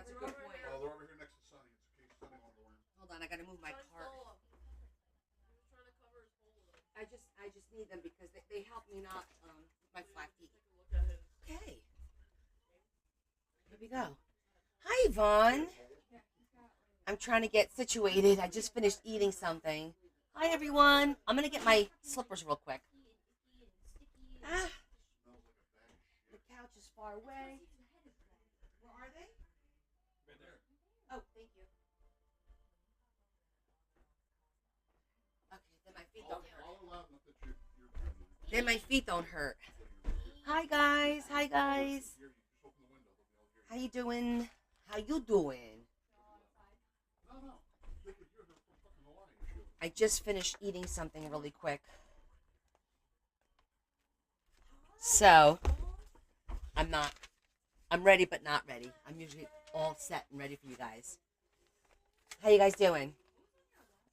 That's a good point. Well, they're over here next to Sunny. It's in case Sunny wanted to wear them. Hold on, I gotta move my cart. I just need them because they help me not my flat feet. Okay. Here we go. Hi, Yvonne. I'm trying to get situated. I just finished eating something. Hi, everyone. I'm gonna get my slippers real quick. Ah, the couch is far away. Where are they? Right there. Oh, thank you. Okay, then my feet don't hurt. All allowed, not that you're Then my feet don't hurt. Hi guys. Hi guys. here. You just open the window. They'll be all here. How you doing? How you doing? No. They could hear the fucking Hawaii. I just finished eating something really quick. So, I'm ready but not ready. I'm usually all set and ready for you guys. How you guys doing?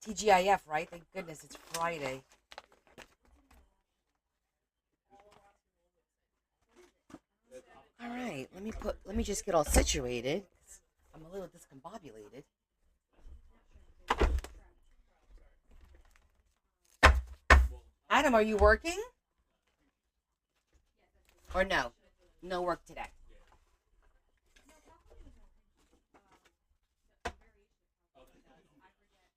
TGIF, right? Thank goodness it's Friday. All right, let me just get all situated. I'm a little discombobulated. Adam, are you working? Or no? No work today.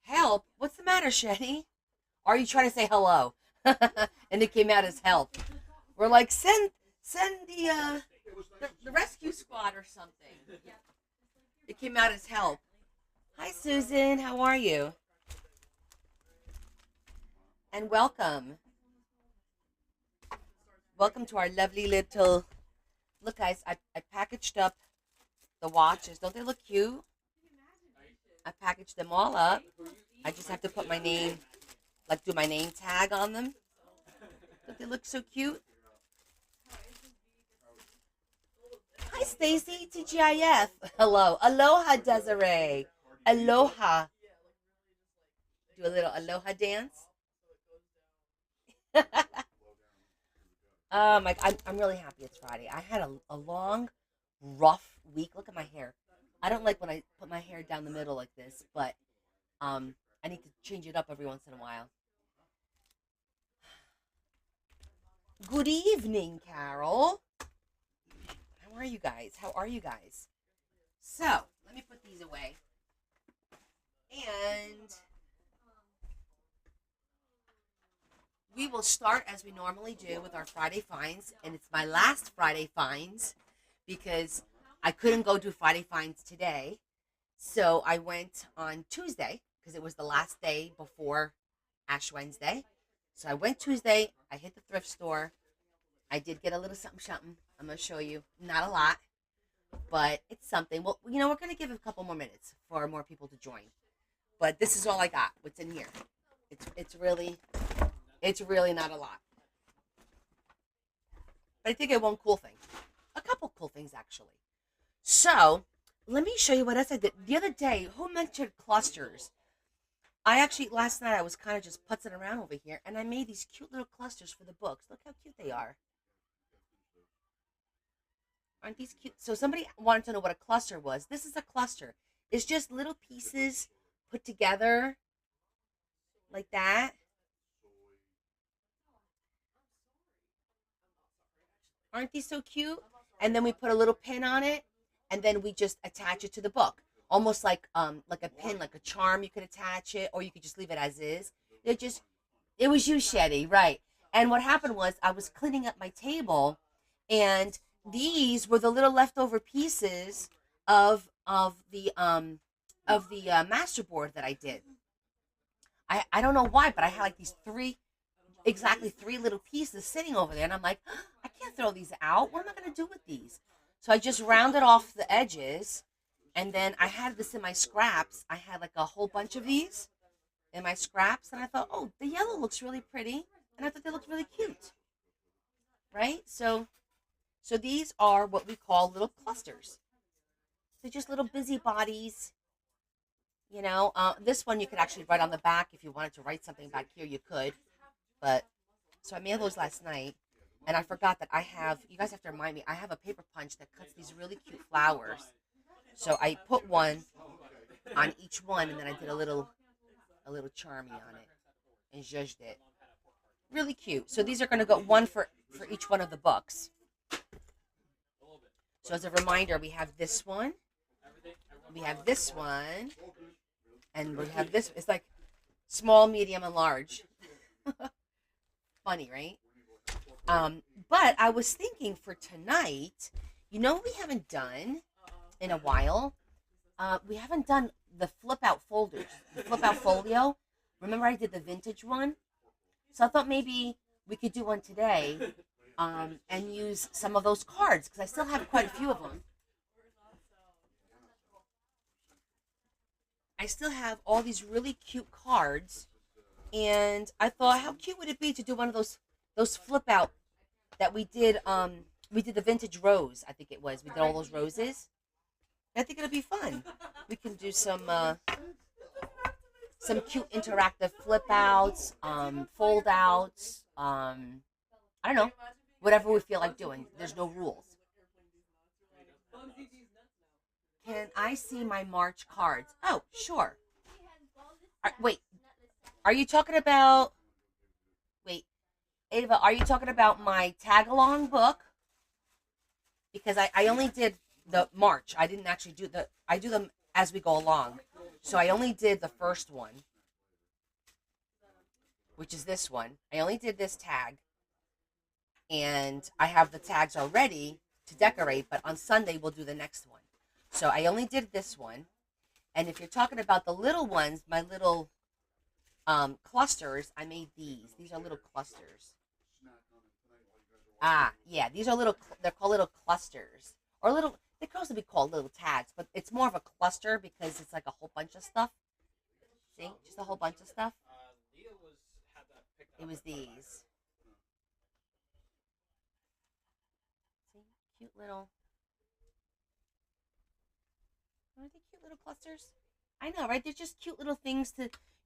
Help? What's the matter, Shetty? Are you trying to say hello? And it came out as help. We're like, send the rescue squad or something. It came out as help. Hi, Susan. How are you? And welcome. Welcome to our lovely little... Look, guys, I packaged up the watches. Don't they look cute? I packaged them all up. I just have to put my name, like do my name tag on them. Don't they look so cute? Hi, Stacy, TGIF. Hello. Aloha, Desiree. Aloha. Do a little aloha dance. I'm really happy it's Friday. I had a long, rough week. Look at my hair. I don't like when I put my hair down the middle like this, but I need to change it up every once in a while. Good evening, Carol. How are you guys? How are you guys? So, let me put these away. And we will start as we normally do with our Friday finds. And it's my last Friday finds because I couldn't go do Friday finds today. So I went on Tuesday because it was the last day before Ash Wednesday. So I went Tuesday. I hit the thrift store. I did get a little something. I'm going to show you. Not a lot, but it's something. Well, you know, we're going to give it a couple more minutes for more people to join. But this is all I got. What's in here? It's really not a lot. But I think I one cool thing. A couple cool things, actually. So, let me show you what else I did. The other day, who mentioned clusters? I actually, last night, I was kind of just putzing around over here, and I made these cute little clusters for the books. Look how cute they are. Aren't these cute? So somebody wanted to know what a cluster was. This is a cluster. It's just little pieces put together like that. Aren't these so cute? And then we put a little pin on it, and then we just attach it to the book. Almost like a pin, like a charm. You could attach it, or you could just leave it as is. It was you, Shetty, right? And what happened was I was cleaning up my table, and these were the little leftover pieces of the masterboard that I did. I don't know why, but I had like these three little pieces sitting over there, and I'm like, I can't throw these out. What am I going to do with these? So I just rounded off the edges, and then I had this in my scraps. I had like a whole bunch of these in my scraps, and I thought, oh, the yellow looks really pretty, and I thought they looked really cute, right? So these are what we call little clusters. They're just little busybodies. You know, this one you could actually write on the back if you wanted to write something back here, you could. But, so I made those last night, and I forgot that you guys have to remind me, I have a paper punch that cuts these really cute flowers. So I put one on each one, and then I did a little charmy on it and zhuzhed it. Really cute. So these are going to go one for each one of the books. So as a reminder, we have this one, we have this one, and we have this. It's like small, medium, and large. Funny, right? But I was thinking for tonight, you know what we haven't done in a while? We haven't done the flip out folders, the flip out folio. Remember I did the vintage one? So I thought maybe we could do one today and use some of those cards because I still have quite a few of them. I still have all these really cute cards, and I thought, how cute would it be to do one of those flip out that we did? We did the vintage rose. I think it was. We did all those roses. I think it'll be fun. We can do some cute interactive flip outs, fold outs. I don't know, whatever we feel like doing. There's no rules. Can I see my March cards? Oh, sure. Wait, are you talking about? Wait, Ava, are you talking about my tag along book? Because I only did the March. I didn't actually do I do them as we go along. So I only did the first one, which is this one. I only did this tag. And I have the tags already to decorate, but on Sunday we'll do the next one. So I only did this one. And if you're talking about the little ones, my little clusters, I made these. These are little clusters. Yeah, these are they're called little clusters. Or little, they could also be called little tags, but it's more of a cluster because it's like a whole bunch of stuff. See? Just a whole bunch of stuff. It was these. See? Cute little. Aren't they cute little clusters? I know, right? They're just cute little things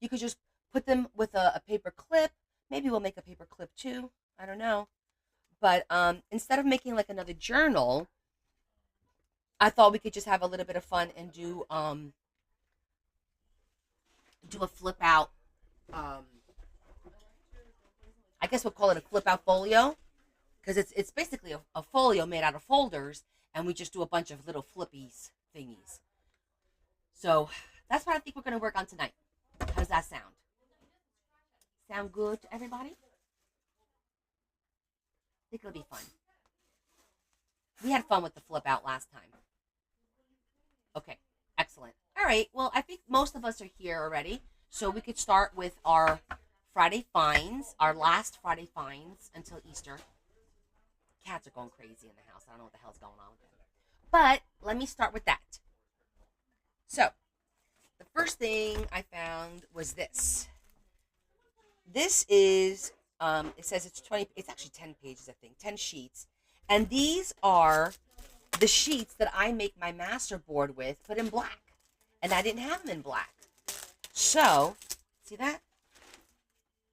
you could just put them with a paper clip. Maybe we'll make a paper clip too. I don't know. But instead of making like another journal, I thought we could just have a little bit of fun and do a flip out. I guess we'll call it a flip out folio because it's basically a folio made out of folders, and we just do a bunch of little flippies thingies. So that's what I think we're going to work on tonight. How does that sound? Sound good to everybody? I think it'll be fun. We had fun with the flip out last time. Okay, excellent. All right, well, I think most of us are here already, so we could start with our Friday finds, our last Friday finds until Easter. Cats are going crazy in the house. I don't know what the hell's going on with them. But let me start with that. So, the first thing I found was this. This is, it says it's actually 10 pages, I think, 10 sheets. And these are the sheets that I make my master board with, but in black. And I didn't have them in black. So, see that?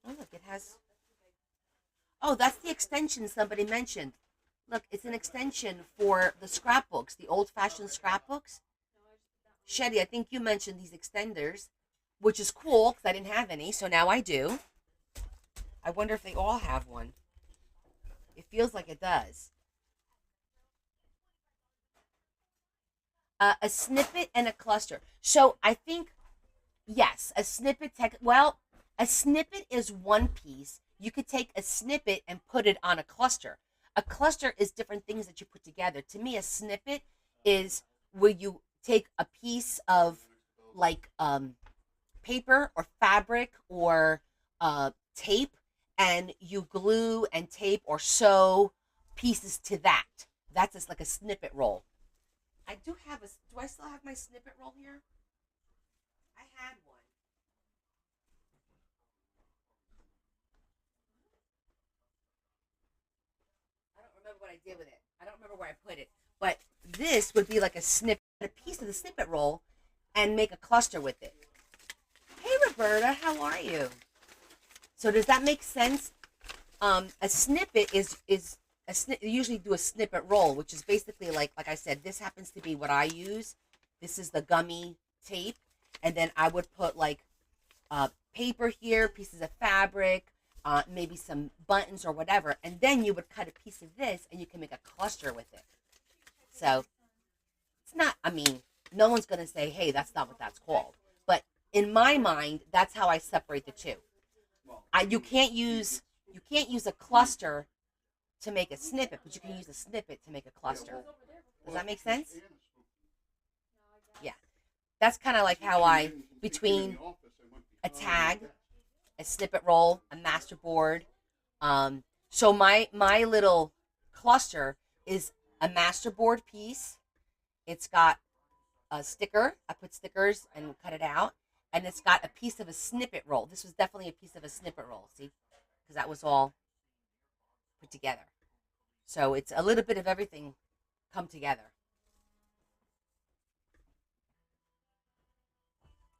Oh, look, it has... Oh, that's the extension somebody mentioned. Look, it's an extension for the scrapbooks, the old-fashioned scrapbooks. Shetty, I think you mentioned these extenders, which is cool because I didn't have any, so now I do. I wonder if they all have one. It feels like it does. A snippet and a cluster. So I think, yes, a snippet. A snippet is one piece. You could take a snippet and put it on a cluster. A cluster is different things that you put together. To me, a snippet is where you take a piece of like paper or fabric or tape, and you glue and tape or sew pieces to that. That's just like a snippet roll. I do I still have my snippet roll here? I had one. I don't remember what I did with it. I don't remember where I put it. But this would be like a piece of the snippet roll, and make a cluster with it. Hey, Roberta, how are you? So does that make sense? A snippet is you usually do a snippet roll, which is basically like I said, this happens to be what I use. This is the gummy tape. And then I would put like paper here, pieces of fabric, maybe some buttons or whatever. And then you would cut a piece of this and you can make a cluster with it. So it's not, I mean, no one's going to say, hey, that's not what that's called. But in my mind, that's how I separate the two. You can't use a cluster to make a snippet, but you can use a snippet to make a cluster. Does that make sense? Yeah. That's kind of like how I, between a tag, a snippet roll, a master board. So my little cluster is a master board piece. It's got a sticker. I put stickers and cut it out. And it's got a piece of a snippet roll. This was definitely a piece of a snippet roll, see? Because that was all put together. So it's a little bit of everything come together.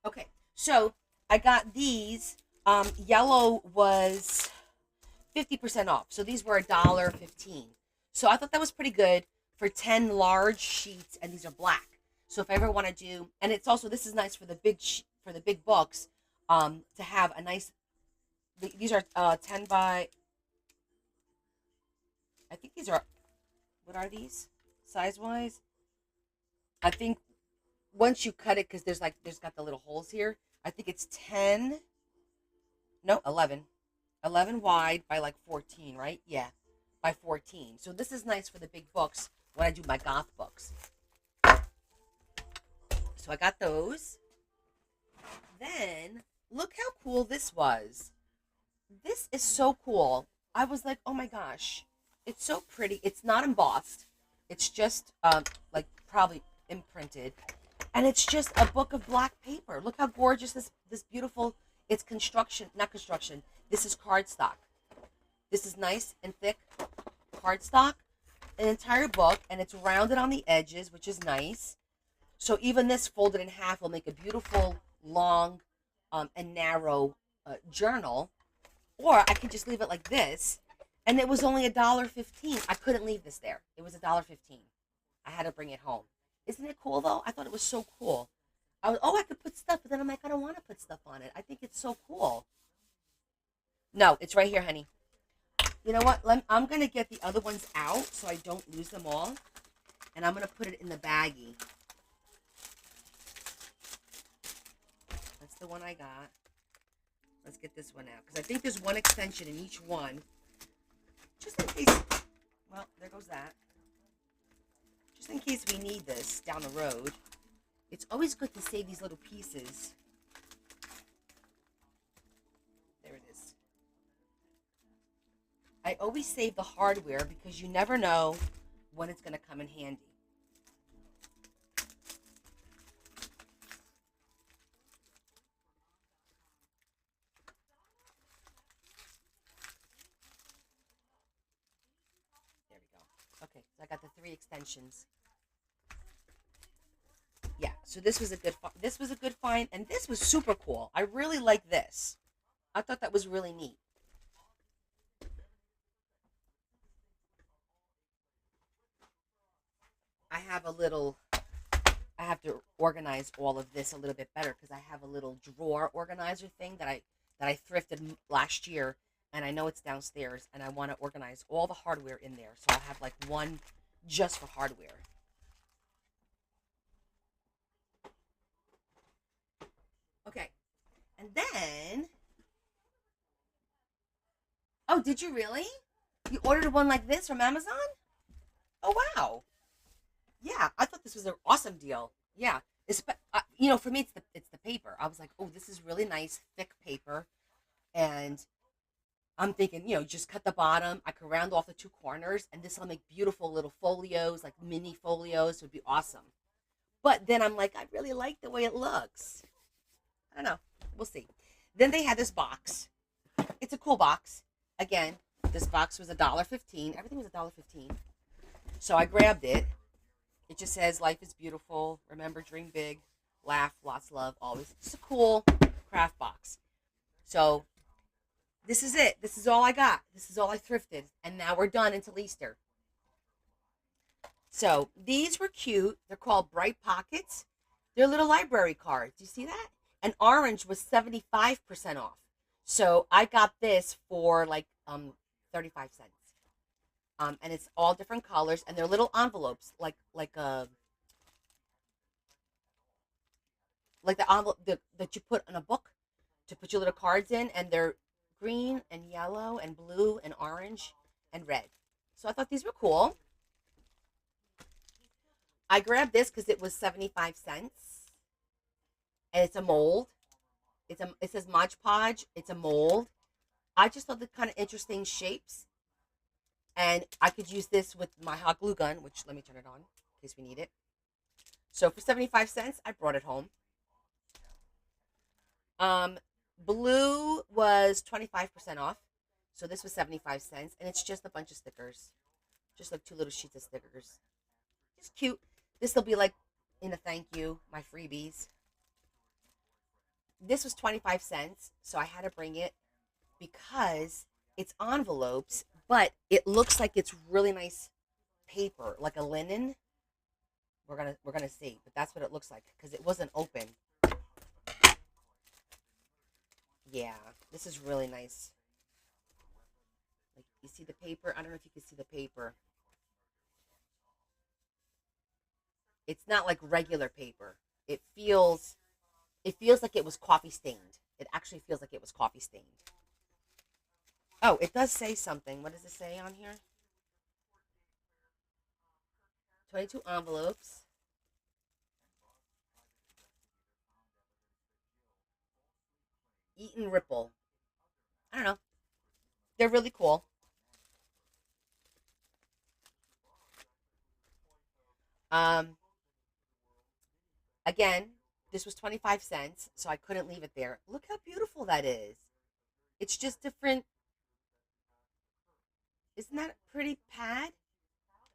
Okay, so I got these. Yellow was 50% off. So these were $1.15. So I thought that was pretty good for 10 large sheets, and these are black. So if I ever want to do, and it's also, this is nice for the big books, to have a nice, these are 10 by, I think these are, what are these size-wise? I think once you cut it, because there's got the little holes here, I think it's 10, no, 11 wide by like 14, right? Yeah, by 14. So this is nice for the big books when I do my goth books. So I got those. Then look how cool this was. This is so cool. I was like, oh my gosh, it's so pretty. It's not embossed. It's just like probably imprinted, and it's just a book of black paper. Look how gorgeous this beautiful. It's not construction. This is cardstock. This is nice and thick cardstock, an entire book, and it's rounded on the edges, which is nice. So even this folded in half will make a beautiful, long, and narrow journal. Or I could just leave it like this. And it was only $1.15. I couldn't leave this there. It was $1.15. I had to bring it home. Isn't it cool, though? I thought it was so cool. I could put stuff, but then I'm like, I don't want to put stuff on it. I think it's so cool. No, it's right here, honey. You know what? I'm going to get the other ones out so I don't lose them all. And I'm going to put it in the baggie. That's the one I got. Let's get this one out. Because I think there's one extension in each one. Just in case. Well, there goes that. Just in case we need this down the road. It's always good to save these little pieces. There it is. I always save the hardware because you never know when it's going to come in handy. There we go. Okay, so I got the 3 extensions. Yeah, so this was a good find, and this was super cool. I really like this. I thought that was really neat. I have to organize all of this a little bit better because I have a little drawer organizer thing that I thrifted last year, and I know it's downstairs, and I want to organize all the hardware in there, so I'll have like one just for hardware. Okay, and then, oh, did you really? You ordered one like this from Amazon? Oh, wow. Yeah, I thought this was an awesome deal. Yeah, it's, for me, it's the paper. I was like, oh, this is really nice, thick paper, and I'm thinking, just cut the bottom. I could round off the 2 corners, and this will make beautiful little folios, like mini folios. It would be awesome. But then I'm like, I really like the way it looks. I don't know. We'll see. Then they had this box. It's a cool box. Again, this box was $1.15. Everything was $1.15. So I grabbed it. It just says, life is beautiful. Remember, dream big. Laugh, lots of love, always. It's a cool craft box. So this is it. This is all I got. This is all I thrifted. And now we're done until Easter. So these were cute. They're called Bright Pockets. They're little library cards. Do you see that? And orange was 75% off. So I got this for like 35 cents. And it's all different colors, and they're little envelopes, like the envelope that you put in a book to put your little cards in, and they're green and yellow and blue and orange and red. So I thought these were cool. I grabbed this because it was 75 cents, and it's a mold. It says Mod Podge. It's a mold. I just thought the kind of interesting shapes, and I could use this with my hot glue gun, which let me turn it on in case we need it. So for 75 cents, I brought it home. Blue was 25% off. So this was 75 cents, and it's just a bunch of stickers. Just like 2 little sheets of stickers. It's cute. This will be like in a thank you, my freebies. This was 25 cents, so I had to bring it because it's envelopes, but it looks like it's really nice paper, like a linen. We're gonna see, but that's what it looks like because it wasn't open. Yeah, this is really nice. Like, you see the paper? I don't know if you can see the paper. It's not like regular paper. It feels like it was coffee stained. It actually feels like it was coffee stained. Oh, it does say something. What does it say on here? 22 envelopes. Eat and Ripple. I don't know. They're really cool. Um, Again, this was 25 cents, so I couldn't leave it there. Look how beautiful that is. It's just different. Isn't that a pretty pad?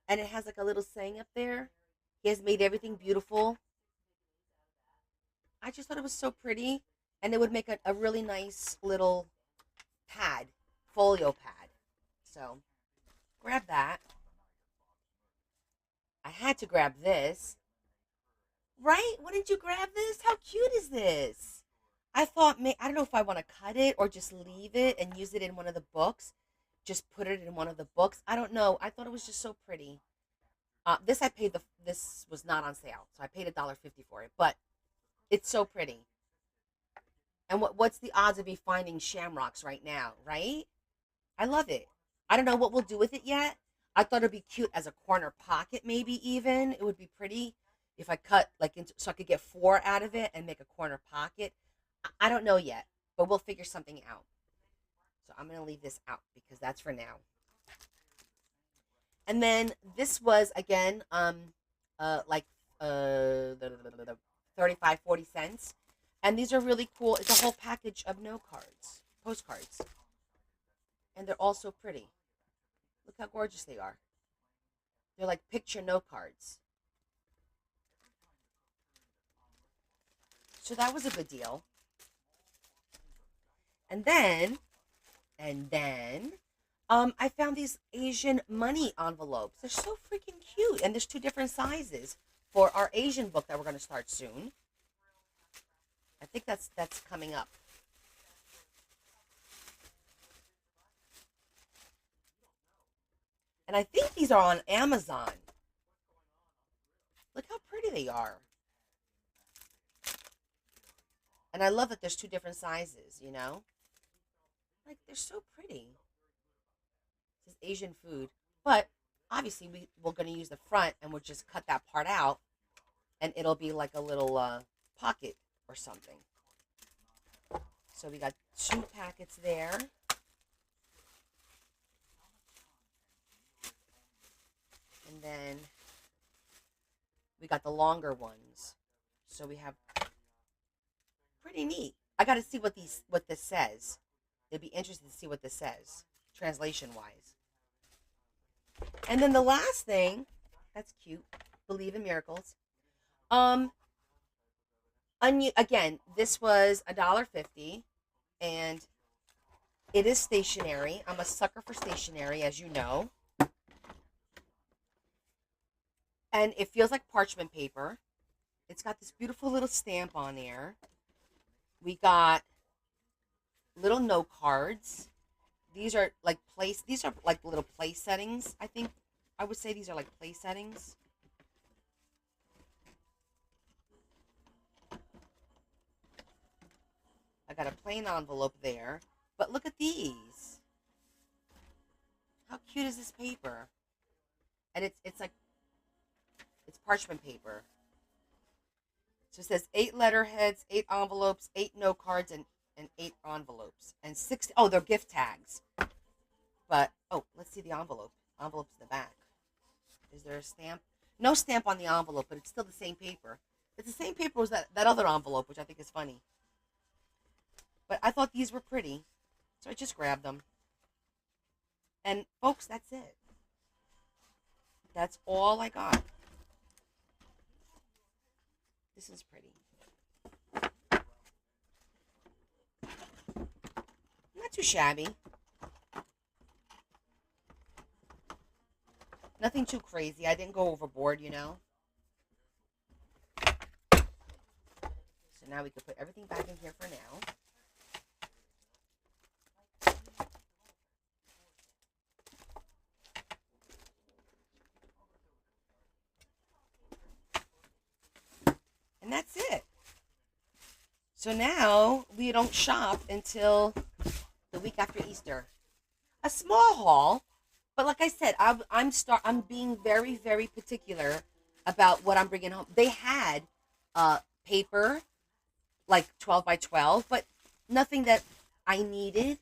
And it has like a little saying up there. He has made everything beautiful. I just thought it was so pretty. And it would make a really nice little pad, folio pad. So grab that. I had to grab this. Right? Why didn't you grab this? How cute is this? I thought, I don't know if I want to cut it or just leave it and use it in one of the books. Just put it in one of the books. I don't know. I thought it was just so pretty. This was not on sale, so I paid $1.50 for it. But it's so pretty. And what's the odds of me finding shamrocks right now, right? I love it. I don't know what we'll do with it yet. I thought it'd be cute as a corner pocket, maybe even. It would be pretty if I cut so I could get 4 out of it and make a corner pocket. I don't know yet, but we'll figure something out. So I'm gonna leave this out because that's for now. And then this was again, like 35, 40 cents. And these are really cool. It's a whole package of note cards, postcards. And they're all so pretty. Look how gorgeous they are. They're like picture note cards. So that was a good deal. And then, I found these Asian money envelopes. They're so freaking cute. And there's 2 different sizes for our Asian book that we're going to start soon. I think that's coming up. And I think these are on Amazon. Look how pretty they are. And I love that there's 2 different sizes, you know? Like, they're so pretty. This is Asian food. But, obviously, we're going to use the front, and we'll just cut that part out, and it'll be like a little pocket or something. So we got 2 packets there. And then we got the longer ones. So we have pretty neat. I got to see what this says. It'd be interesting to see what this says, translation-wise. And then the last thing, that's cute. Believe in miracles. Again, this was $1.50, and it is stationery. I'm a sucker for stationery, as you know. And it feels like parchment paper. It's got this beautiful little stamp on there. We got little note cards. These are like place. These are like little place settings. I think I would say these are like place settings. I got a plain envelope there, but look at these. How cute is this paper? And it's like it's parchment paper. So it says 8 letterheads, 8 envelopes, 8 note cards, and 8 envelopes, and 6. Oh, they're gift tags. But oh, let's see the envelope. Envelope's in the back. Is there a stamp? No stamp on the envelope, but it's still the same paper. It's the same paper as that other envelope, which I think is funny. But I thought these were pretty, so I just grabbed them. And folks, that's it. That's all I got. This is pretty. Not too shabby. Nothing too crazy. I didn't go overboard, you know. So now we can put everything back in here for now. And that's it. So now we don't shop until the week after Easter. A small haul, but like I said, I'm being very, very particular about what I'm bringing home. They had paper like 12 by 12, but nothing that I needed.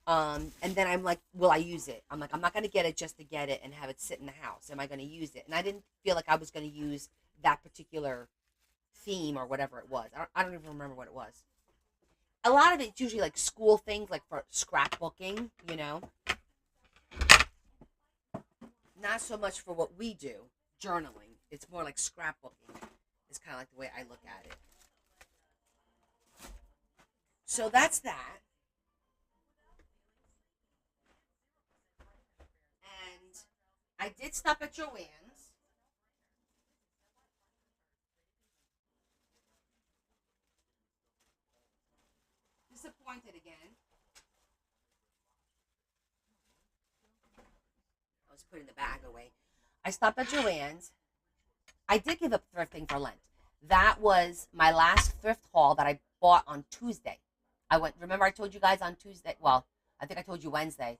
And then I'm like, will I use it? I'm like, I'm not going to get it just to get it and have it sit in the house. Am I going to use it? And I didn't feel like I was going to use that particular theme or whatever it was. I don't even remember what it was. A lot of it's usually like school things, like for scrapbooking, you know. Not so much for what we do, journaling. It's more like scrapbooking. It's kind of like the way I look at it. So that's that. And I did stop at Joann's. Disappointed again. I was putting the bag away. I stopped at Joann's. I did give up thrifting for Lent. That was my last thrift haul that I bought on Tuesday. I went, remember I told you guys on Tuesday? Well, I think I told you Wednesday.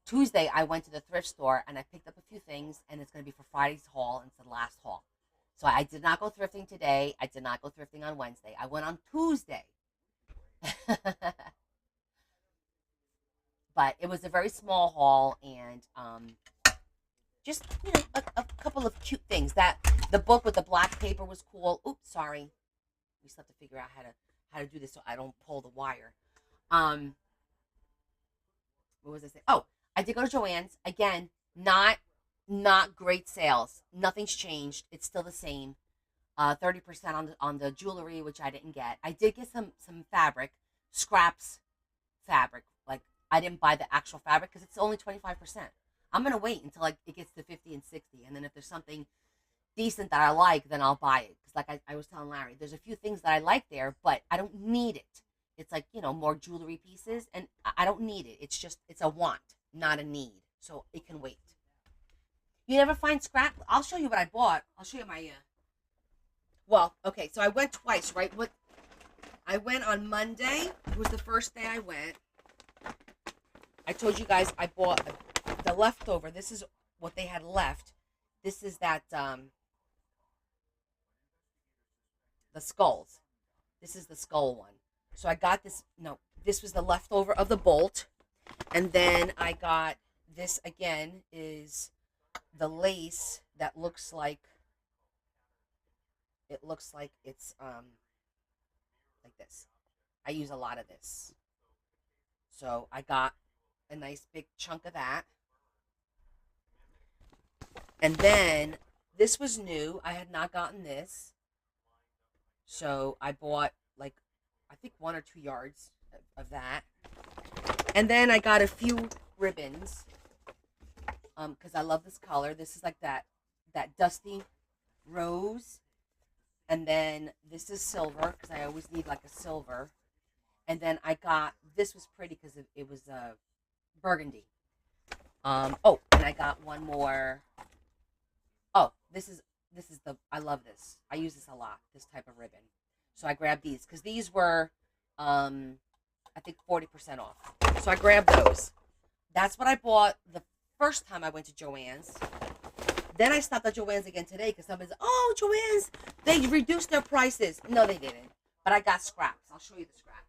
Tuesday, I went to the thrift store and I picked up a few things, and it's going to be for Friday's haul and it's the last haul. So I did not go thrifting today. I did not go thrifting on Wednesday. I went on Tuesday. But it was a very small haul, and just, you know, a couple of cute things. That the book with the black paper was cool. Oops, sorry. We still have to figure out how to do this so I don't pull the wire. What was I saying? Oh, I did go to Joann's again. Not great sales. Nothing's changed. It's still the same. 30% on the jewelry, which I didn't get. I did get some fabric, scraps fabric. Like, I didn't buy the actual fabric because it's only 25%. I'm gonna wait until like it gets to 50 and 60, and then if there's something decent that I like, then I'll buy it. Because like I was telling Larry, there's a few things that I like there, but I don't need it. It's like, you know, more jewelry pieces, and I don't need it. It's a want, not a need. So it can wait. You never find scrap? I'll show you what I bought. I'll show you my. Well, okay, so I went twice, right? I went on Monday. It was the first day I went. I told you guys I bought the leftover. This is what they had left. This is that the skulls. This is the skull one. So I got this. No, this was the leftover of the bolt, and then I got this again. Is the lace that looks like it's like this. I use a lot of this, so I got a nice big chunk of that. And then this was new. I had not gotten this, so I bought like I think 1 or 2 yards of that. And then I got a few ribbons because I love this color. This is like that dusty rose. And then this is silver because I always need like a silver. And then I got this was pretty because it was burgundy. Oh, and I got one more. Oh, this is the I love this. I use this a lot. This type of ribbon. So I grabbed these because these were, I think 40% off. So I grabbed those. That's what I bought the first time I went to Joann's. Then I stopped at Joann's again today because somebody's, oh, Joann's, they reduced their prices. No, they didn't. But I got scraps. I'll show you the scraps.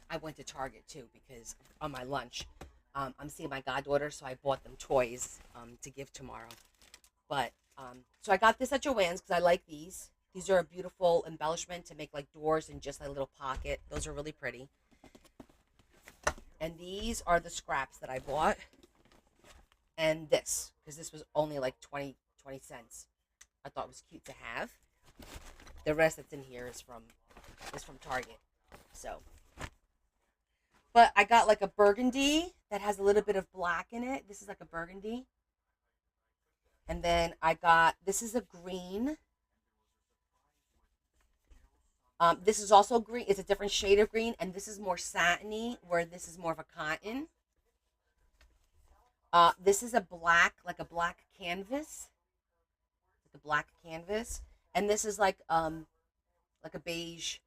I went to Target too because on my lunch, I'm seeing my goddaughter, so I bought them toys to give tomorrow. But so I got this at Joann's because I like these. These are a beautiful embellishment to make like doors and just a little pocket. Those are really pretty. And these are the scraps that I bought. And this, because this was only like 20 cents. I thought it was cute to have. The rest that's in here is from Target. So, but I got like a burgundy that has a little bit of black in it. This is like a burgundy. And then I got this is a green. This is also green. It's a different shade of green, and this is more satiny, where this is more of a cotton. This is a black, like a black canvas, like a black canvas, and this is like a beige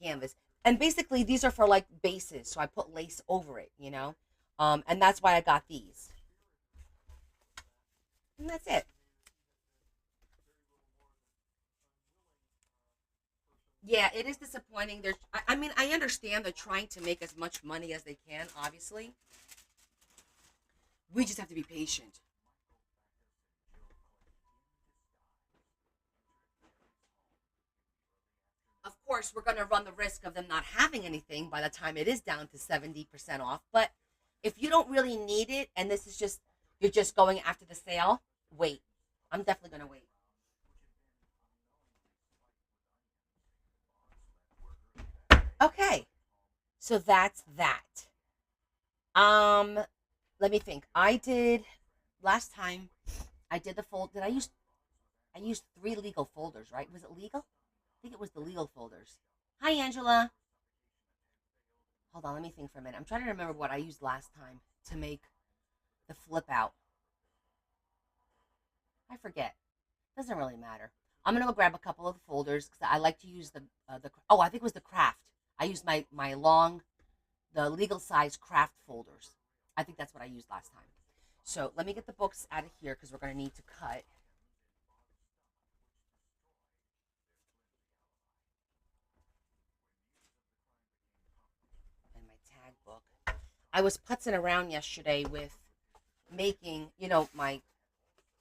canvas. And basically, these are for like bases, so I put lace over it, and that's why I got these. And that's it. Yeah, it is disappointing. I mean, I understand they're trying to make as much money as they can. Obviously, we just have to be patient. Of course, we're going to run the risk of them not having anything by the time it is down to 70% off. But if you don't really need it and this is just, you're just going after the sale, wait. I'm definitely going to wait. Okay, so that's that. Um, Let me think. I did last time. I did the fold. Did I use? I used three legal folders, right? Was it legal? I think it was the legal folders. Hi, Angela. Hold on, let me think for a minute. I'm trying to remember what I used last time to make the flip out. I forget. Doesn't really matter. I'm gonna go grab a couple of the folders because I like to use the. Oh, I think it was the craft. I used my long, the legal size craft folders. I think that's what I used last time. So let me get the books out of here because we're gonna need to cut. And my tag book. I was putzing around yesterday with making, my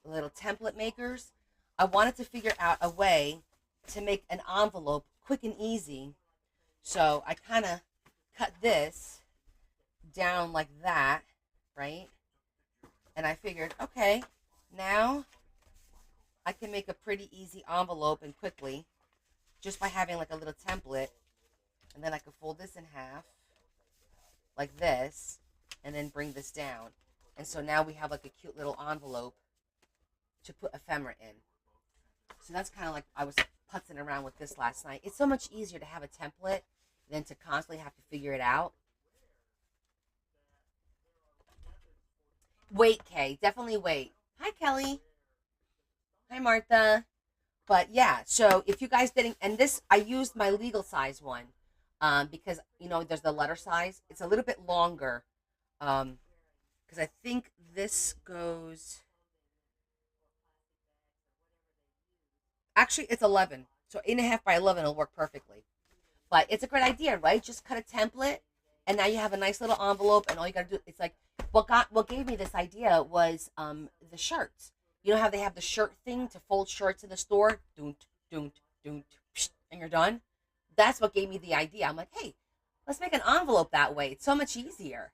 little template makers. I wanted to figure out a way to make an envelope quick and easy. So I kind of cut this down like that, right? And I figured, okay, now I can make a pretty easy envelope and quickly just by having like a little template. And then I could fold this in half like this and then bring this down. And so now we have like a cute little envelope to put ephemera in. So that's kind of like I was putzing around with this last night. It's so much easier to have a template than to constantly have to figure it out. Wait, Kay. Definitely wait. Hi, Kelly. Hi, Martha. But yeah, so if you guys didn't, and this, I used my legal size one because, there's the letter size. It's a little bit longer because I think this goes, actually, it's 11. So 8.5 by 11 will work perfectly. But it's a great idea, right? Just cut a template, and now you have a nice little envelope, and all you gotta do, it's like, what gave me this idea was the shirts. You know how they have the shirt thing to fold shirts in the store? Doont, doont, doont, and you're done. That's what gave me the idea. I'm like, hey, let's make an envelope that way. It's so much easier.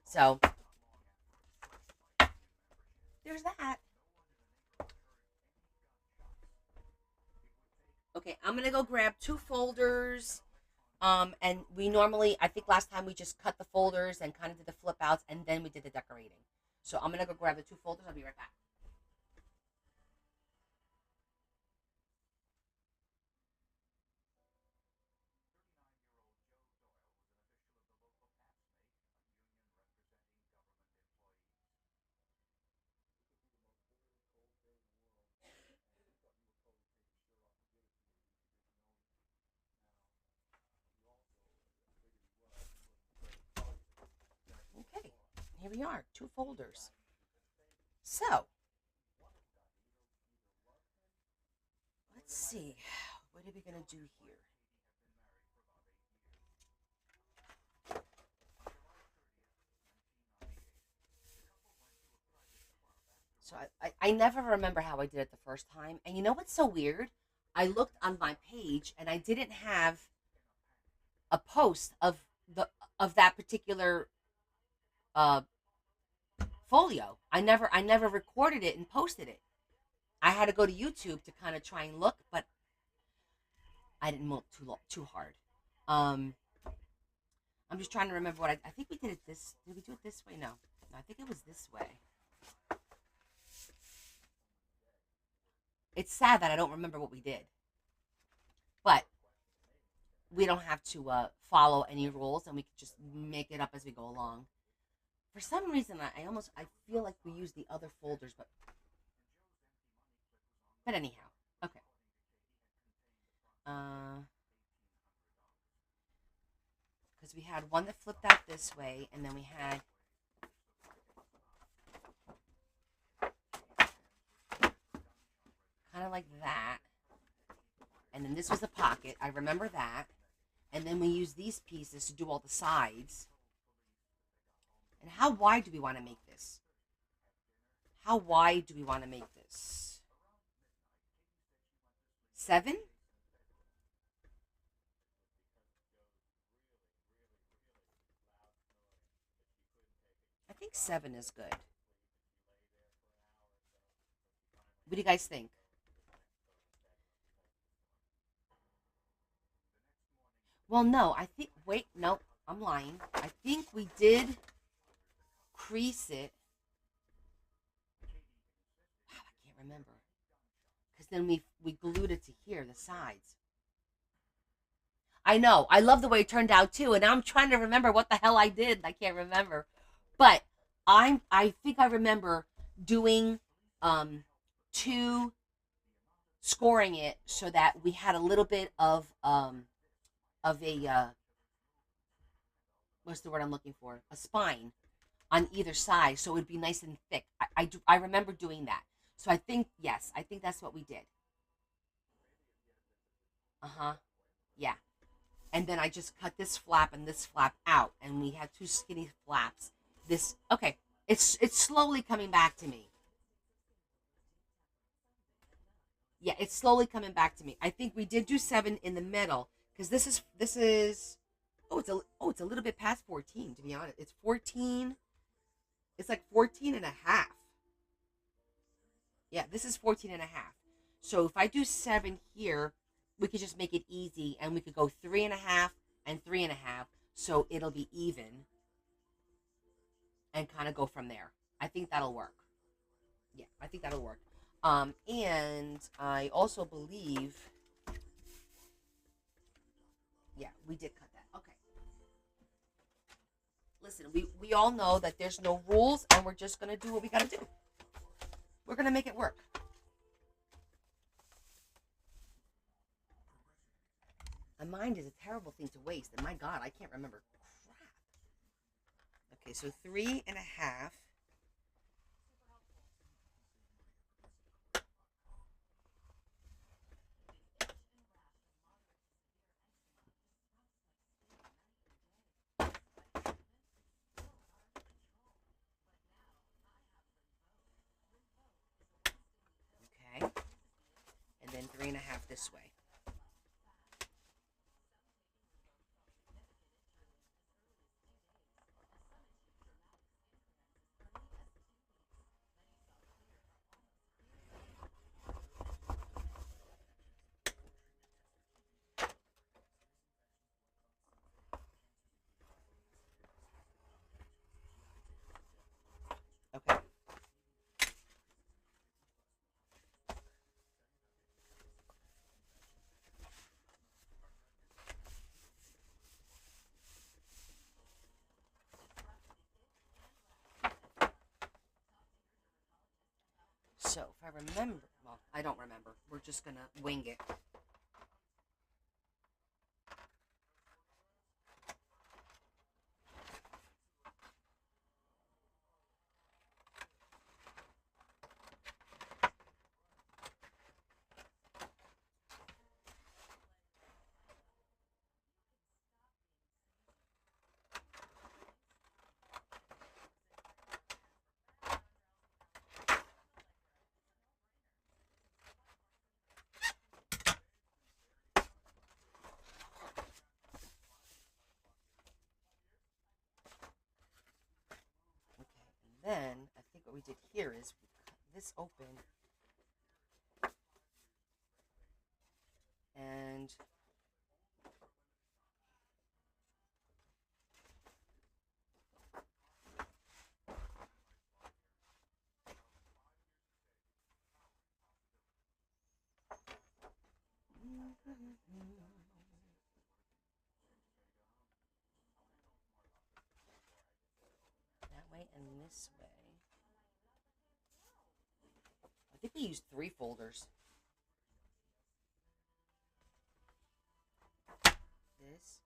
So there's that. Okay, I'm gonna go grab two folders. And we normally, I think last time we just cut the folders and kind of did the flip outs, and then we did the decorating. So I'm gonna go grab the 2 folders. I'll be right back. Okay, here we are, 2 folders. So let's see, what are we gonna do here? So I never remember how I did it the first time. And you know what's so weird? I looked on my page and I didn't have a post the of that particular uh folio. I never recorded it and posted it. I had to go to YouTube to kind of try and look, but I didn't look too hard. Um I'm just trying to remember what I think we did it this did we do it this way? No. No, I think it was this way. It's sad that I don't remember what we did. But we don't have to follow any rules, and we can just make it up as we go along. For some reason, I feel like we use the other folders, but anyhow, okay. Because we had one that flipped out this way, and then we had kind of like that, and then this was the pocket. I remember that, and then we used these pieces to do all the sides. And how wide do we want to make this? How wide do we want to make this? 7? I think 7 is good. What do you guys think? Well, no, I think, wait, no, I'm lying. I think we did crease it. Wow, I can't remember. Because then we glued it to here, the sides. I know. I love the way it turned out too, and now I'm trying to remember what the hell I did. I can't remember. But I think I remember doing two scoring it so that we had a little bit of a what's the word I'm looking for? A spine on either side, so it would be nice and thick. I remember doing that. So I think yes, I think that's what we did. Uh-huh. Yeah. And then I just cut this flap and this flap out, and we had 2 skinny flaps. This okay. It's slowly coming back to me. Yeah, it's slowly coming back to me. I think we did do 7 in the middle because this is it's a little bit past 14 to be honest. It's 14. It's like 14 and a half. Yeah, this is 14 and a half. So if I do 7 here, we could just make it easy and we could go 3.5 and 3.5. So it'll be even and kind of go from there. I think that'll work. Yeah, I think that'll work. And I also believe, yeah, we did cut that. Okay. Listen, we all know that there's no rules and we're just going to do what we got to do. We're going to make it work. A mind is a terrible thing to waste. And my God, I can't remember crap. Okay, so 3.5. Okay. And then 3.5 this way. remember. Well, I don't remember. We're just going to wing it. Then, I think what we did here is we cut this open and that way and this way. I think we used 3 folders. This,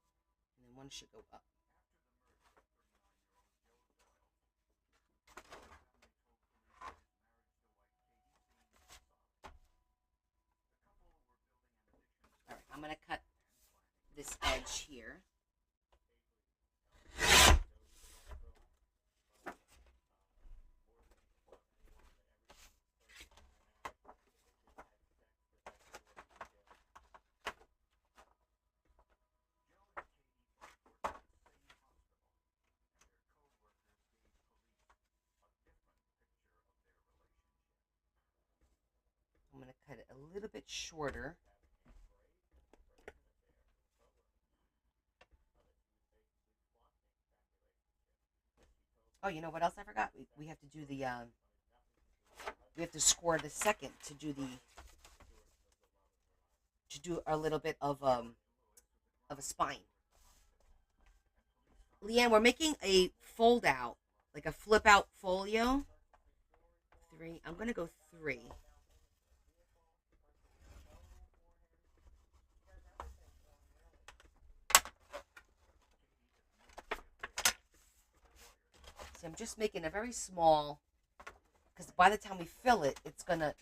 and then one should go up. All right, I'm going to cut this edge here. I'm going to cut it a little bit shorter. Oh, you know what else I forgot? We have to do the, we have to score the second to do a little bit of a spine. Leanne, we're making a fold out, like a flip out folio. 3, I'm going to go 3. So I'm just making a very small, because by the time we fill it, it's gonna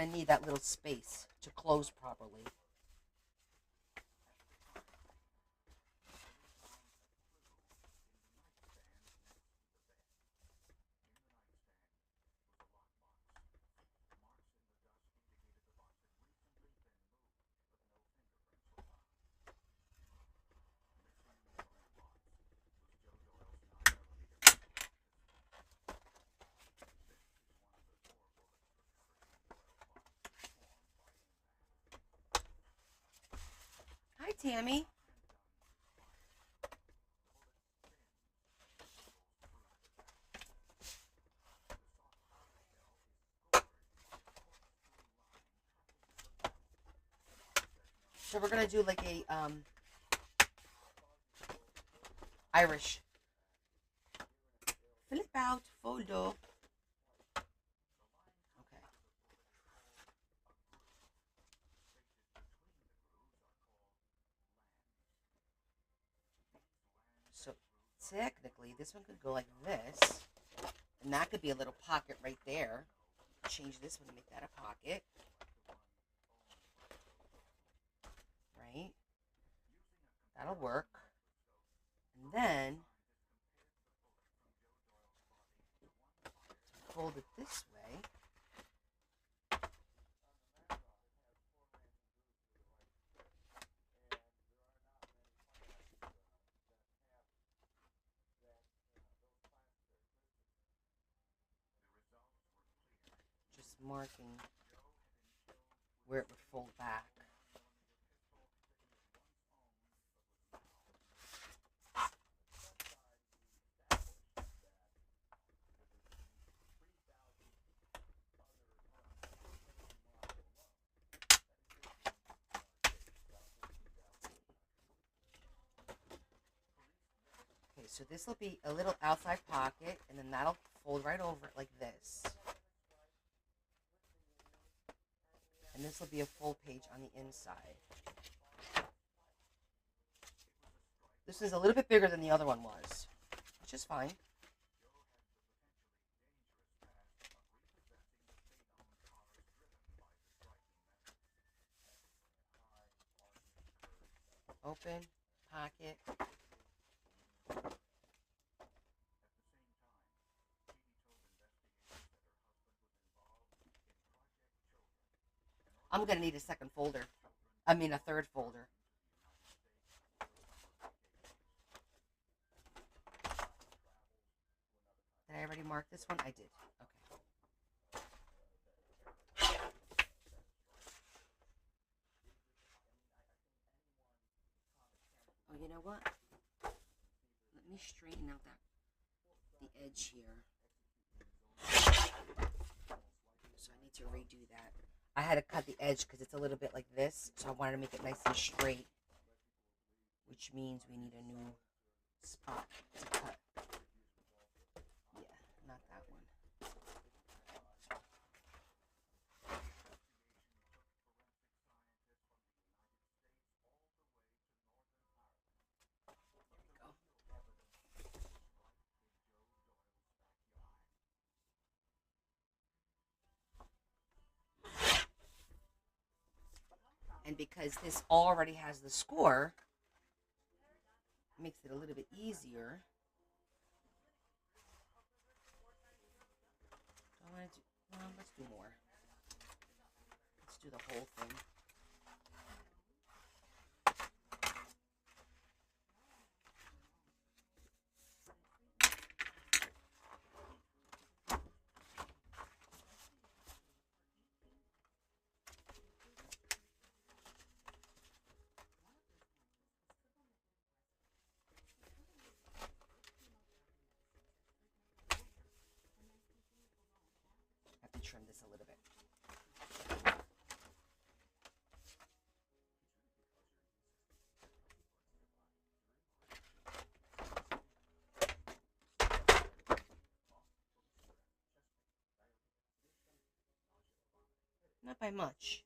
need that little space to close properly. Hi, Tammy. So we're gonna do like a Irish Flipout Folio. Okay. So technically, this one could go like this, and that could be a little pocket right there. Change this one to make that a pocket. Right? That'll work. And then fold it this way. Just marking where it would fold back. Okay, so this will be a little outside pocket, and then that'll fold right over it like this. this will be a full page on the inside. This is a little bit bigger than the other one was, which is fine. Open, pocket. I'm going to need a second folder. I mean, a third folder. Did I already mark this one? I did. Okay. Oh, you know what? Let me straighten out the edge here. So I need to redo that. I had to cut the edge because it's a little bit like this, so I wanted to make it nice and straight, which means we need a new spot to cut. Yeah, not that one. And because this already has the score, it makes it a little bit easier. I want to do, well, let's do more. Let's do the whole thing. I have to trim this a little bit. Not by much.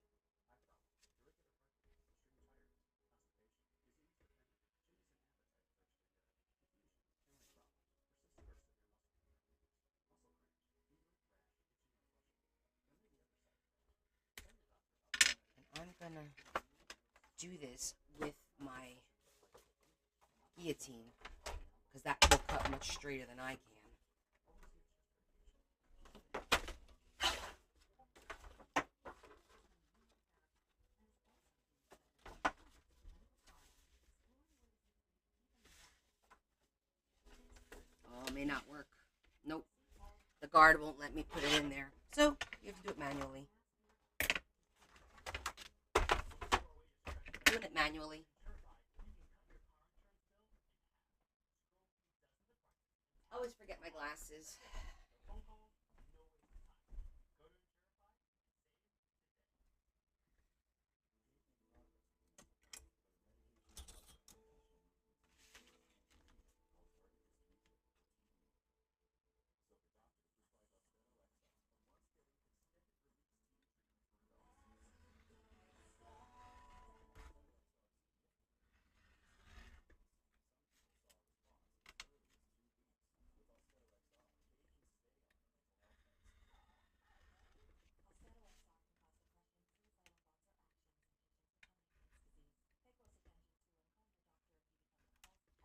And I'm gonna do this with my guillotine because that will cut much straighter than I can. Oh, it may not work. Nope. The guard won't let me put it in there. So, you have to do it manually. Doing it manually. I always forget my glasses.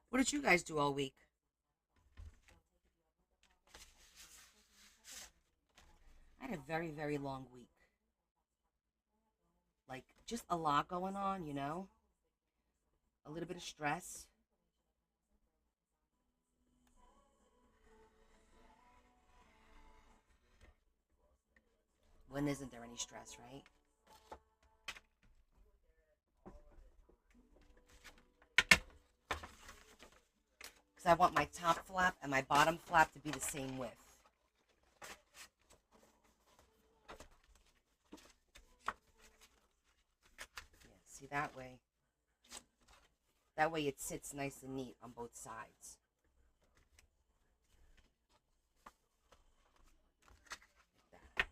What did you guys do all week? I had a very, very long week. Like, just a lot going on, you know? A little bit of stress. When isn't there any stress, right? Because I want my top flap and my bottom flap to be the same width. Yeah, see, that way. That way it sits nice and neat on both sides. Like that.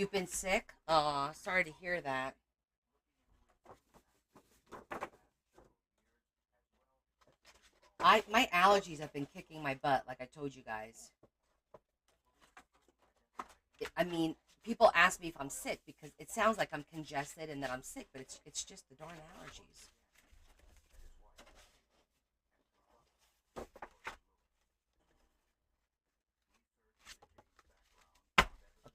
You've been sick? Oh, sorry to hear that. My allergies have been kicking my butt, like I told you guys. I mean, people ask me if I'm sick because it sounds like I'm congested and that I'm sick, but it's just the darn allergies.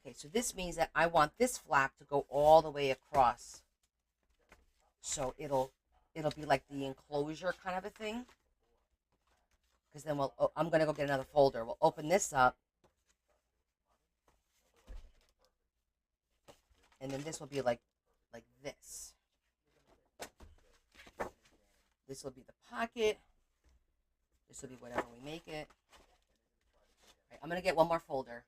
Okay, so this means that I want this flap to go all the way across. So it'll be like the enclosure kind of a thing. Because then I'm gonna go get another folder. We'll open this up, and then this will be like this. This will be the pocket. This will be whatever we make it. All right, I'm gonna get one more folder.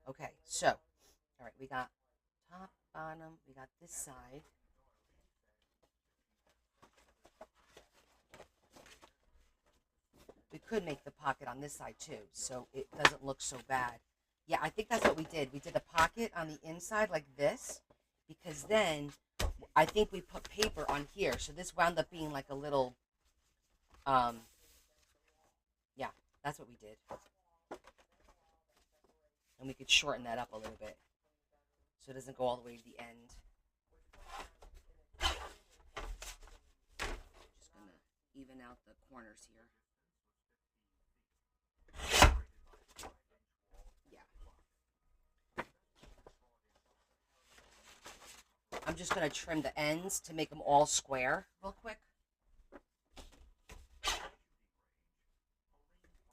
Okay, so all right, we got top, bottom. We got this side. We could make the pocket on this side too, so it doesn't look so bad. Yeah, I think that's what we did. We did a pocket on the inside like this, because then I think we put paper on here, so this wound up being like a little, um, yeah, that's what we did. And we could shorten that up a little bit, so it doesn't go all the way to the end. Just gonna even out the corners here. I'm just going to trim the ends to make them all square real quick.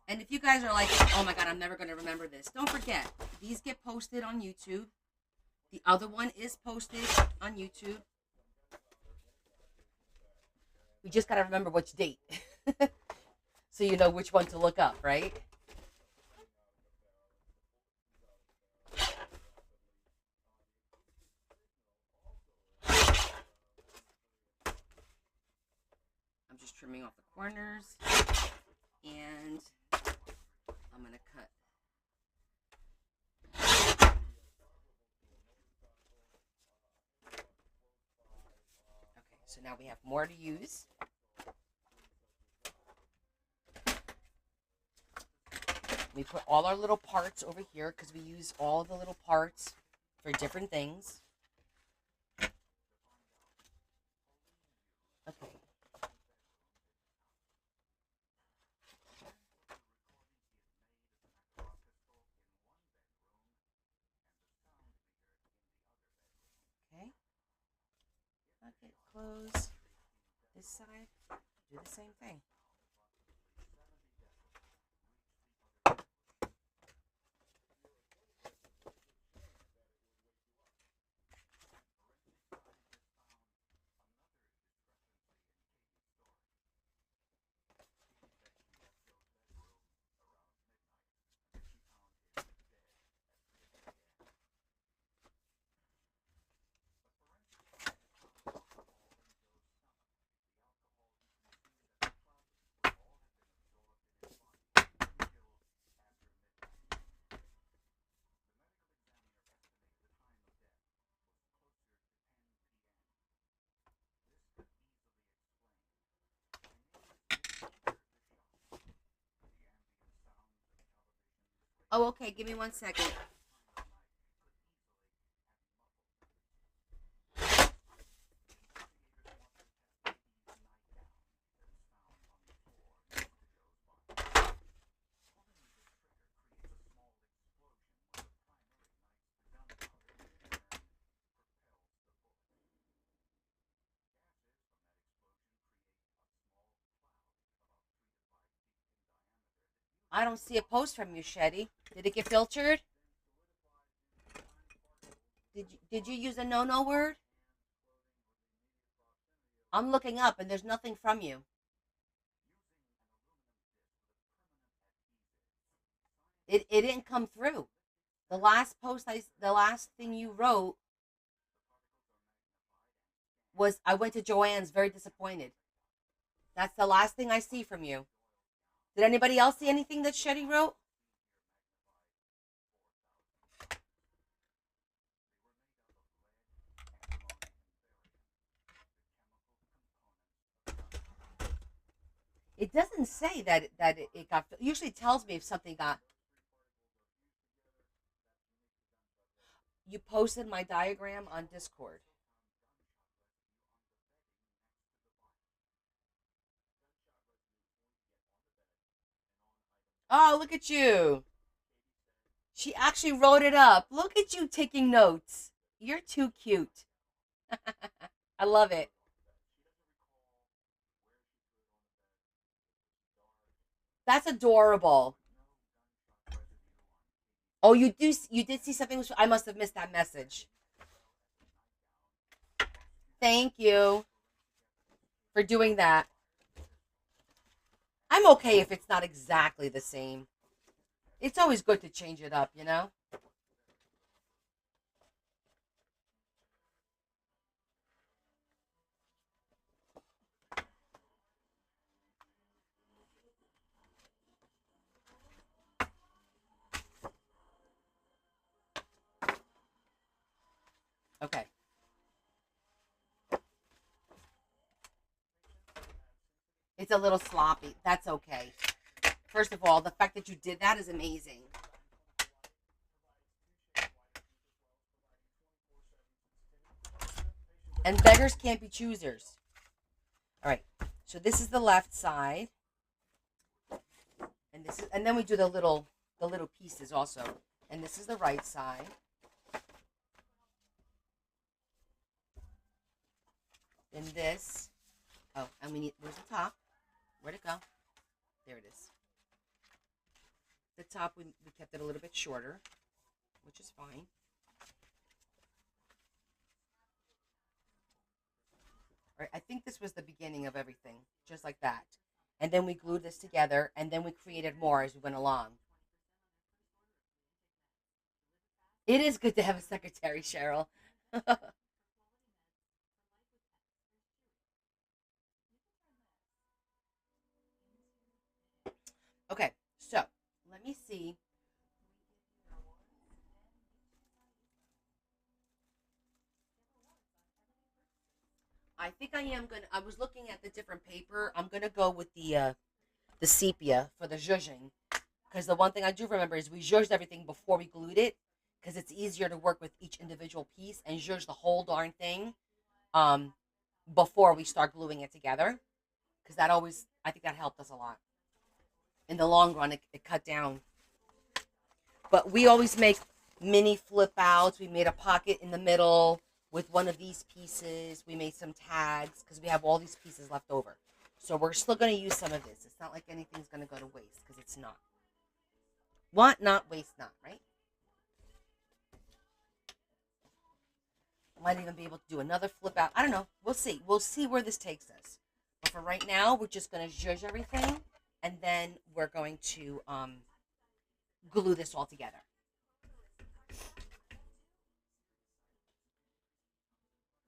And if you guys are like, oh my God, I'm never going to remember this, don't forget, these get posted on YouTube. The other one is posted on YouTube. We just got to remember which date. So you know which one to look up, right? I'm just trimming off the corners. And I'm going to cut. Okay, so now we have more to use. We put all our little parts over here because we use all the little parts for different things. Okay. Okay. Okay, close this side. Do the same thing. Oh, okay. Give me 1 second. I don't see a post from you, Shetty. Did it get filtered? Did you use a no-no word? I'm looking up and there's nothing from you. It didn't come through. The last thing you wrote was I went to Joanne's very disappointed. That's the last thing I see from you. Did anybody else see anything that Shetty wrote? It doesn't say that it got. Usually it tells me if something got. You posted my diagram on Discord. Oh, look at you. She actually wrote it up. Look at you taking notes. You're too cute. I love it. That's adorable. Oh, you did see something. I must have missed that message. Thank you for doing that. I'm okay if it's not exactly the same. It's always good to change it up, you know? Okay. It's a little sloppy. That's okay. First of all, the fact that you did that is amazing. And beggars can't be choosers. All right. So this is the left side. And then we do the little pieces also. And this is the right side. Then this. Oh, and where's the top? Where'd it go? There it is. The top, we kept it a little bit shorter, which is fine. All right, I think this was the beginning of everything, just like that. And then we glued this together, and then we created more as we went along. It is good to have a secretary, Cheryl. Okay, so let me see. I think I am gonna. I was looking at the different paper. I'm gonna go with the sepia for the zhuzhing, because the one thing I do remember is we zhuzhed everything before we glued it, because it's easier to work with each individual piece and zhuzh the whole darn thing um before we start gluing it together, because that always, I think that helped us a lot in the long run. It cut down, but we always make mini flip outs. We made a pocket in the middle with one of these pieces. We made some tags because we have all these pieces left over. So we're still going to use some of this. It's not like anything's going to go to waste, because it's not. Want not, waste not, right? Might even be able to do another flip out. I don't know. We'll see. We'll see where this takes us. But for right now, we're just going to zhuzh everything, and then we're going to glue this all together.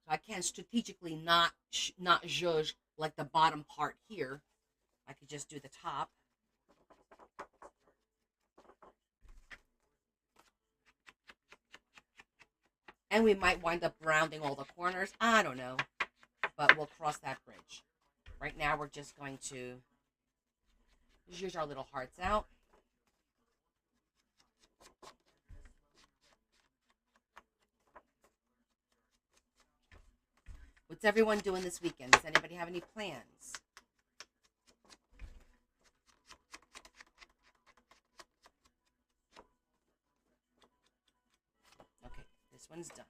So I can strategically not zhuzh like the bottom part here. I could just do the top. And we might wind up rounding all the corners. I don't know. But we'll cross that bridge. Right now we're just going to zhuzh our little hearts out. What's everyone doing this weekend? Does anybody have any plans? Okay, this one's done.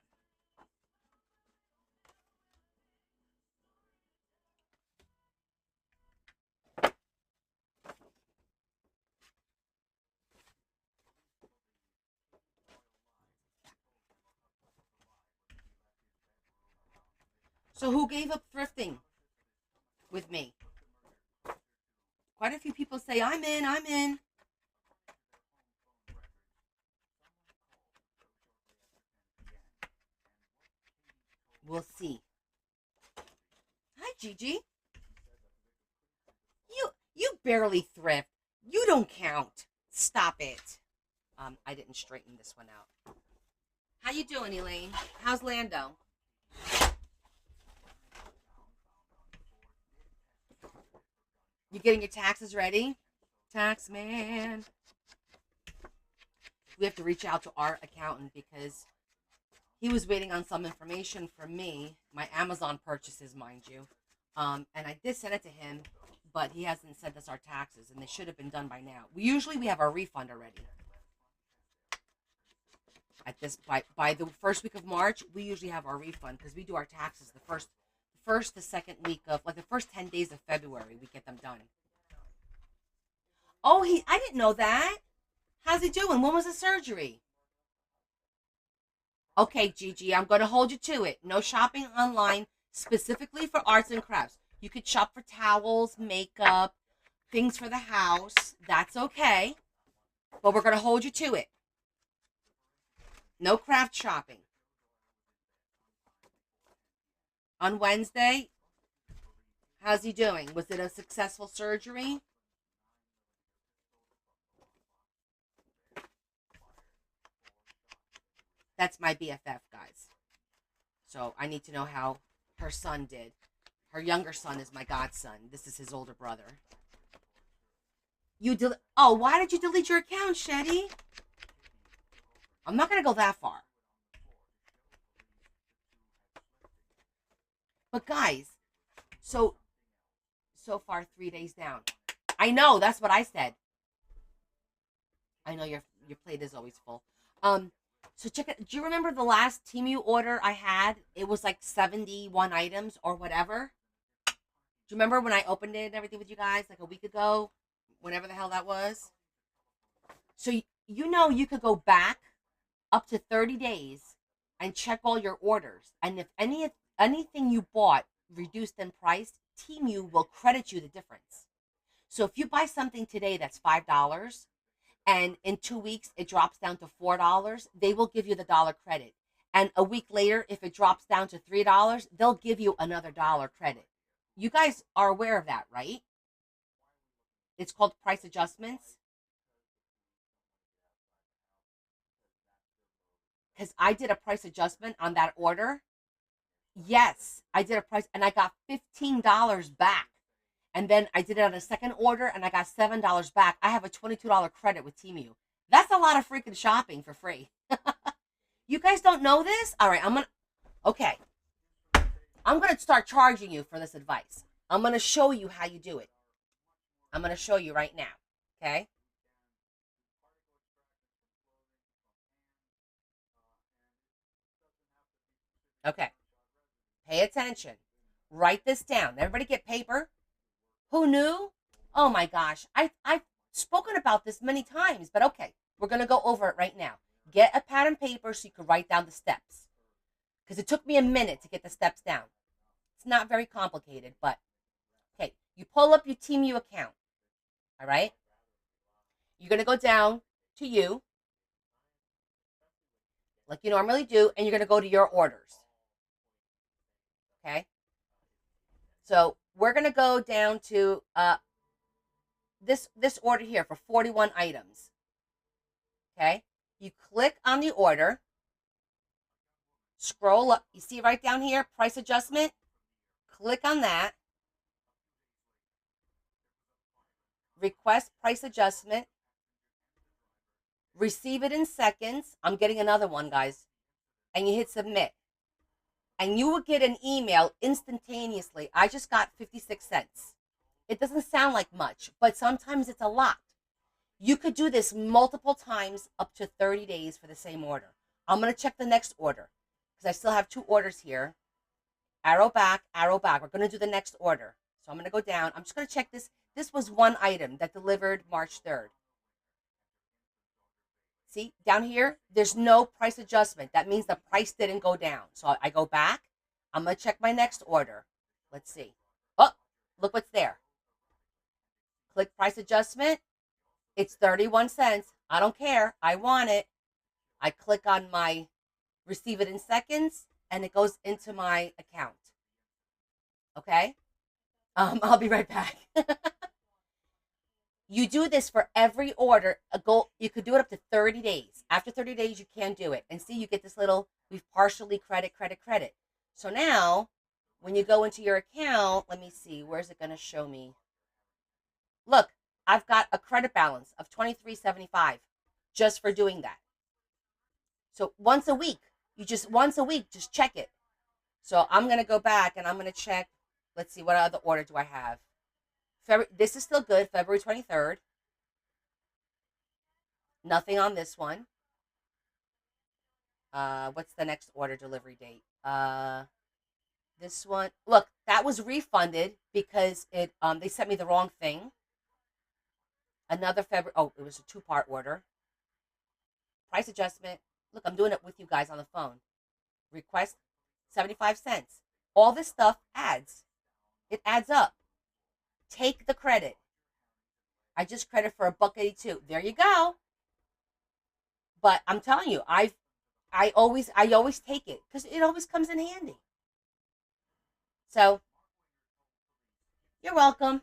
So who gave up thrifting? with me. Quite a few people say, I'm in, I'm in. We'll see. Hi, Gigi. You barely thrift. You don't count. Stop it. I didn't straighten this one out. How you doing, Elaine? How's Lando? You getting your taxes ready? Tax man. We have to reach out to our accountant because he was waiting on some information from me, my Amazon purchases, mind you. And I did send it to him, but he hasn't sent us our taxes, and they should have been done by now. We have our refund already. At this by the first week of March, we usually have our refund because we do our taxes the second week of, like, the first 10 days of February, we get them done. Oh, I didn't know that. How's he doing? When was the surgery? Okay, Gigi, I'm going to hold you to it. No shopping online specifically for arts and crafts. You could shop for towels, makeup, things for the house. That's okay. But we're going to hold you to it. No craft shopping. On Wednesday, how's he doing? Was it a successful surgery? That's my BFF, guys. So I need to know how her son did. Her younger son is my godson. This is his older brother. Oh, why did you delete your account, Shetty? I'm not going to go that far. But guys, so far 3 days down. I know, that's what I said. I know your plate is always full. So check it. Do you remember the last Temu order I had? It was like 71 items or whatever. Do you remember when I opened it and everything with you guys like a week ago? Whenever the hell that was. So you could go back up to 30 days and check all your orders. And if anything you bought reduced in price, Temu will credit you the difference. So if you buy something today that's $5 and in 2 weeks it drops down to $4, they will give you the dollar credit. And a week later, if it drops down to $3, they'll give you another dollar credit. You guys are aware of that, right? It's called price adjustments. Because I did a price adjustment on that order. Yes, I did a price, and I got $15 back. And then I did it on a second order, and I got $7 back. I have a $22 credit with Temu. That's a lot of freaking shopping for free. You guys don't know this? All right, okay. I'm going to start charging you for this advice. I'm going to show you how you do it. I'm going to show you right now, okay? Okay. Pay attention. Write this down. Everybody get paper. Who knew? Oh my gosh. I've spoken about this many times, but okay. We're going to go over it right now. Get a pad and paper so you can write down the steps. Because it took me a minute to get the steps down. It's not very complicated, but okay. You pull up your Temu account. All right? You're going to go down to you, like you normally do, and you're going to go to your orders. Okay? So we're going to go down to this order here for 41 items. Okay? You click on the order. Scroll up. You see right down here, price adjustment? Click on that. Request price adjustment. Receive it in seconds. I'm getting another one, guys. And you hit submit. And you will get an email instantaneously. I just got 56 cents. It doesn't sound like much, but sometimes it's a lot. You could do this multiple times up to 30 days for the same order. I'm going to check the next order because I still have 2 orders here. Arrow back, arrow back. We're going to do the next order. So I'm going to go down. I'm just going to check this. This was one item that delivered March 3rd. See, down here, there's no price adjustment. That means the price didn't go down. So I go back. I'm going to check my next order. Let's see. Oh, Look what's there. Click price adjustment. It's 31 cents. I don't care. I want it. I click on my receive it in seconds, and it goes into my account. Okay? I'll be right back. You do this for every order. You could do it up to 30 days. After 30 days, you can do it. And see, you get this little, we've partially credit. So now, when you go into your account, let me see, where's it going to show me? Look, I've got a credit balance of $23.75 just for doing that. So once a week, just check it. So I'm going to go back and I'm going to check. Let's see, what other order do I have? This is still good, February 23rd. Nothing on this one. What's the next order delivery date? This one. Look, that was refunded because they sent me the wrong thing. Another February. Oh, it was a 2-part order. Price adjustment. Look, I'm doing it with you guys on the phone. Request 75 cents. All this stuff adds. It adds up. Take the credit. I just credit for $1.82. There you go. But I'm telling you, I always take it because it always comes in handy. So, you're welcome.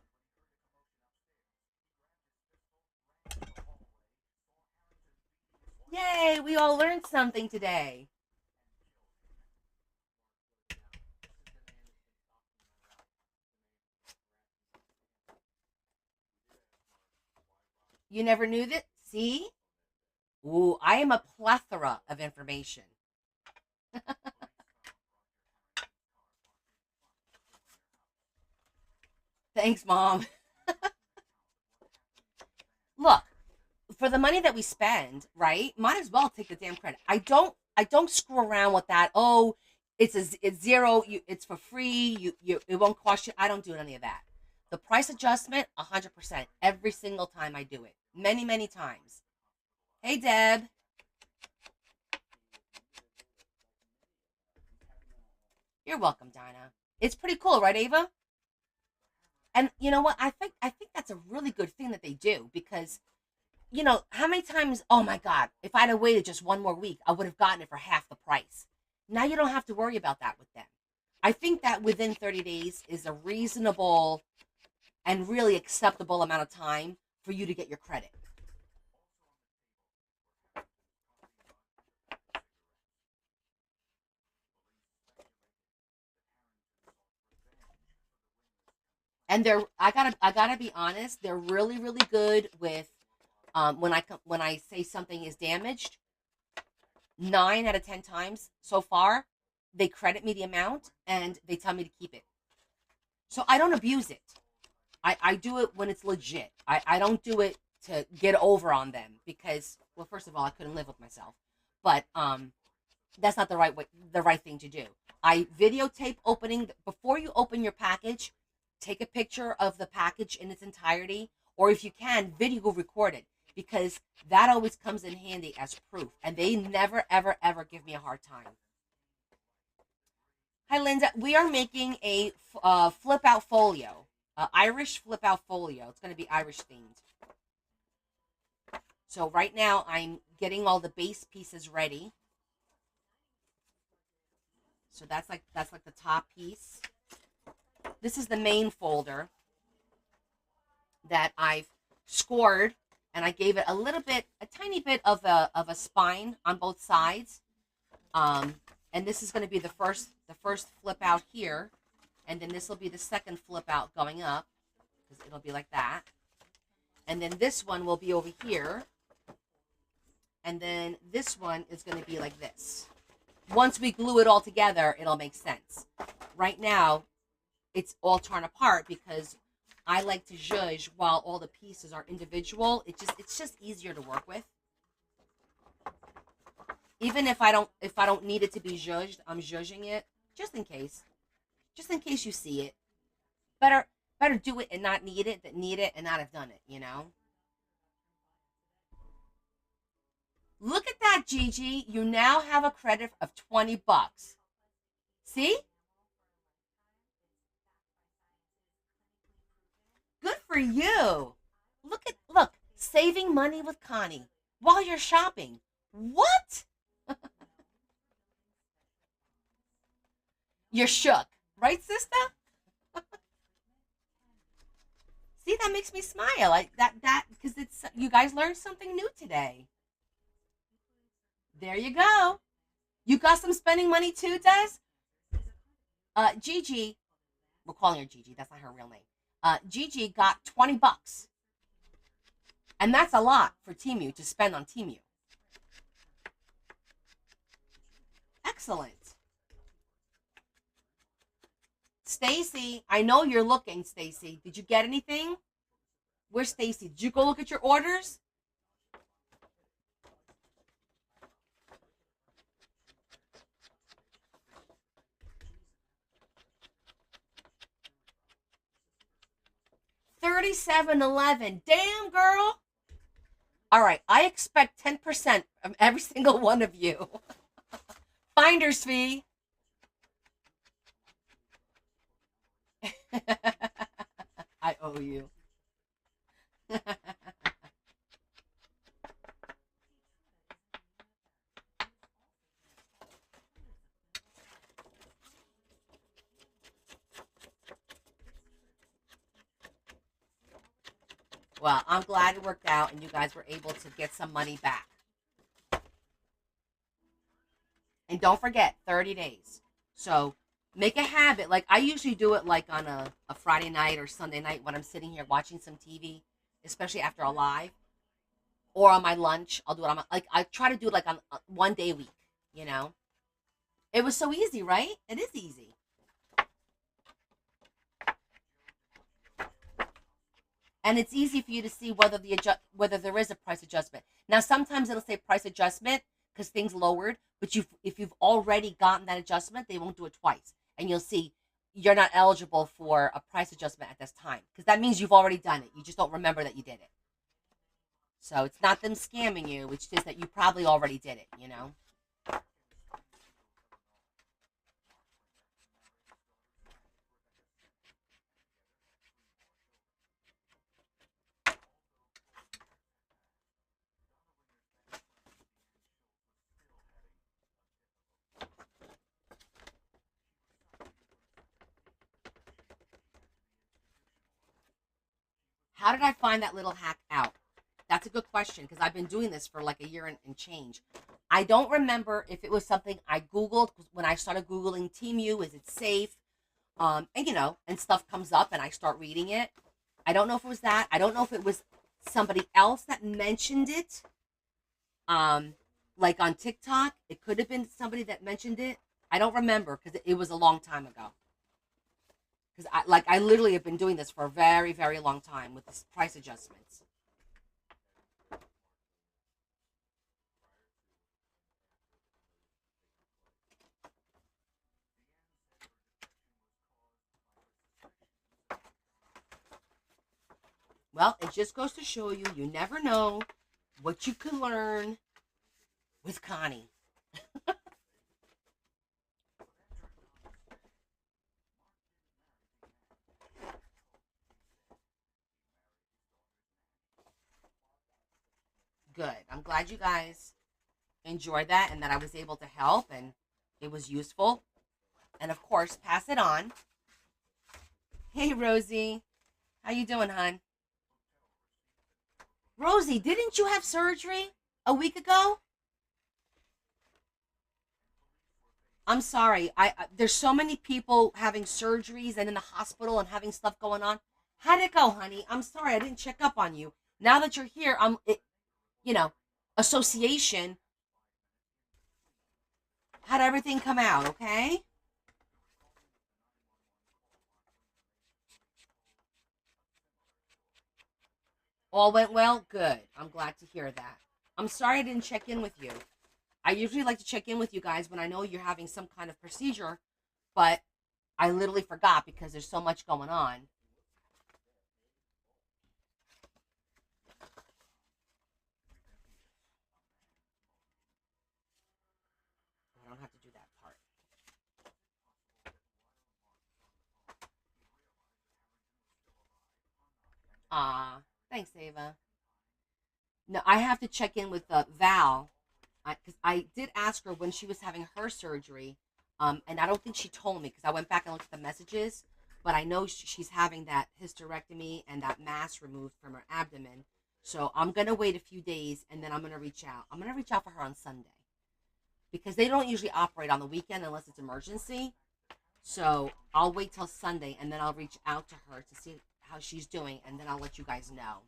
Yay, we all learned something today. You never knew that? See? Ooh, I am a plethora of information. Thanks, Mom. Look, for the money that we spend, right? Might as well take the damn credit. I don't screw around with that. Oh, it's zero. It's for free. It won't cost you. I don't do any of that. The price adjustment, 100%, every single time I do it. Many times. Hey, Deb. You're welcome, Dinah. It's pretty cool, right, Ava? And you know what? I think that's a really good thing that they do because, how many times? Oh my God! If I'd have waited just one more week, I would have gotten it for half the price. Now you don't have to worry about that with them. I think that within 30 days is a reasonable and really acceptable amount of time for you to get your credit. And I gotta be honest, they're really good with when I say something is damaged. 9 out of 10 times so far, they credit me the amount and they tell me to keep it. So I don't abuse it. I do it when it's legit. I don't do it to get over on them because, well, first of all, I couldn't live with myself, but that's not the right thing to do. I videotape opening before you open your package. Take a picture of the package in its entirety, or if you can, video record it because that always comes in handy as proof. And they never, ever give me a hard time. Hi, Linda. We are making a Flipout Folio, Irish Flipout Folio. It's going to be Irish themed. So right now I'm getting all the base pieces ready. So that's like the top piece. This is the main folder that I've scored, and I gave it a tiny bit of a spine on both sides. And this is going to be the first flip out here, and then this will be the second flip out going up, because it'll be like that. And then this one will be over here, and then this one is going to be like this. Once we glue it all together, it'll make sense. Right now, it's all torn apart because I like to zhuzh while all the pieces are individual. It's just easier to work with. Even if I don't need it to be zhuzhed, I'm zhuzhing it just in case. Just in case you see it. Better do it and not need it than need it and not have done it, Look at that, Gigi. You now have a credit of $20. See? Good for you. Look, saving money with Connie while you're shopping. What? You're shook, right, sister? See, that makes me smile. Like that because it's you guys learned something new today. There you go. You got some spending money too, Des? Gigi, we're calling her Gigi. That's not her real name. Gigi got $20, and that's a lot for Timu to spend on Timu. Excellent. Stacy, I know you're looking, Stacy. Did you get anything? Where's Stacy? Did you go look at your orders? $37.11. Damn, girl. All right, I expect 10% from every single one of you. Finder's fee. I owe you. Well, I'm glad it worked out and you guys were able to get some money back. And don't forget, 30 days. So make a habit. Like I usually do it like on a Friday night or Sunday night when I'm sitting here watching some TV, especially after a live. Or on my lunch. I'll do it on my, like I try to do it like on 1 day a week, you know? It was so easy, right? It is easy. And it's easy for you to see whether there is a price adjustment. Now, sometimes it'll say price adjustment because things lowered, but if you've already gotten that adjustment, they won't do it twice, and you'll see you're not eligible for a price adjustment at this time because that means you've already done it. You just don't remember that you did it. So it's not them scamming you; it's just that you probably already did it. You know. How did I find that little hack out? That's a good question because I've been doing this for like a year and change. I don't remember if it was something I Googled when I started Googling Temu. Is it safe? And and stuff comes up and I start reading it. I don't know if it was that. I don't know if it was somebody else that mentioned it. Um, like on TikTok, it could have been somebody that mentioned it. I don't remember because it was a long time ago. Because I literally have been doing this for a very very long time with this price adjustments. Well, it just goes to show you, you never know what you can learn with Connie. Good. I'm glad you guys enjoyed that and that I was able to help and it was useful. And of course, pass it on. Hey, Rosie. How you doing, hon? Rosie, didn't you have surgery a week ago? I'm sorry. There's so many people having surgeries and in the hospital and having stuff going on. How'd it go, honey? I'm sorry I didn't check up on you. Now that you're here, you know, association. How'd everything come out? Okay. All went well. Good. I'm glad to hear that. I'm sorry I didn't check in with you. I usually like to check in with you guys when I know you're having some kind of procedure, but I literally forgot because there's so much going on. I don't have to do that part. Thanks, Ava. No, I have to check in with Val because I did ask her when she was having her surgery, and I don't think she told me because I went back and looked at the messages, but I know she's having that hysterectomy and that mass removed from her abdomen. So I'm gonna wait a few days and then I'm gonna reach out. I'm gonna reach out for her on Sunday because they don't usually operate on the weekend unless it's emergency. So I'll wait till Sunday and then I'll reach out to her to see how she's doing and then I'll let you guys know.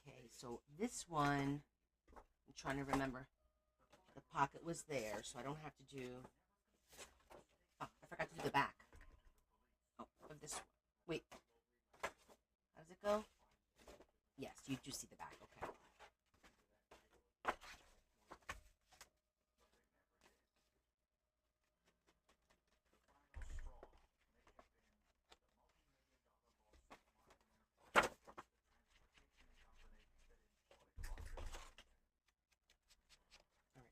Okay, so this one, I'm trying to remember. The pocket was there, so I don't have to do. Oh, I forgot to do the back. Oh, of this one. Wait, how does it go? Yes, you do see the back. Okay. All right.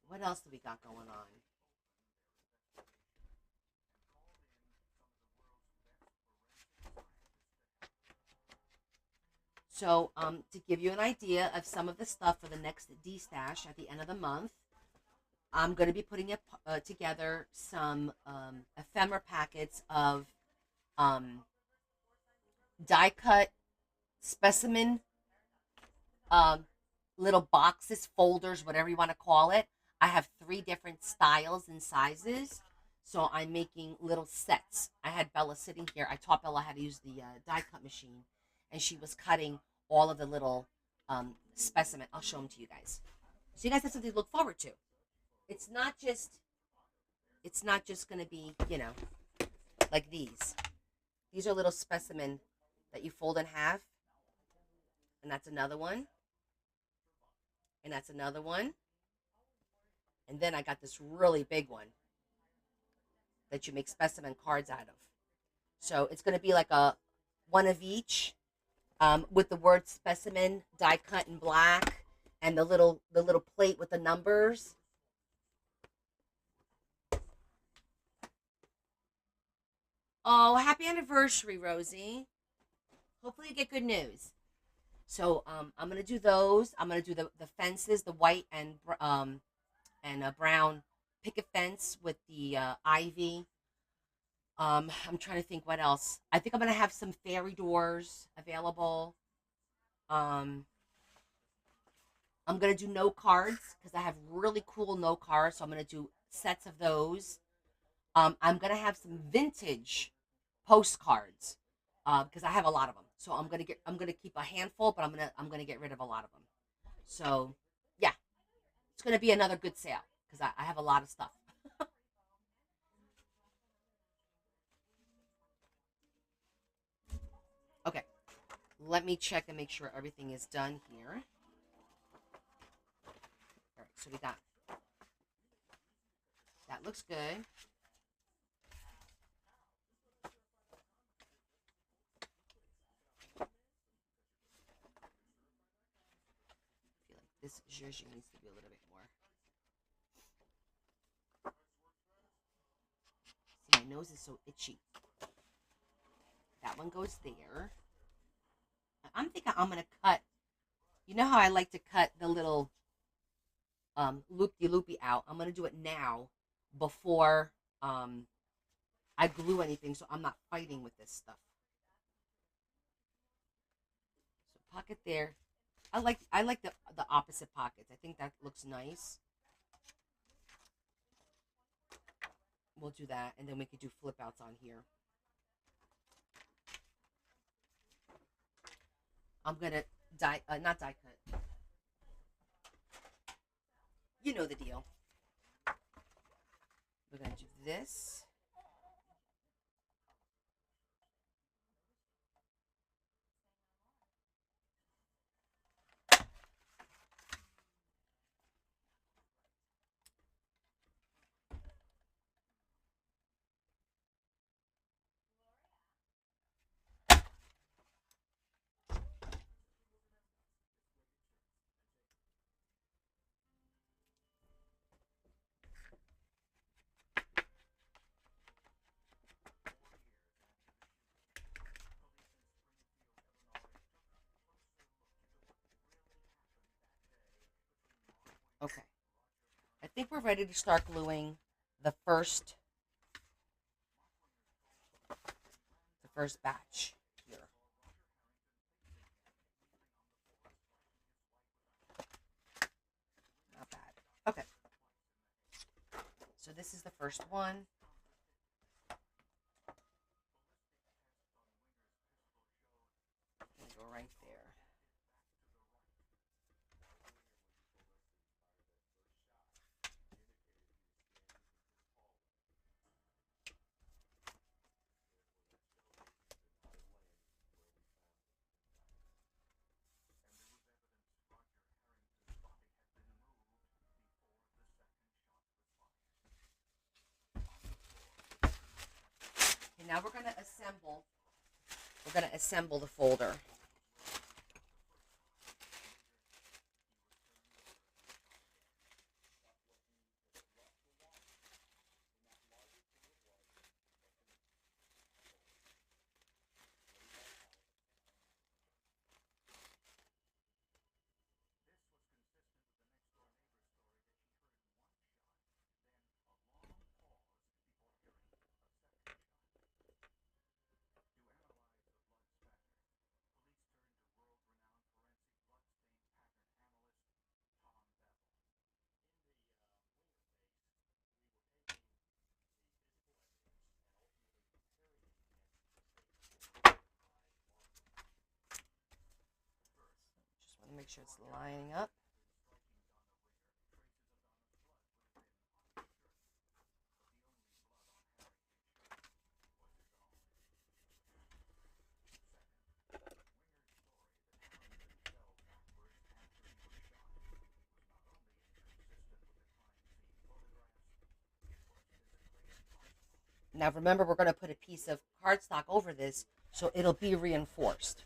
What else do we got going on? So, to give you an idea of some of the stuff for the next D stash at the end of the month, I'm going to be putting it together some ephemera packets of um, die cut specimen um, little boxes, folders, whatever you want to call it. I have three different styles and sizes. So I'm making little sets. I had Bella sitting here. I taught Bella how to use the die cut machine, and she was cutting all of the little specimen. I'll show them to you guys. So you guys have something to look forward to. It's not just. It's not just going to be, like these. These are little specimen that you fold in half, and that's another one, and that's another one, and then I got this really big one that you make specimen cards out of. So it's going to be like a one of each, with the word specimen die cut in black and the little plate with the numbers. Oh, happy anniversary, Rosie. Hopefully you get good news. So I'm gonna do those. I'm gonna do the fences, the white and brown picket fence with the ivy. I'm trying to think what else. I think I'm gonna have some fairy doors available. Um, I'm gonna do note cards because I have really cool note cards. So I'm gonna do sets of those. I'm gonna have some vintage postcards because I have a lot of them. So I'm gonna keep a handful, but I'm gonna get rid of a lot of them. So yeah, it's gonna be another good sale because I have a lot of stuff. Okay, let me check and make sure everything is done here. All right, so we got that looks good. I feel like this zhuzh needs to be a little bit more. See, my nose is so itchy. That one goes there. I'm thinking I'm gonna cut. You know how I like to cut the little loopy loopy out. I'm gonna do it now before I glue anything, so I'm not fighting with this stuff. So pocket there. I like the opposite pockets. I think that looks nice. We'll do that, and then we could do flip outs on here. I'm gonna not die cut. You know the deal. We're gonna do this. Okay. I think we're ready to start gluing the first batch here. Not bad. Okay. So this is the first one. Go right there. Okay, now we're gonna assemble. We're gonna assemble the folder. Just want to make sure it's lining up. Now remember, we're going to put a piece of cardstock over this so it'll be reinforced.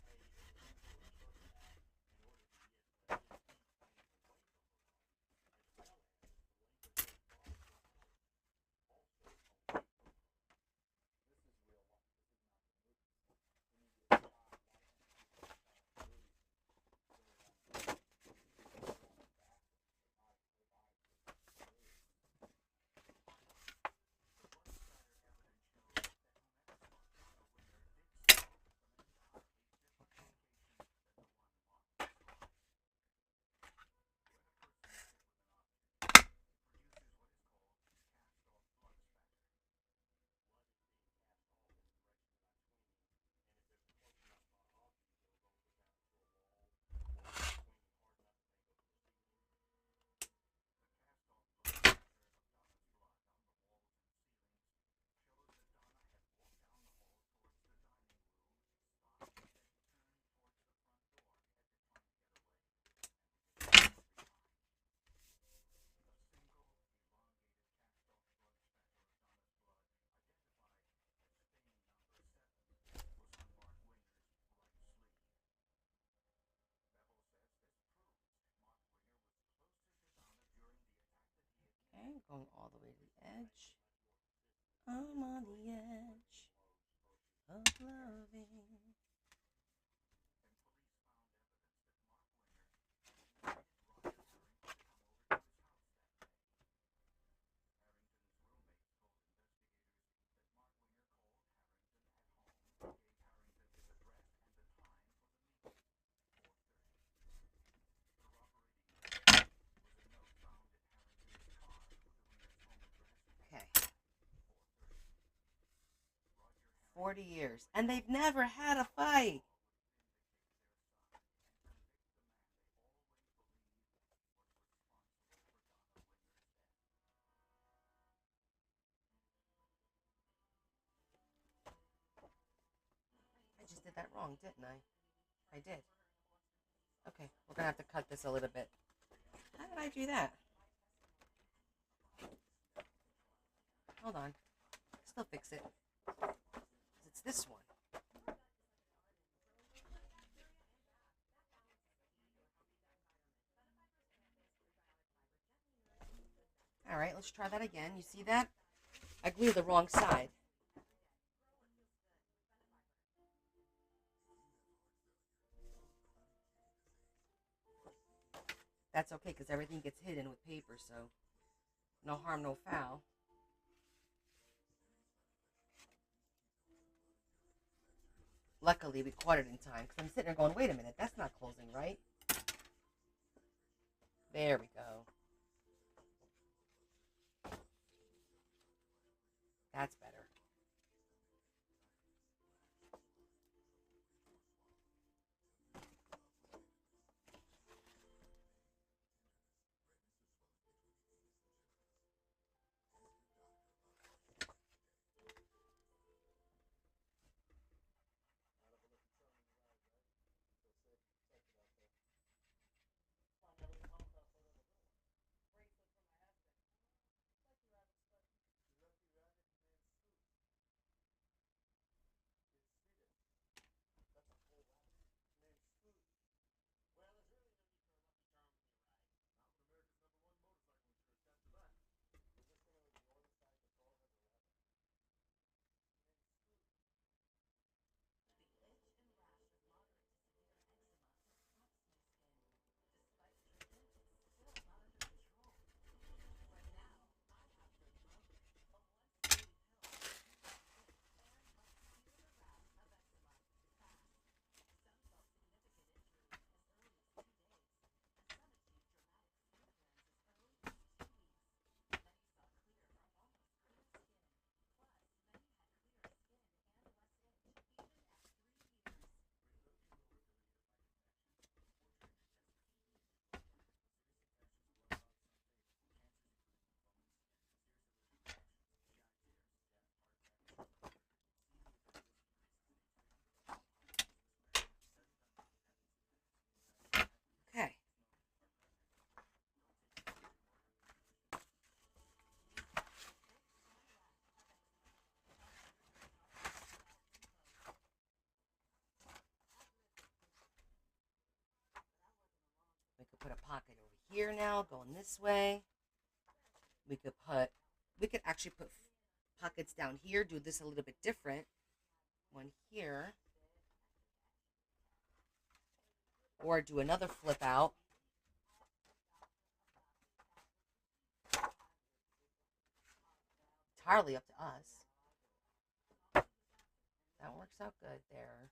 Okay, going all the way to the edge. I'm on the edge of loving. Okay. 40 years. And they've never had a fight. I just did that wrong, didn't I? I did. Okay, we're going to have to cut this a little bit. How did I do that? Hold on. Still fix it. It's this one. All right, let's try that again. You see that? I glued the wrong side. that's okay because everything gets hidden with paper, so no harm, no foul. Luckily, we caught it in time because I'm sitting there going, wait a minute, that's not closing right. There we go. That's better. Okay. We could put a pocket over here now, going this way. We could put, we could actually put pockets down here, do this a little bit different. One here. Or do another flip out. Entirely up to us. That works out good there.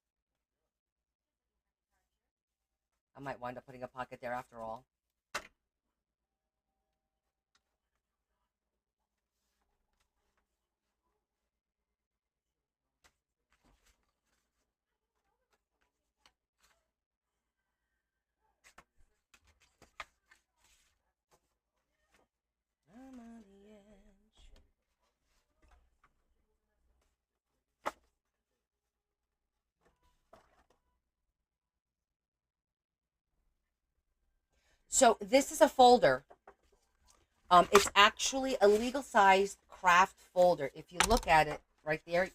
I might wind up putting a pocket there after all. I'm on the edge. So this is a folder. It's actually a legal sized craft folder. If you look at it right there,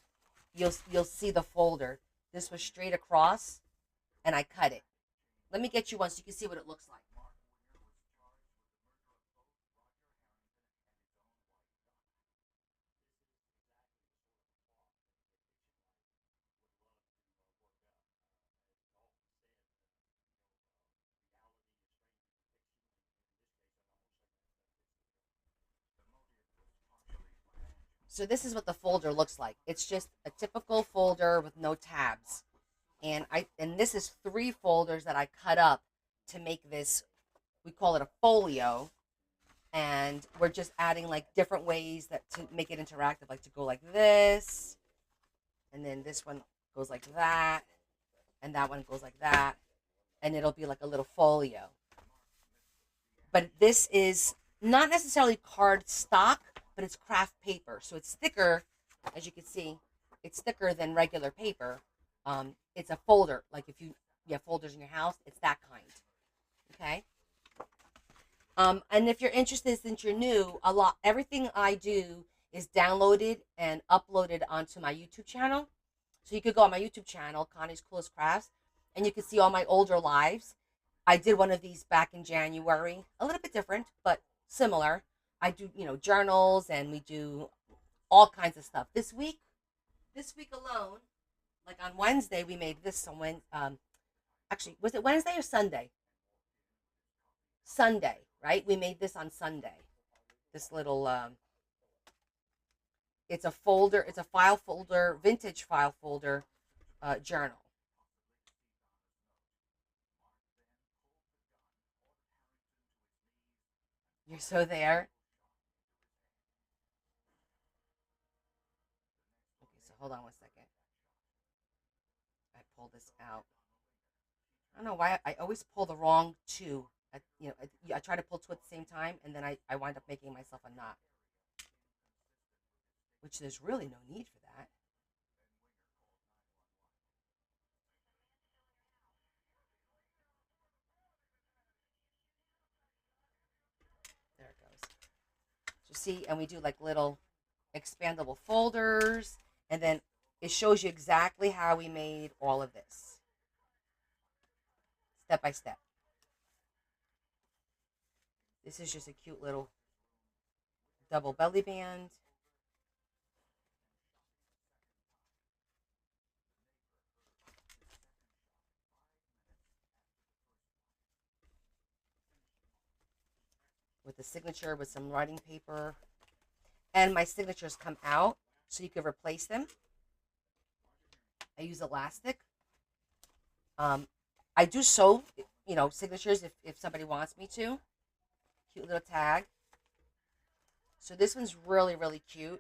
you'll see the folder. This was straight across, and I cut it. Let me get you one so you can see what it looks like. So this is what the folder looks like. It's just a typical folder with no tabs. And this is 3 folders that I cut up to make this. We call it a folio, and we're just adding like different ways that to make it interactive, like to go like this, and then this one goes like that, and that one goes like that, and it'll be like a little folio. But this is not necessarily card stock, but it's craft paper, so it's thicker. As you can see, it's thicker than regular paper. It's a folder, like if you have folders in your house, it's that kind. Okay. And if you're interested, since you're new, everything I do is downloaded and uploaded onto my YouTube channel. So you could go on my YouTube channel, Connie's Coolest Crafts, and you can see all my older lives. I did one of these back in January, a little bit different, but similar. I do, journals, and we do all kinds of stuff. This week alone, like on Wednesday, we made this. Actually, was it Wednesday or Sunday? Sunday, right? We made this on Sunday. This little, it's a folder, it's a file folder, vintage file folder journal. You're so there. Okay, so hold on one second. I pull this out. I don't know why I always pull the wrong two. I try to pull two at the same time, and then I wind up making myself a knot, which there's really no need for that. There it goes. So see, and we do like little expandable folders, and then it shows you exactly how we made all of this, step by step. This is just a cute little double belly band. With the signature with some writing paper. And my signatures come out so you can replace them. I use elastic. Um, I do sew, signatures if somebody wants me to. Cute little tag. So this one's really, really cute.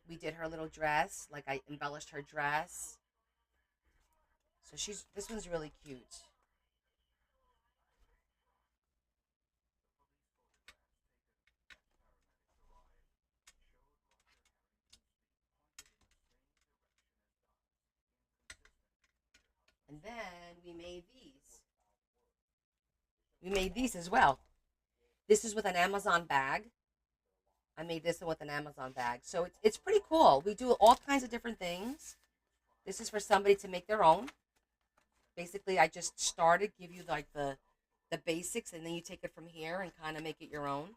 We did her little dress. Like I embellished her dress. So this one's really cute. And then we made these. We made these as well. This is with an Amazon bag. I made this with an Amazon bag. So it's pretty cool. We do all kinds of different things. This is for somebody to make their own. Basically, I just started, give you like the basics, and then you take it from here and kind of make it your own.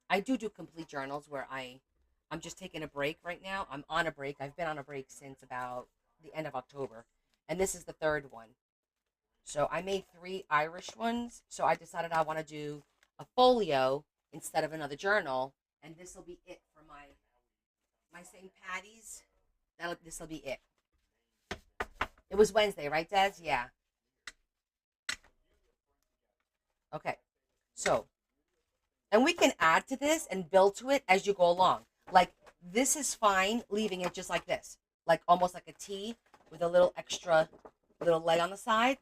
I do complete journals where I'm just taking a break right now. I'm on a break. I've been on a break since about the end of October, and this is the third one. So I made three Irish ones. So I decided I want to do a folio instead of another journal, and this will be it for my St. Patty's. This will be it. It was Wednesday, right, Des? Yeah. Okay. So, and we can add to this and build to it as you go along. Like this is fine, leaving it just like this, like almost like a T with a little extra little leg on the side.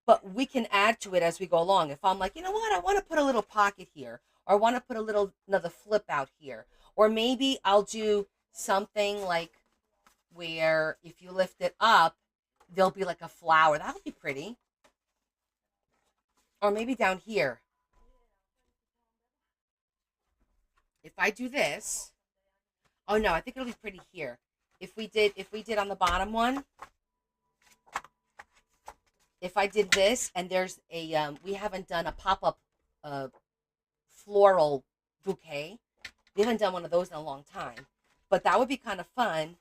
But we can add to it as we go along. If I'm like, you know what, I want to put a little pocket here, or I want to put another flip out here, or maybe I'll do something like where if you lift it up, there'll be like a flower. That would be pretty. Or maybe down here. If I do this, oh no, I think it'll be pretty here. If we did on the bottom one, if I did this and there's we haven't done a pop-up uh, floral bouquet. We haven't done one of those in a long time. But that would be kind of fun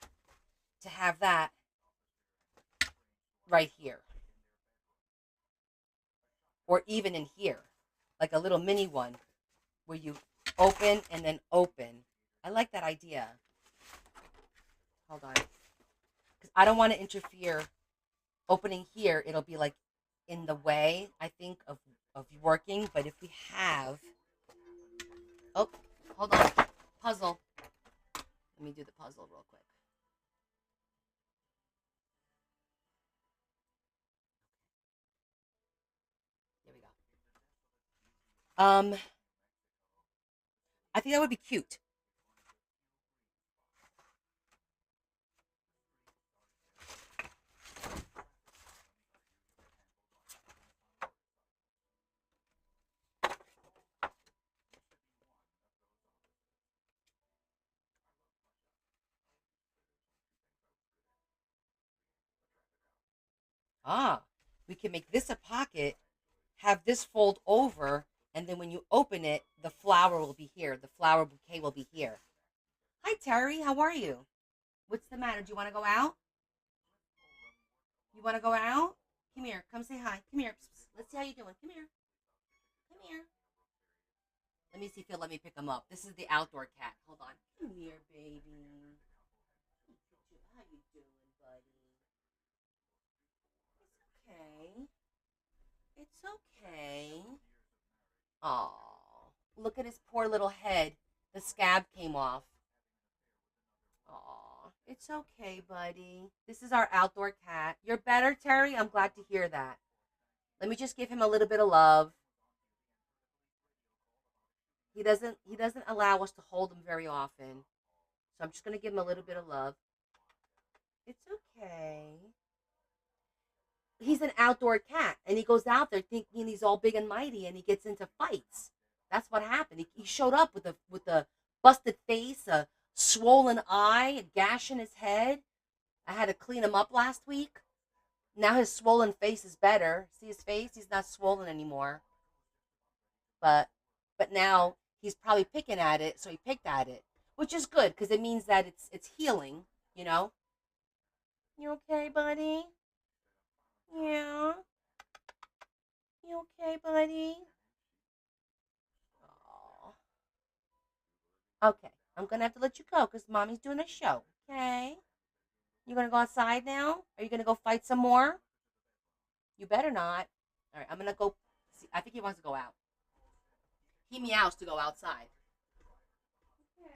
to have that right here. Or even in here. Like a little mini one where you open and then open. I like that idea. Hold on. Because I don't want to interfere. Opening here, it'll be like in the way, I think, of working. But if we have... Oh, hold on. Puzzle. Let me do the puzzle real quick. Here we go. I think that would be cute. Ah, we can make this a pocket, have this fold over, and then when you open it, the flower will be here. The flower bouquet will be here. Hi, Terry. How are you? What's the matter? Do you want to go out? You want to go out? Come here. Come say hi. Come here. Let's see how you're doing. Come here. Come here. Let me see if he'll let me pick him up. This is the outdoor cat. Hold on. Come here, baby. How you doing, buddy? It's okay. It's okay. Oh, look at his poor little head. The scab came off. Oh, it's okay, buddy. This is our outdoor cat. You're better, Terry? I'm glad to hear that. Let me just give him a little bit of love. He doesn't allow us to hold him very often. So I'm just gonna give him a little bit of love. It's okay. He's an outdoor cat and he goes out there thinking he's all big and mighty and he gets into fights. That's what happened. He showed up with a busted face, a swollen eye, a gash in his head. I had to clean him up last week. Now his swollen face is better. See his face? He's not swollen anymore. But now he's probably picking at it, so he picked at it, which is good because it means that it's healing, you know? You okay, buddy? Yeah. You okay, buddy? Aw. Okay, I'm gonna have to let you go because mommy's doing a show. Okay? You gonna go outside now? Are you gonna go fight some more? You better not. All right, I'm gonna go. See, I think he wants to go out. He meows to go outside. Okay.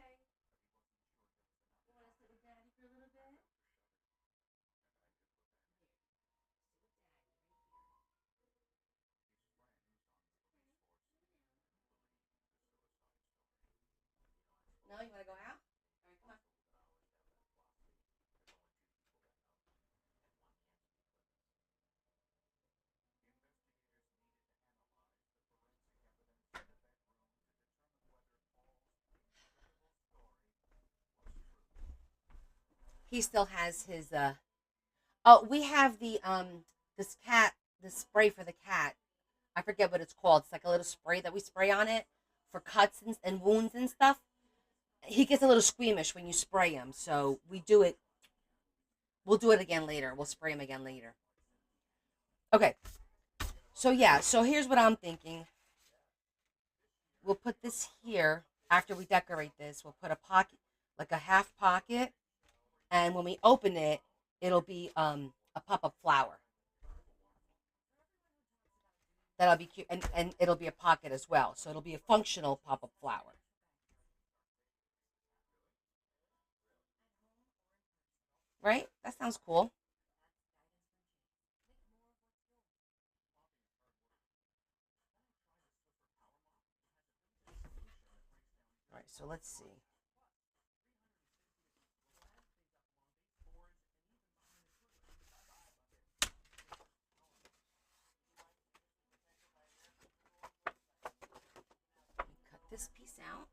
You want to sit with Daddy for a little bit? No, you want to go out? All right, come on. He still has his. Oh, we have this cat, this spray for the cat. I forget what it's called. It's like a little spray that we spray on it for cuts and wounds and stuff. He gets a little squeamish when you spray him, so we do it. We'll do it again later. We'll spray him again later. Okay. So yeah. So here's what I'm thinking. We'll put this here after we decorate this. We'll put a pocket, like a half pocket, and when we open it, it'll be a pop up flower. That'll be cute, and it'll be a pocket as well. So it'll be a functional pop up flower. Right? That sounds cool. All right. So let's see. Cut this piece out.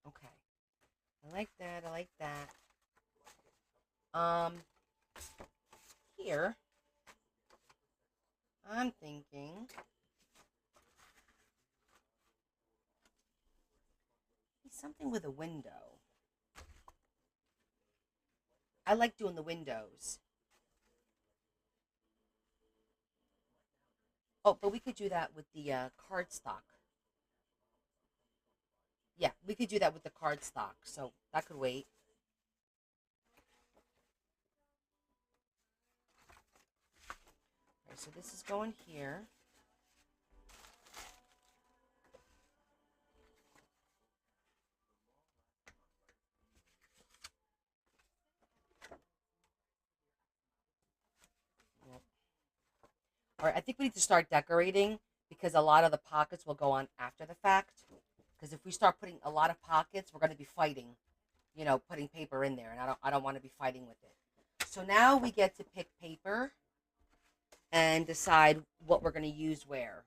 Okay. I like that. I like that. Um, here, I'm thinking something with a window. I like doing the windows. Oh, but we could do that with the cardstock. Yeah, we could do that with the cardstock. So that could wait. All right, so this is going here. Yep. All right, I think we need to start decorating because a lot of the pockets will go on after the fact. Because if we start putting a lot of pockets, we're going to be fighting, putting paper in there, and I don't want to be fighting with it. So now we get to pick paper and decide what we're going to use where.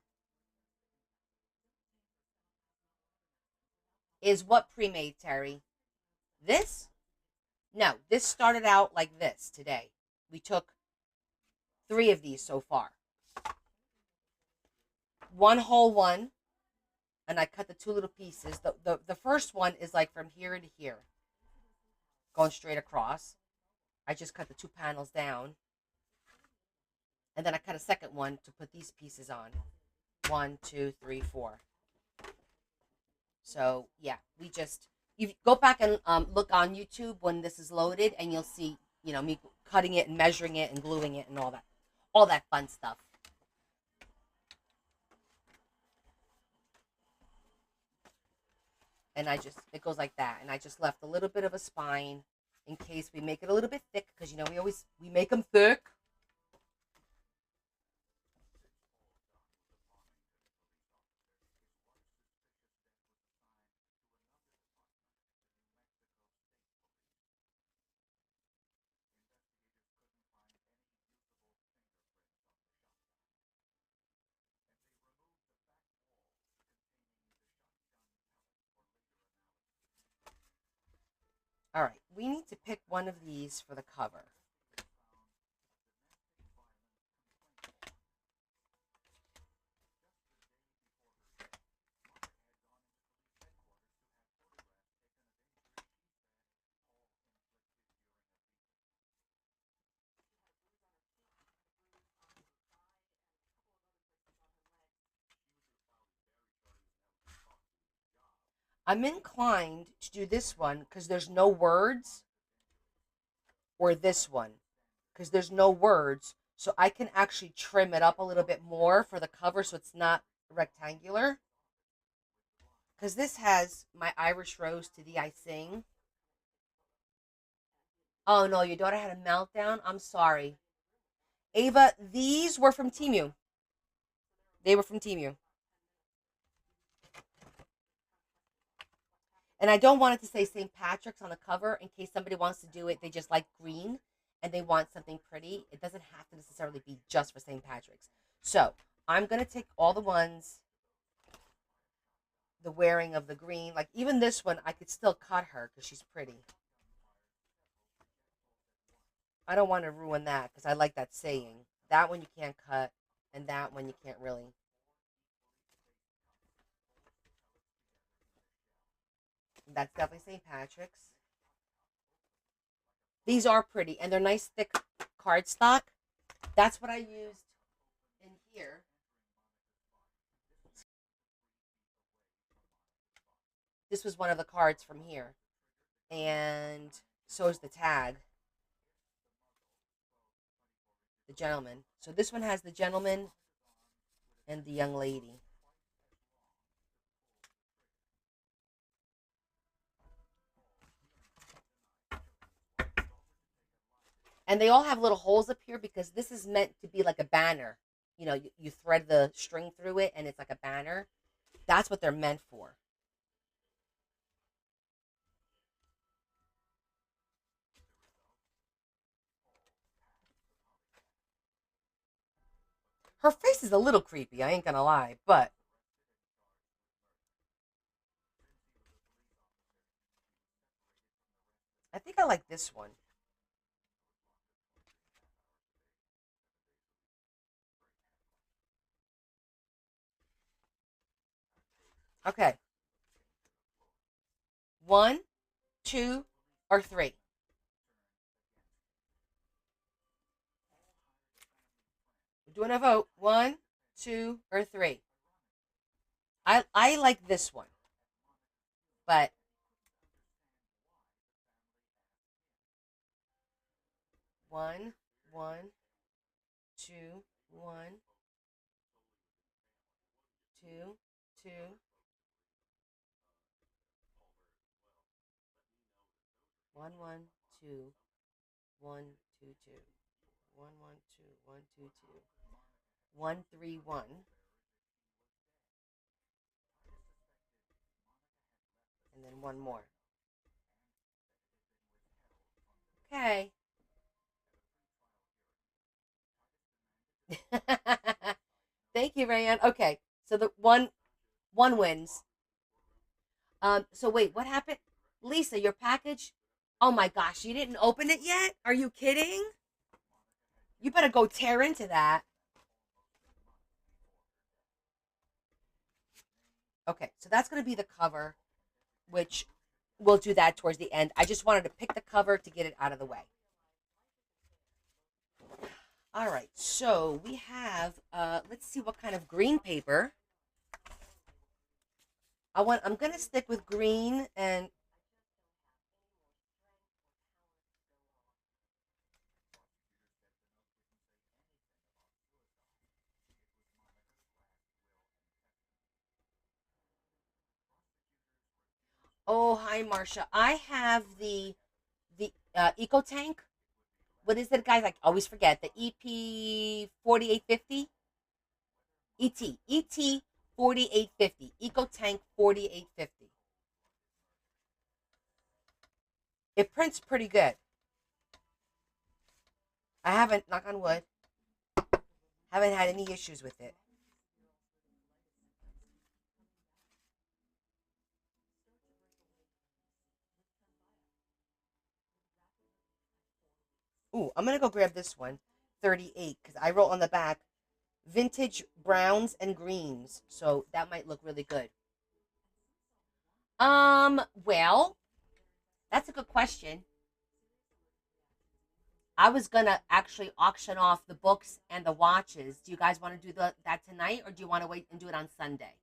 Is what pre-made, Terry? This? No, this started out like this today. We took 3 of these so far. One whole one, and I cut the 2 little pieces. The first one is like from here to here, going straight across. I just cut the 2 panels down, and then I cut a second one to put these pieces on. 1, 2, 3, 4. So yeah, you go back and look on YouTube when this is loaded, and you'll see, me cutting it and measuring it and gluing it and all that fun stuff. And it goes like that, and I just left a little bit of a spine in case we make it a little bit thick, because we make them thick. All right, we need to pick one of these for the cover. I'm inclined to do this one because there's no words, or this one because there's no words. So I can actually trim it up a little bit more for the cover so it's not rectangular. Because this has my Irish Rose to thee I sing. Oh no, your daughter had a meltdown? I'm sorry. Ava, these were from Temu. They were from Temu. And I don't want it to say St. Patrick's on the cover in case somebody wants to do it. They just like green and they want something pretty. It doesn't have to necessarily be just for St. Patrick's. So I'm going to take all the ones, the wearing of the green. Like even this one, I could still cut her because she's pretty. I don't want to ruin that because I like that saying. That one you can't cut, and that one you can't really. That's definitely St. Patrick's. These are pretty, and they're nice thick cardstock. That's what I used in here. This was one of the cards from here. And so is the tag. The gentleman. So this one has the gentleman and the young lady. And they all have little holes up here because this is meant to be like a banner. You thread the string through it and it's like a banner. That's what they're meant for. Her face is a little creepy, I ain't gonna lie, but I think I like this one. Okay. 1, 2, or 3. We're doing a vote. 1, 2, or 3. I like this one, but one, 2, 2, 2. 1, 2, 1, 2, 2. 1, 2, 1, 2, 2. 1, 3, 1. And then one more. Okay. Thank you, Rayanne. Okay, so the one wins. So wait, what happened? Lisa, your package? Oh my gosh, you didn't open it yet? Are you kidding? You better go tear into that. Okay, so that's going to be the cover, which we'll do that towards the end. I just wanted to pick the cover to get it out of the way. All right, so we have, let's see what kind of green paper. I'm going to stick with green and oh, hi, Marcia. I have the Eco Tank. What is it, guys? I always forget the EP 4850. ET 4850. Eco Tank 4850. It prints pretty good. I haven't, knock on wood, haven't had any issues with it. Ooh, I'm gonna go grab this one, 38, because I wrote on the back vintage browns and greens, so that might look really good. Well, that's a good question. I was gonna actually auction off the books and the watches. Do you guys want to do that tonight, or do you want to wait and do it on Sunday?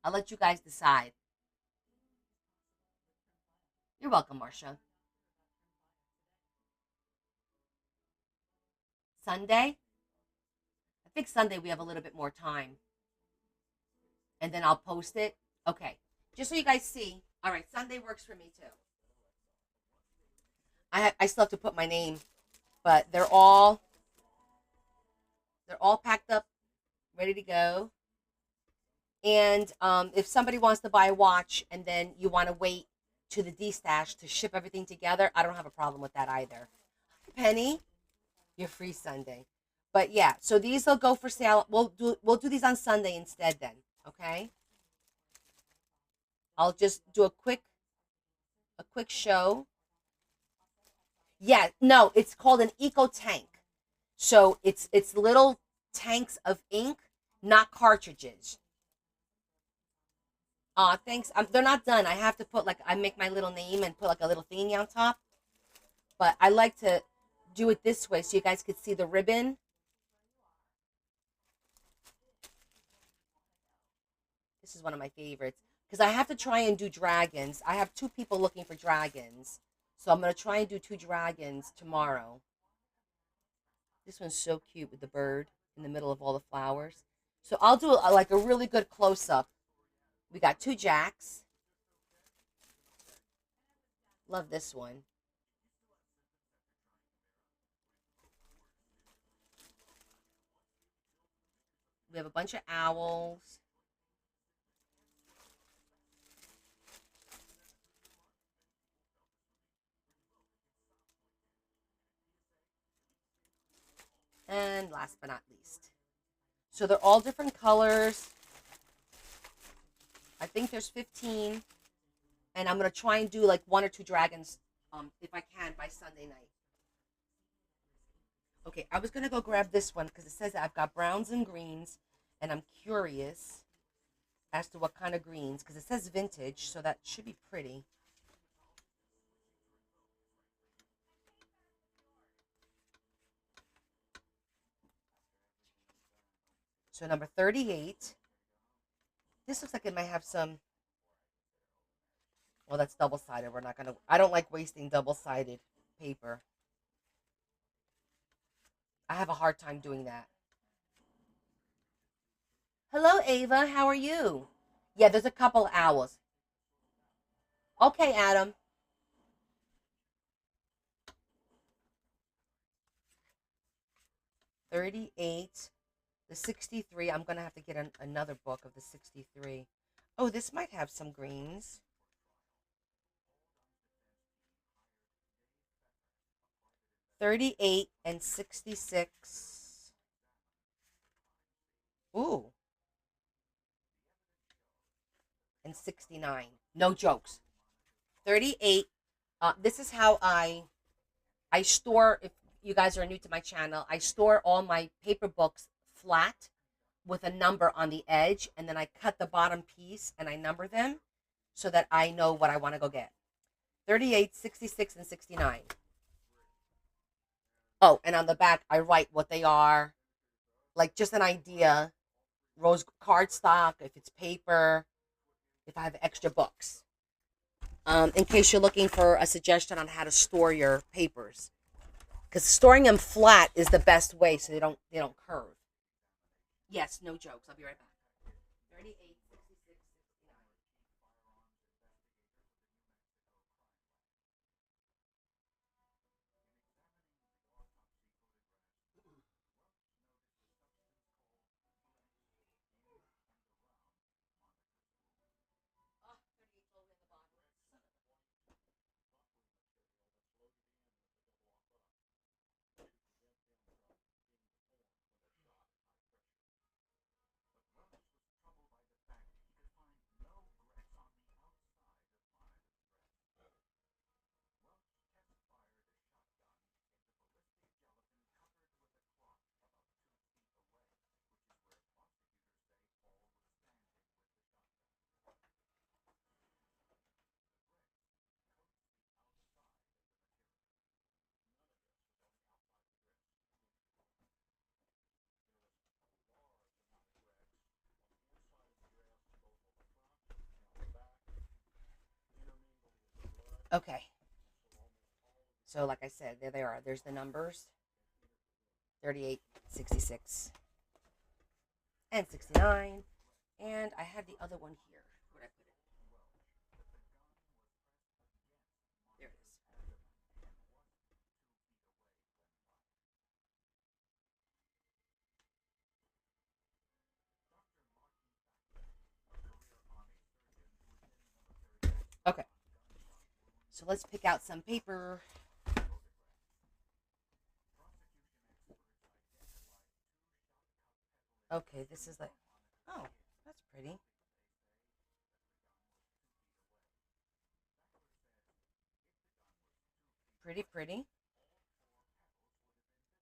I'll let you guys decide. You're welcome, Marcia. Sunday? I think Sunday we have a little bit more time, and then I'll post it. Okay, just so you guys see. All right, Sunday works for me too. I still have to put my name, but they're all packed up, ready to go. And if somebody wants to buy a watch and then you want to wait to the D stash to ship everything together, I don't have a problem with that either. Penny, you're free Sunday. But yeah, so these will go for sale. We'll do these on Sunday instead then. Okay. I'll just do a quick show. Yeah, no, it's called an eco tank. So it's little tanks of ink, not cartridges. Thanks. They're not done. I have to put like I make my little name and put like a little thingy on top. But I like to do it this way so you guys could see the ribbon. This is one of my favorites because I have to try and do dragons. I have two people looking for dragons, so I'm gonna try and do two dragons tomorrow. This one's so cute with the bird in the middle of all the flowers. So I'll do like a really good close up. We got two jacks. Love this one. We have a bunch of owls. And last but not least. So they're all different colors. I think there's 15. And I'm going to try and do like one or two dragons if I can by Sunday night. Okay, I was going to go grab this one because it says that I've got browns and greens. And I'm curious as to what kind of greens because it says vintage. So that should be pretty. So number 38. This looks like it might have some. Well, that's double sided. We're not gonna. I don't like wasting double sided paper. I have a hard time doing that. Hello, Ava. How are you? Yeah, there's a couple owls. Okay, Adam. 38. The 63. I'm gonna have to get another book of the 63. Oh, this might have some greens. 38 and 66. Ooh, and 69. No jokes. 38. This is how I store if you guys are new to my channel, I store all my paper books flat with a number on the edge, and then I cut the bottom piece and I number them so that I know what I want to go get. 38, 66, and 69. Oh, and on the back, I write what they are, like just an idea. Rose cardstock, if it's paper, if I have extra books. In case you're looking for a suggestion on how to store your papers, because storing them flat is the best way, so they don't curve. Yes, no jokes. I'll be right back. 38, 66, 69. Oh, 38 totally in the bottom. Okay. So, like I said, there they are. There's the numbers: 38, 66, and 69. And I have the other one here. Where'd I put it? There it is. Okay. So let's pick out some paper. Okay, this is like, oh, that's pretty. Pretty, pretty.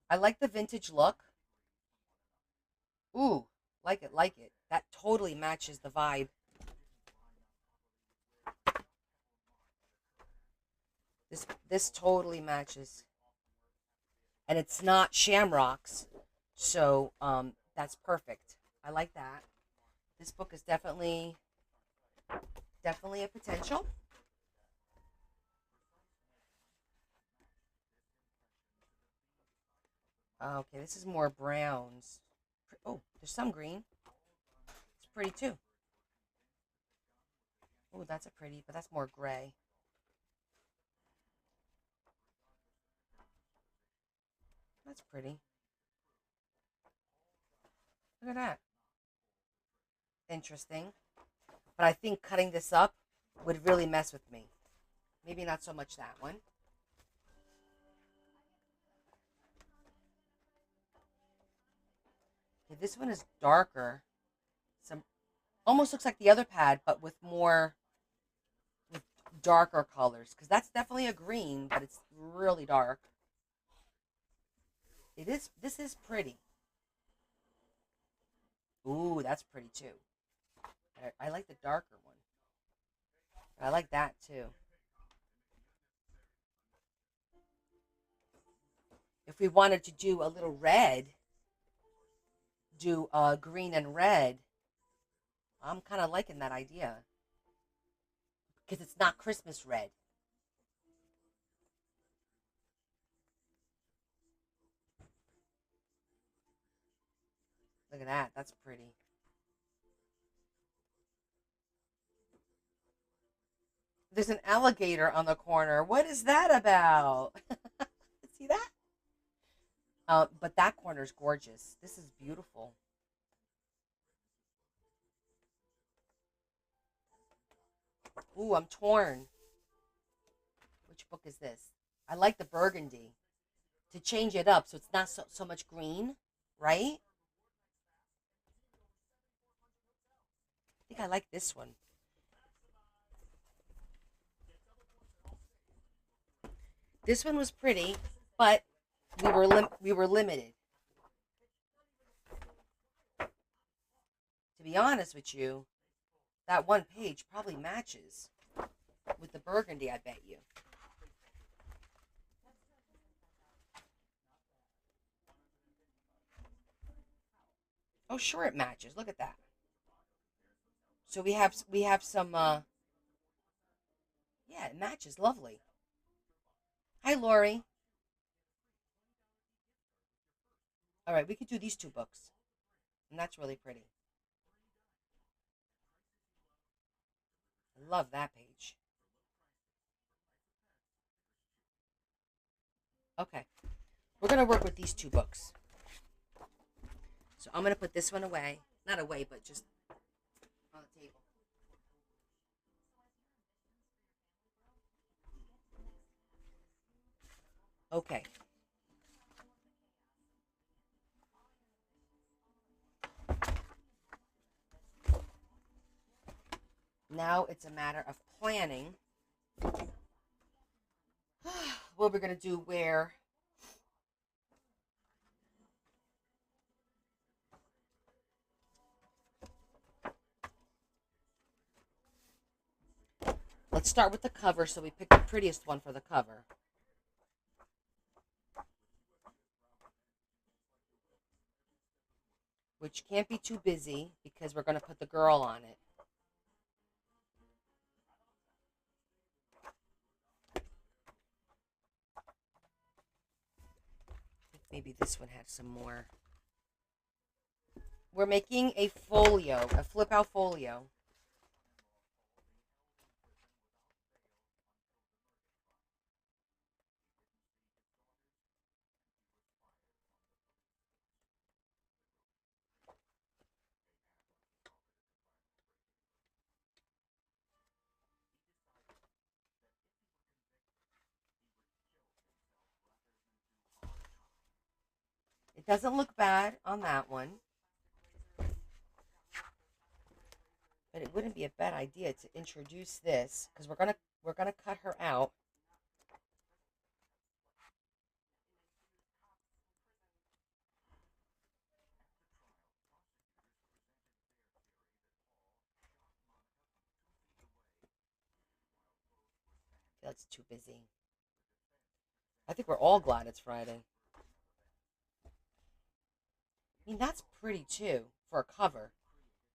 I like the vintage look. Ooh, like it, like it. That totally matches the vibe. This totally matches. And it's not shamrocks. So that's perfect. I like that. This book is definitely a potential. Okay, this is more browns. Oh, there's some green. It's pretty too. Oh, that's a pretty, but that's more gray. That's pretty. Look at that. Interesting. But I think cutting this up would really mess with me. Maybe not so much that one. Okay, this one is darker. Some almost looks like the other pad, but with darker colors. Because that's definitely a green, but it's really dark. It is. This is pretty. Ooh, that's pretty too. I like the darker one. I like that too. If we wanted to do a little red, do green and red, I'm kind of liking that idea because it's not Christmas red. Look at that. That's pretty. There's an alligator on the corner. What is that about? See that? But that corner is gorgeous. This is beautiful. Ooh, I'm torn. Which book is this? I like the burgundy to change it up so it's not so much green, right? I think I like this one. This one was pretty, but we were limited. To be honest with you, that one page probably matches with the burgundy, I bet you. Oh, sure it matches. Look at that. So we have some yeah, it matches lovely. Hi Lori. All right, we could do these two books. And that's really pretty. I love that page. Okay. We're going to work with these two books. So I'm going to put this one away. Not away, but just on the table. Okay. Now it's a matter of planning what we're going to do where. Let's start with the cover, so we pick the prettiest one for the cover. Which can't be too busy because we're going to put the girl on it. I think maybe this one had some more. We're making a folio, a flip out folio. It doesn't look bad on that one. But it wouldn't be a bad idea to introduce this because we're gonna cut her out. That's too busy. I think we're all glad it's Friday. I mean, that's pretty too for a cover.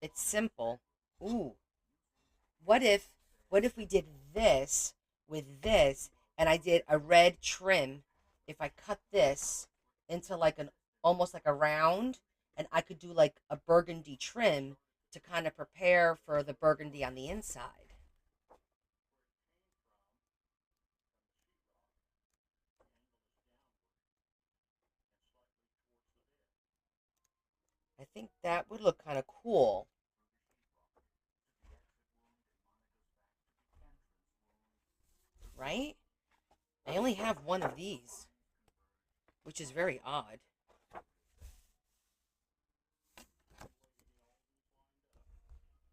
It's simple. Ooh, what if what if we did this with this and I did a red trim? If I cut this into like an almost like a round and I could do like a burgundy trim to kind of prepare for the burgundy on the inside. I think that would look kind of cool, right? I only have one of these, which is very odd.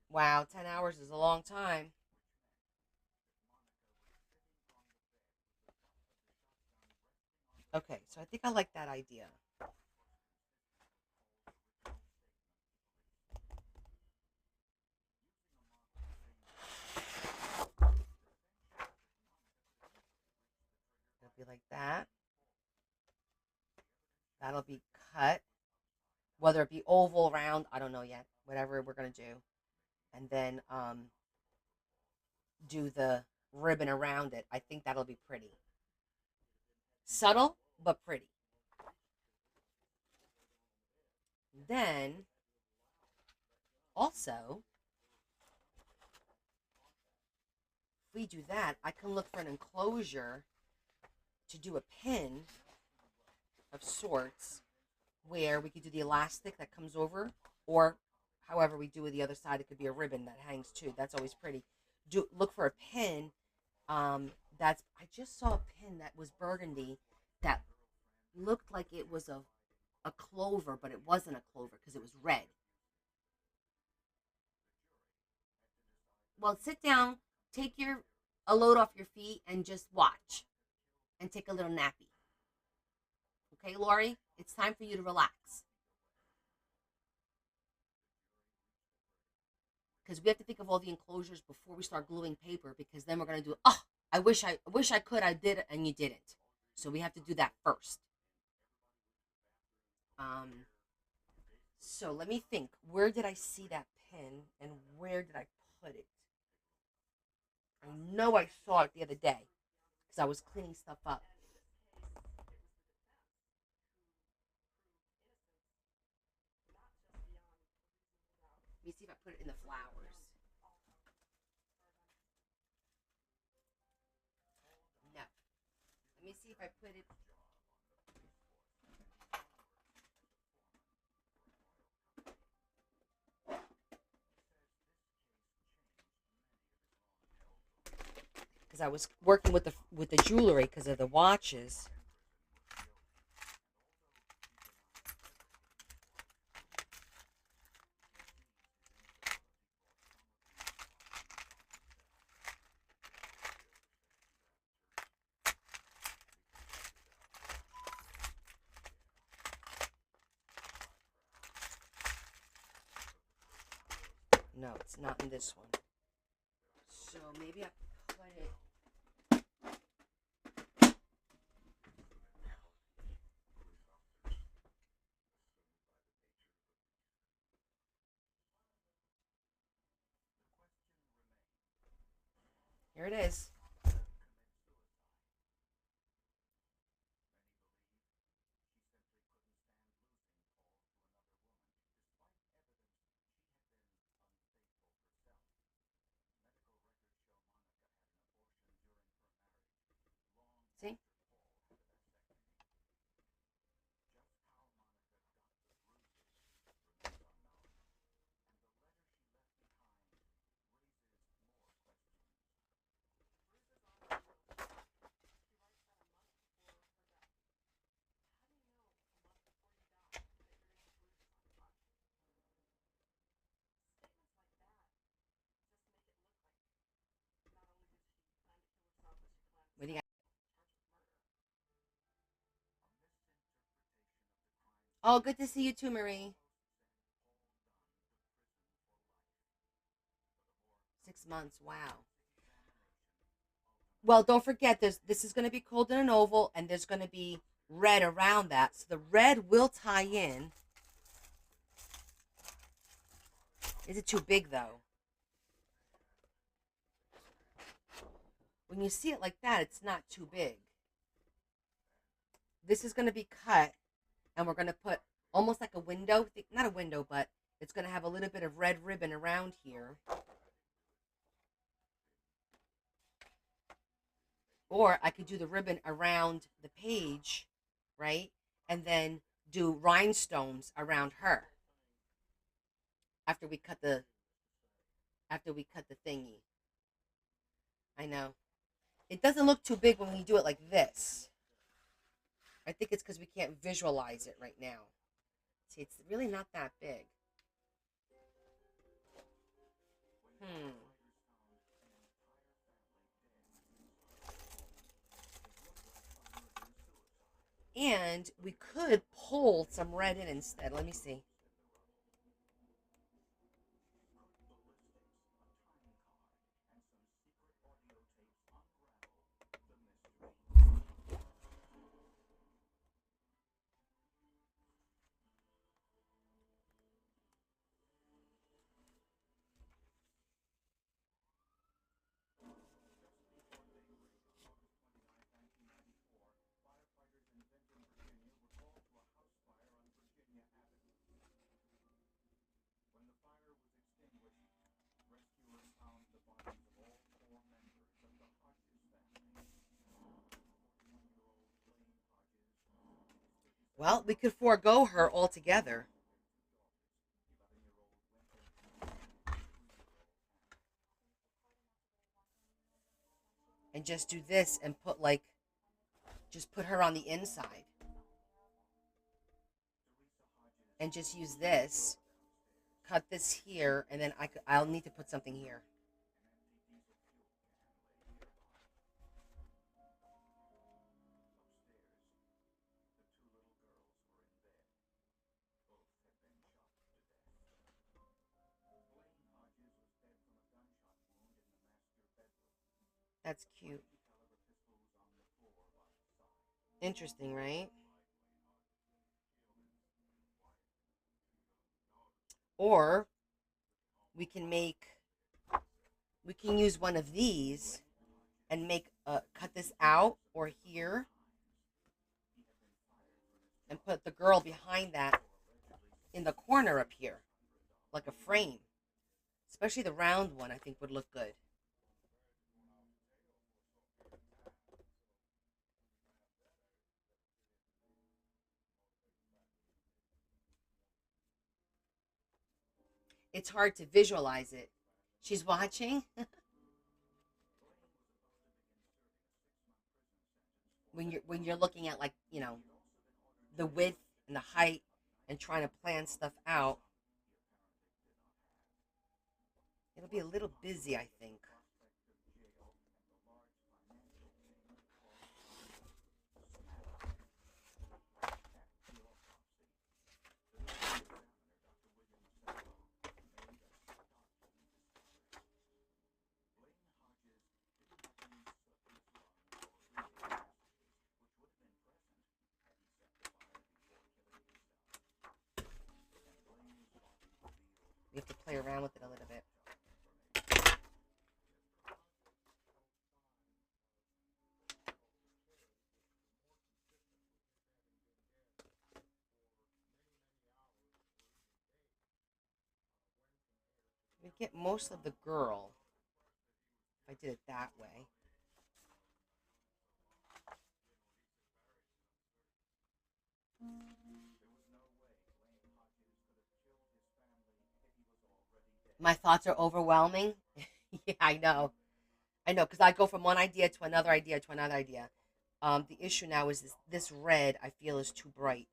Wow, 10 hours is a long time. Okay, so I think I like that idea. It'll be like that. That'll be cut. Whether it be oval, round, I don't know yet. Whatever we're going to do. And then do the ribbon around it. I think that'll be pretty. Subtle, but pretty. Then, also, if we do that, I can look for an enclosure to do a pin of sorts where we could do the elastic that comes over, or however we do with the other side, it could be a ribbon that hangs too. That's always pretty. Do look for a pin. That's I just saw a pin that was burgundy that looked like it was a clover, but it wasn't a clover because it was red. Well, sit down, take your a load off your feet, and just watch and take a little nappy. Okay, Lori, it's time for you to relax because we have to think of all the enclosures before we start gluing paper. Because then we're gonna do. Oh, I wish I could. I did, and you didn't. So we have to do that first. Um. So let me think. Where did I see that pin, and where did I put it? I know I saw it the other day because I was cleaning stuff up. Let me see if I put it in the flowers. No. Let me see if I put it. Because I was working with the jewelry because of the watches. No, it's not in this one. So maybe I put it. Here it is. See? What do you got? Oh, good to see you too, Marie. 6 months. Wow. Well, don't forget, this is going to be cold in an oval, and there's going to be red around that. So the red will tie in. Is it too big though? When you see it like that, it's not too big. This is going to be cut, and we're going to put almost like a window, not a window, but it's going to have a little bit of red ribbon around here. Or I could do the ribbon around the page, right? And then do rhinestones around her after we cut the thingy. I know. It doesn't look too big when we do it like this. I think it's because we can't visualize it right now. See, it's really not that big. Hmm. And we could pull some red in instead. Let me see. Well, we could forego her altogether and just do this and put like, just put her on the inside and just use this. Cut this here, and then I'll need to put something here. That's cute. Interesting, right? Or we can make we can use one of these and make cut this out or here and put the girl behind that in the corner up here like a frame. Especially the round one I think would look good. It's hard to visualize it. She's watching. When you're looking at, like, the width and the height and trying to plan stuff out, it'll be a little busy, I think. We have to play around with it a little bit. We get most of the girl if I did it that way. My thoughts are overwhelming. Yeah, I know. I know, because I go from one idea to another idea to another idea. The issue now is this red I feel is too bright.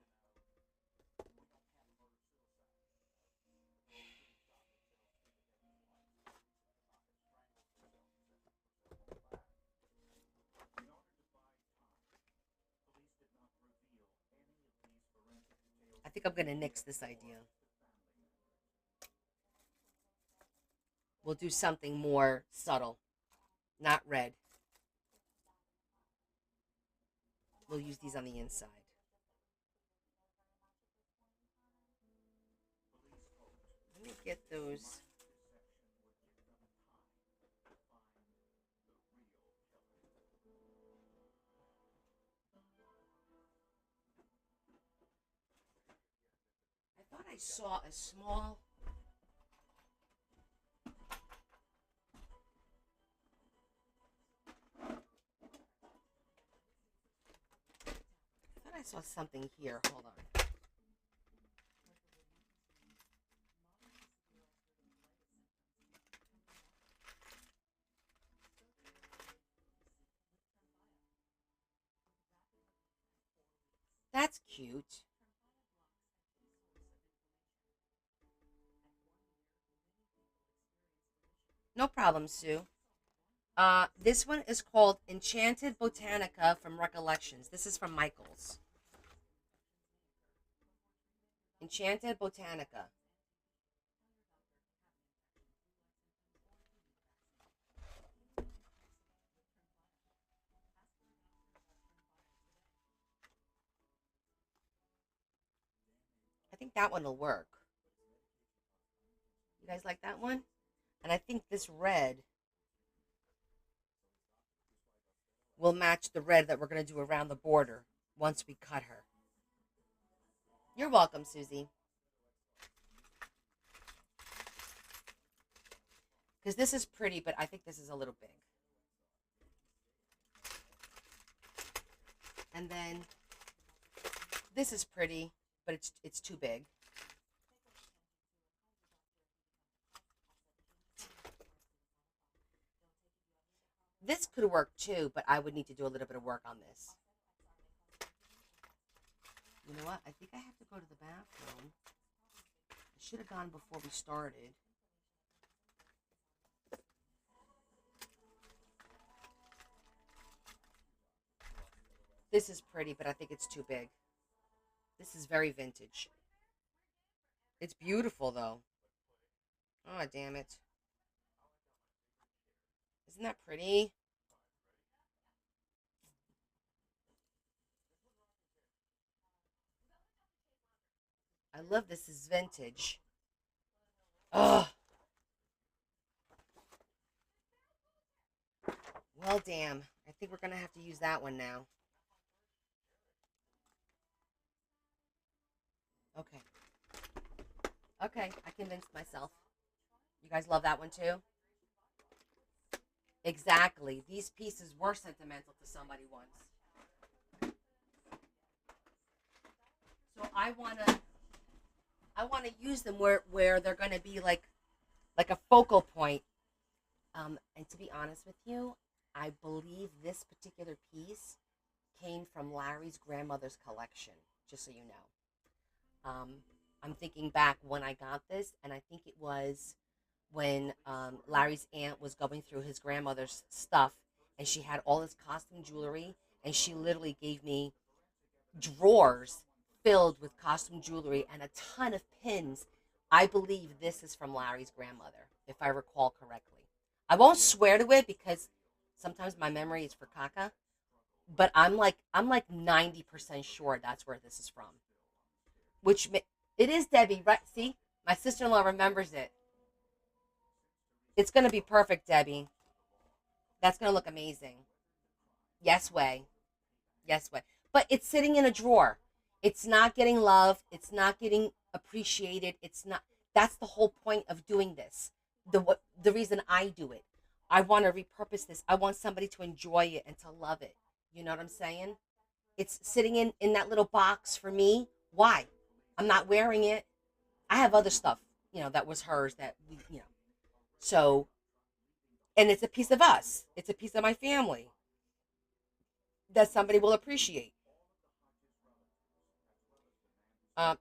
I think I'm gonna nix this idea. We'll do something more subtle, not red. We'll use these on the inside. Let me get those. I thought I saw a small. I thought I saw something here. Hold on. That's cute. No problem, Sue. This one is called Enchanted Botanica from Recollections. This is from Michael's. Enchanted Botanica. I think that one will work. You guys like that one? And I think this red will match the red that we're going to do around the border once we cut her. You're welcome, Susie. Because this is pretty, but I think this is a little big. And then this is pretty, but it's too big. This could work too, but I would need to do a little bit of work on this. You know what? I think I have to go to the bathroom. I should have gone before we started. This is pretty, but I think it's too big. This is very vintage. It's beautiful, though. Oh, damn it. Isn't that pretty? I love this is vintage. Oh, well, damn. I think we're gonna have to use that one now. Okay. Okay, I convinced myself. You guys love that one too? Exactly. These pieces were sentimental to somebody once. So I wanna use them where they're gonna be like a focal point. And to be honest with you, I believe this particular piece came from Larry's grandmother's collection, just so you know. I'm thinking back when I got this, and I think it was when Larry's aunt was going through his grandmother's stuff, and she had all this costume jewelry, and she literally gave me drawers filled with costume jewelry and a ton of pins. I believe this is from Larry's grandmother, if I recall correctly. I won't swear to it because sometimes my memory is for caca, but I'm like 90% sure that's where this is from. Which it is Debbie, right? See, my sister-in-law remembers it. It's gonna be perfect, Debbie. That's gonna look amazing. Yes way. Yes way. But it's sitting in a drawer. It's not getting love. It's not getting appreciated. It's not. That's the whole point of doing this. The reason I do it. I want to repurpose this. I want somebody to enjoy it and to love it. You know what I'm saying? It's sitting in that little box for me. Why? I'm not wearing it. I have other stuff, that was hers that we. So, and it's a piece of us. It's a piece of my family that somebody will appreciate.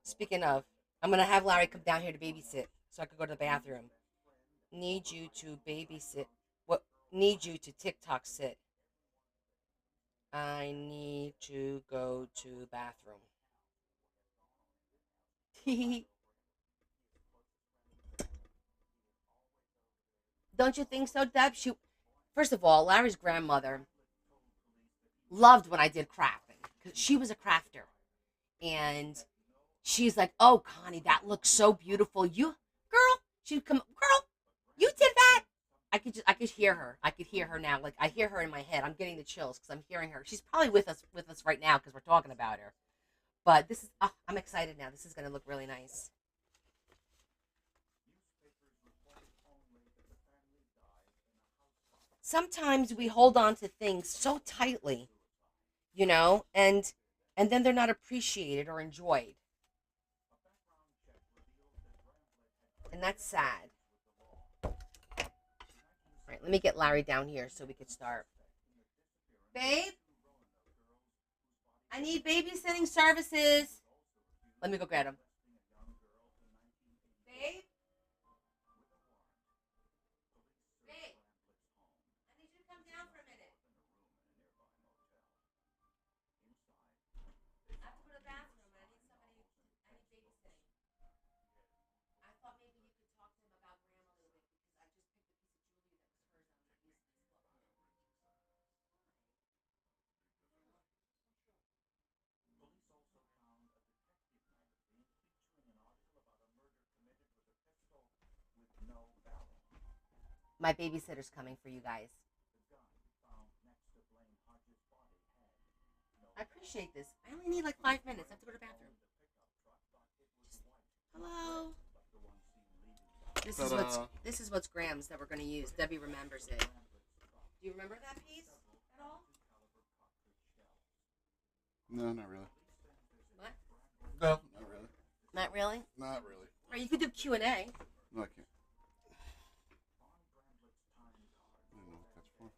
Speaking of, I'm gonna have Larry come down here to babysit so I could go to the bathroom. Need you to babysit. What? Need you to TikTok sit. I need to go to the bathroom. Don't you think so, Deb? First of all, Larry's grandmother loved when I did crafting because she was a crafter, and she's like, "Oh, Connie, that looks so beautiful. You, girl," she'd come, "Girl, you did that." I could hear her. I could hear her now. Like I hear her in my head. I'm getting the chills because I'm hearing her. She's probably with us right now because we're talking about her. But this is, I'm excited now. This is gonna look really nice. Sometimes we hold on to things so tightly, and then they're not appreciated or enjoyed, and that's sad. All right, let me get Larry down here so we could start. Babe, I need babysitting services. Let me go get him. Babe, babe, I need you to come down for a minute. I have to go to the bathroom, and I need somebody. I need babysitting. I thought maybe you could talk to him about grandma a little bit because I just picked a piece of jewelry that was hers on the business club. My babysitter's coming for you guys. I appreciate this. I only need like 5 minutes. I have to go to the bathroom. Hello. This is what's Graham's that we're gonna use. Debbie remembers it. Do you remember that piece at all? No, not really. What? No, not really. Not really. Not really. Or you could do Q&A. No, I can't. I don't know what that's for.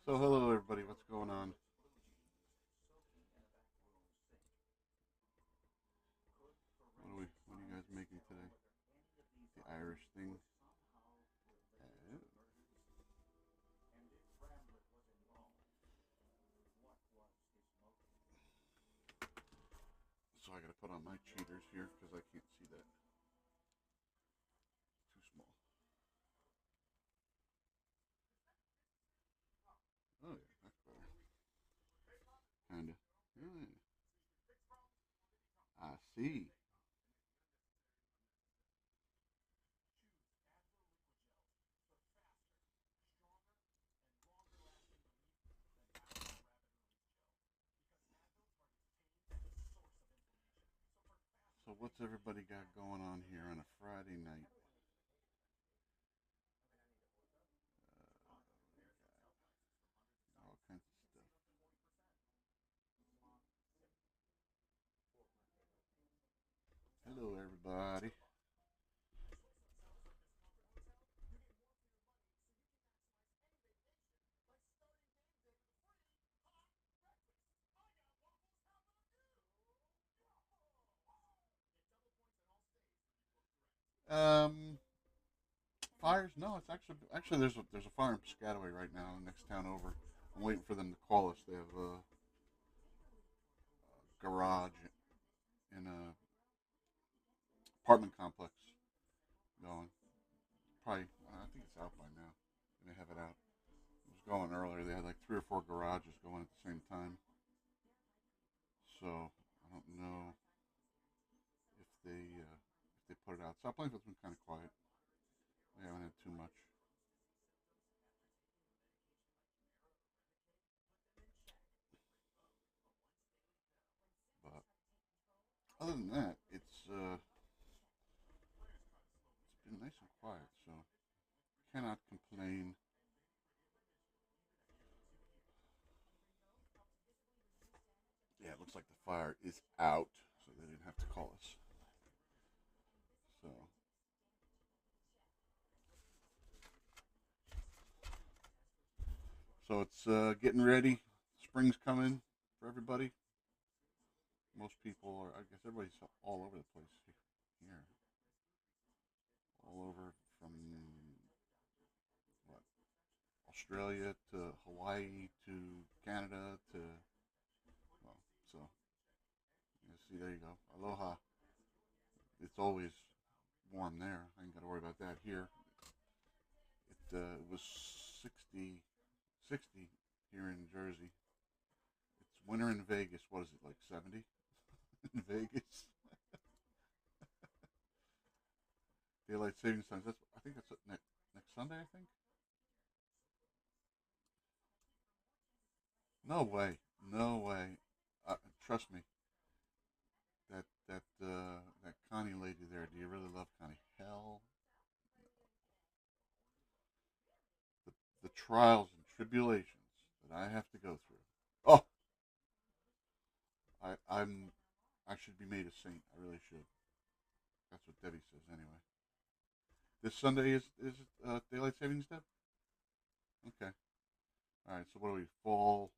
So, hello everybody. What's going on? What are you guys making today? The Irish thing. So I gotta put on my cheaters here because I can't see that. Too small. Oh yeah, that's better. Kinda. D. So what's everybody got going on here on a Friday night? All kinds of stuff. Hello, everybody. Um, Fires? No, it's actually there's a fire in Piscataway right now, the next town over. I'm waiting for them to call us. They have a garage in a apartment complex going. Probably, I think it's out by now. They have it out. It was going earlier. They had like 3 or 4 garages going at the same time. So I don't know if they put it out. South Plainfield's been kind of quiet. We haven't had too much. But other than that, it's been nice and quiet. So cannot complain. Yeah, it looks like the fire is out, so they didn't have to call us. So it's getting ready. Spring's coming for everybody. Most people are, I guess everybody's all over the place here. All over from what, Australia to Hawaii to Canada to, well, so you see, there you go. Aloha. It's always warm there. I ain't got to worry about that here. It was 60 here in Jersey. It's winter in Vegas. What is it, like 70 in Vegas? Daylight savings times. I think that's next Sunday. I think. No way. No way. Trust me. That Connie lady there. Do you really love Connie? Hell, the trials and tribulations that I have to go through. Oh, I should be made a saint. I really should. That's what Debbie says anyway. This Sunday is daylight savings day. Okay. All right. So what do we fall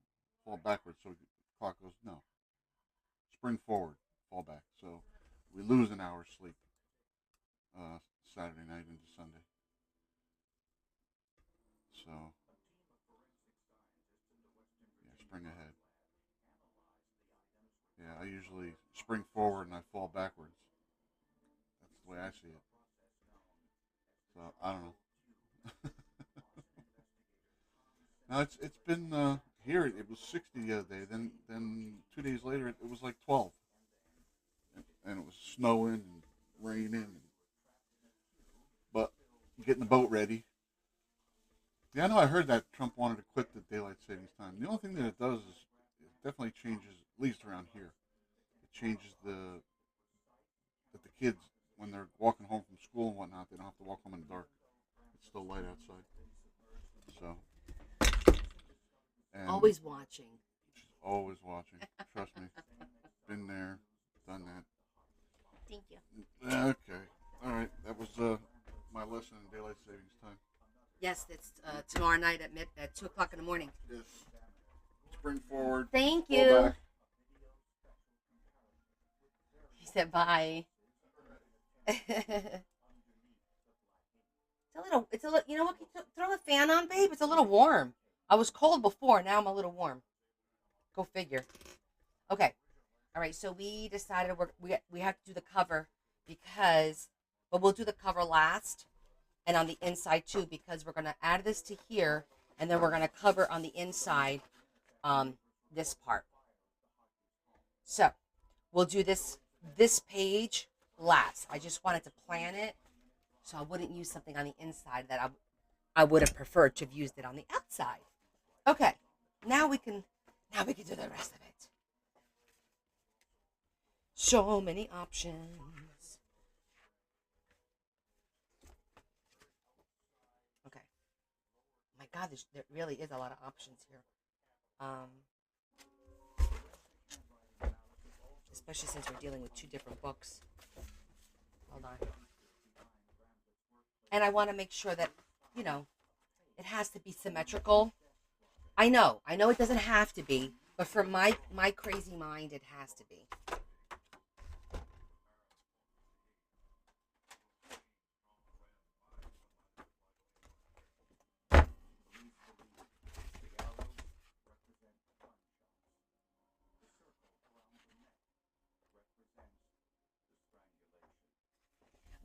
backwards? So the clock goes no. Spring forward, fall back. So we lose an hour's sleep uh, Saturday night into Sunday. So yeah, spring ahead. Yeah, I usually spring forward and I fall backwards. That's the way I see it. So I don't know. Now it's been here. It was 60 the other day. Then 2 days later it was like 12, and it was snowing and raining. But getting the boat ready. Yeah, I know. I heard that Trump wanted to quit the daylight savings time. The only thing that it does is it definitely changes, at least around here. It changes that the kids, when they're walking home from school and whatnot, they don't have to walk home in the dark. It's still light outside. So and Always watching. she's always watching. Trust me. Been there, done that. Thank you. Okay. All right. That was my lesson in daylight savings time. Yes, it's tomorrow night at 2:00 in the morning. Yes. Spring forward. Thank Fall you. back. He said bye. It's a little, you know what? Throw the fan on, babe. It's a little warm. I was cold before. Now I'm a little warm. Go figure. Okay. All right. So we decided we have to do the cover but we'll do the cover last and on the inside too, because we're going to add this to here and then we're going to cover on the inside, this part. So we'll do this this page last. I just wanted to plan it so I wouldn't use something on the inside that I would have preferred to have used it on the outside. Okay, now we can do the rest of it. So many options. Okay. My God, there really is a lot of options here. Um, Especially since we're dealing with two different books. Hold on. And I want to make sure that, it has to be symmetrical. I know it doesn't have to be, but for my crazy mind, it has to be.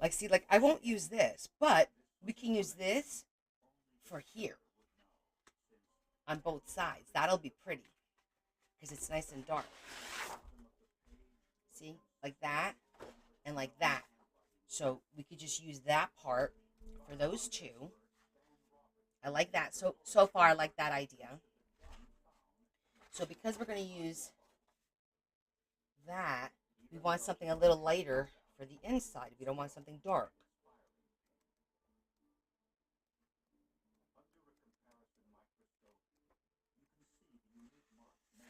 Like, see, like, I won't use this, but we can use this for here on both sides. That'll be pretty because it's nice and dark. See, like that and like that. So we could just use that part for those two. I like that. So far, I like that idea. So because we're going to use that, we want something a little lighter for the inside. We don't want something dark.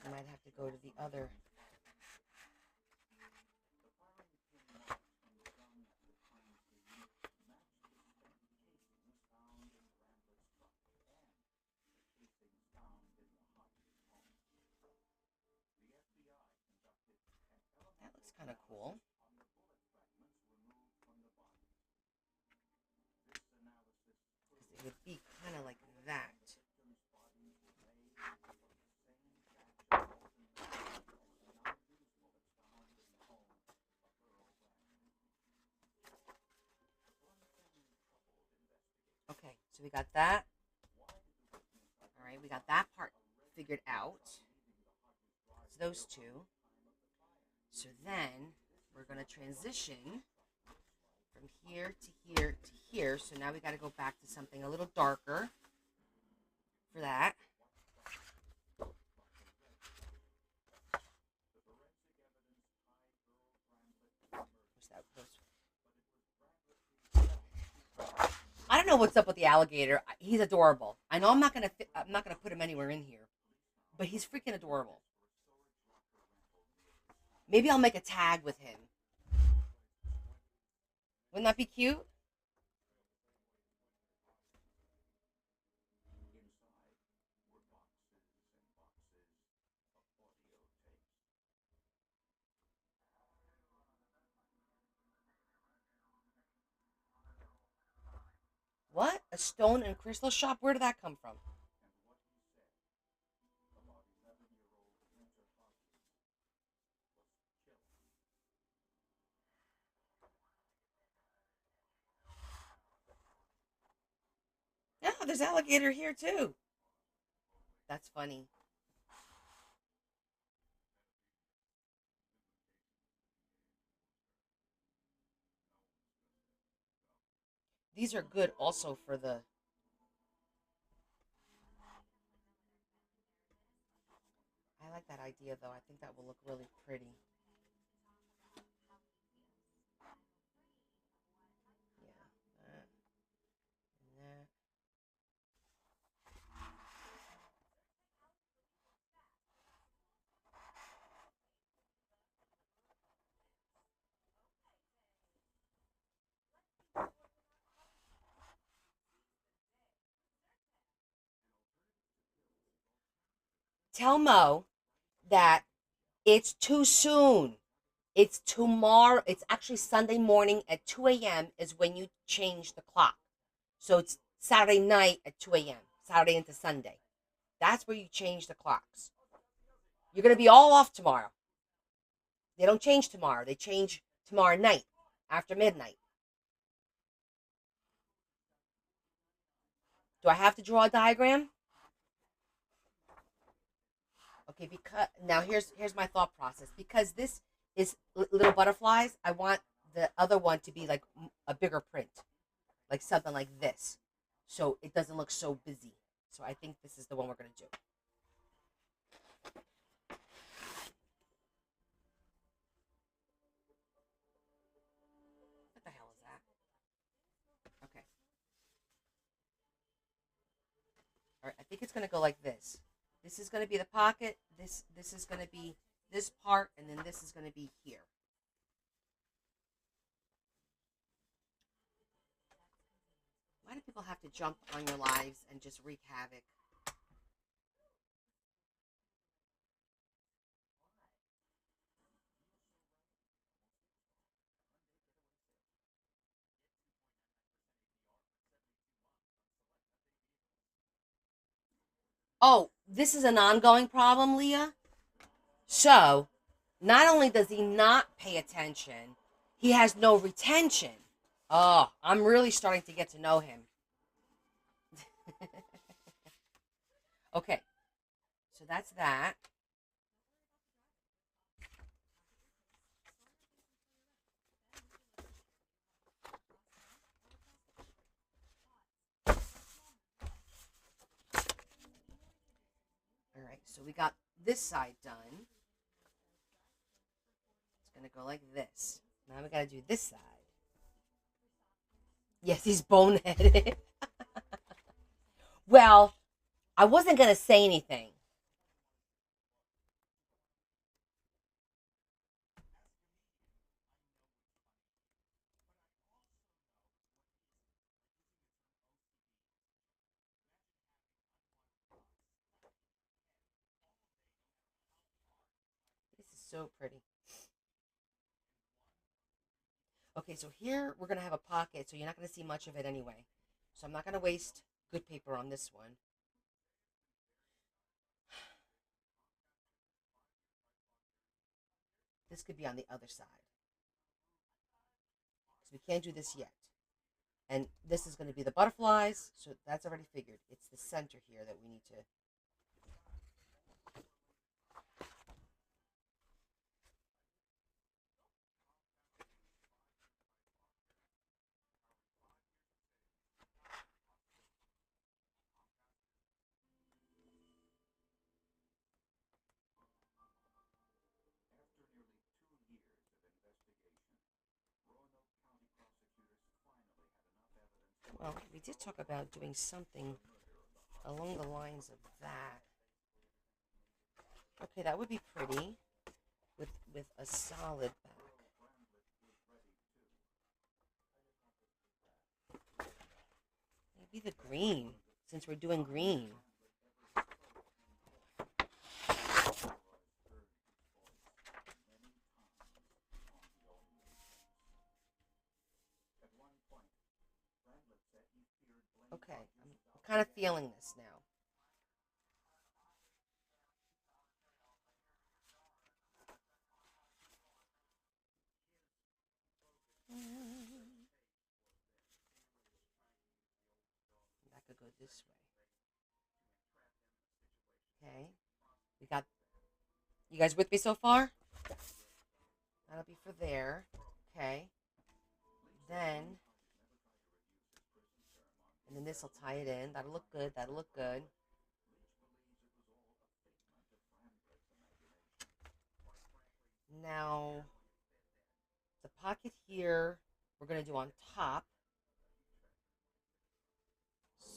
I might have to go to the other. That looks kind of cool. It would be kind of like that. Okay, so we got that. All right, we got that part figured out. It's those two. So then we're going to transition from here to here to here. So now we got to go back to something a little darker for that. I don't know what's up with the alligator. He's adorable. I know I'm not gonna put him anywhere in here, but he's freaking adorable. Maybe I'll make a tag with him. Wouldn't that be cute? What? A stone and crystal shop? Where did that come from? Yeah, there's alligator here too. That's funny. These are good also for the. I like that idea though. I think that will look really pretty. Yeah, that and that. Tell Mo that it's too soon. It's tomorrow. It's actually Sunday morning at 2 a.m. is when you change the clock. So it's Saturday night at 2 a.m., Saturday into Sunday. That's where you change the clocks. You're going to be all off tomorrow. They don't change tomorrow. They change tomorrow night after midnight. Do I have to draw a diagram? Okay, because now here's my thought process. Because this is little butterflies. I want the other one to be like a bigger print, like something like this, so it doesn't look so busy. So I think this is the one we're gonna do. What the hell is that? Okay. All right. I think it's gonna go like this. This is gonna be the pocket. This is gonna be this part, and then this is gonna be here. Why do people have to jump on your lives and just wreak havoc? Oh, this is an ongoing problem, Leah. So, not only does he not pay attention, he has no retention. Oh, I'm really starting to get to know him. Okay, so that's that. All right, so we got this side done. It's gonna go like this. Now we gotta do this side. Yes, he's boneheaded. Well, I wasn't gonna say anything. This is so pretty. Okay, so here we're gonna have a pocket, so you're not gonna see much of it anyway. So I'm not gonna waste good paper on this one. This could be on the other side. So we can't do this yet. And this is going to be the butterflies, so that's already figured. It's the center here that we need to. Well, we did talk about doing something along the lines of that. Okay, that would be pretty with a solid back. Maybe the green, since we're doing green. Okay, I'm kind of feeling this now. That could go this way. Okay, we got. You guys with me so far? That'll be for there. Okay. Then, and then this will tie it in. That'll look good. That'll look good. Now, the pocket here, we're going to do on top.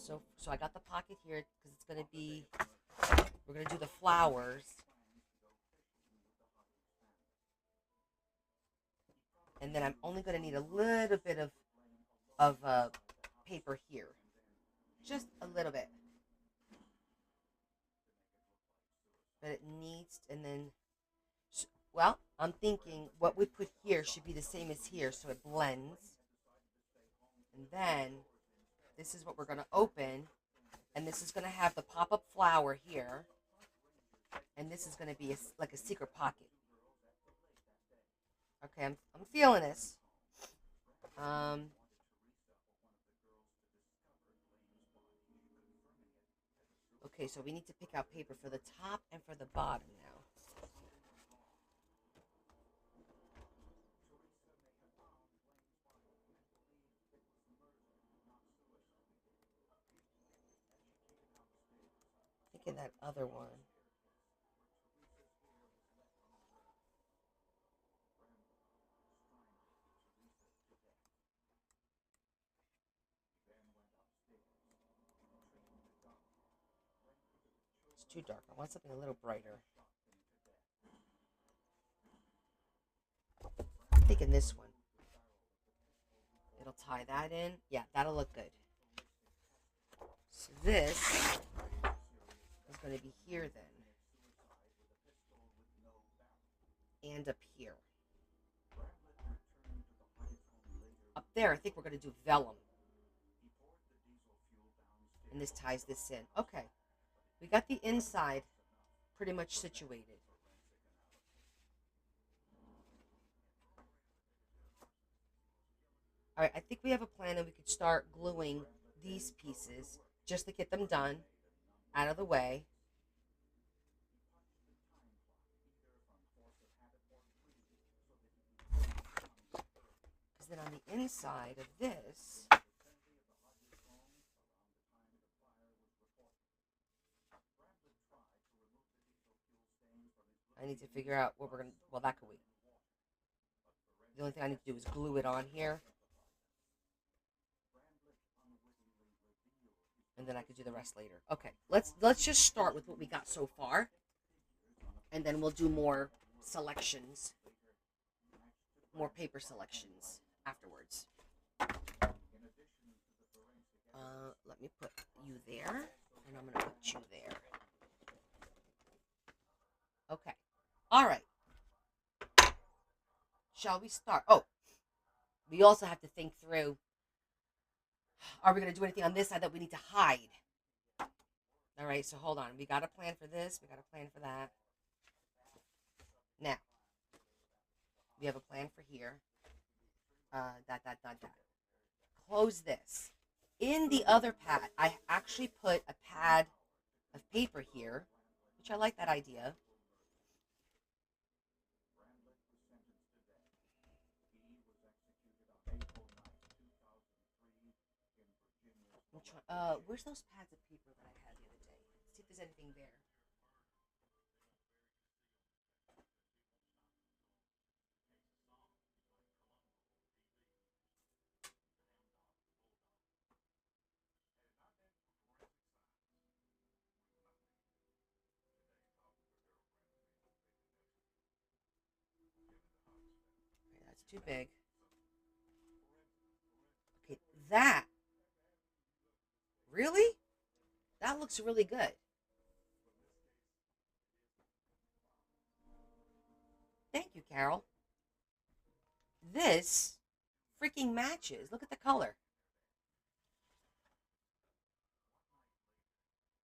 So I got the pocket here because it's going to be, we're going to do the flowers. And then I'm only going to need a little bit of paper here. Just a little bit. But it needs, and then, well, I'm thinking what we put here should be the same as here, so it blends. And then, this is what we're going to open, and this is going to have the pop-up flower here, and this is going to be like a secret pocket. Okay, I'm feeling this. Okay, so we need to pick out paper for the top and for the bottom now. thinking that other one. It's too dark. I want something a little brighter. I'm thinking this one. It'll tie that in. Yeah, that'll look good. So this is going to be here then. And up here. Up there, I think we're going to do vellum. And this ties this in. Okay. We got the inside pretty much situated. All right, I think we have a plan and we could start gluing these pieces just to get them done, out of the way. Because then on the inside of this, I need to figure out what we're going to, well, that could wait. The only thing I need to do is glue it on here. And then I could do the rest later. Okay, let's just start with what we got so far. And then we'll do more selections. More paper selections afterwards. Let me put you there. And I'm going to put you there. Okay. All right. Shall we start? Oh, we also have to think through, are we going to do anything on this side that we need to hide? All right, so hold on. We got a plan for this. We got a plan for that. Now, we have a plan for here. That. Close this. In the other pad, I actually put a pad of paper here, which I like that idea. Where's those pads of paper that I had the other day? Let's see if there's anything there. Okay, that's too big. Okay, that. Really? That looks really good. Thank you, Carol. This freaking matches. Look at the color.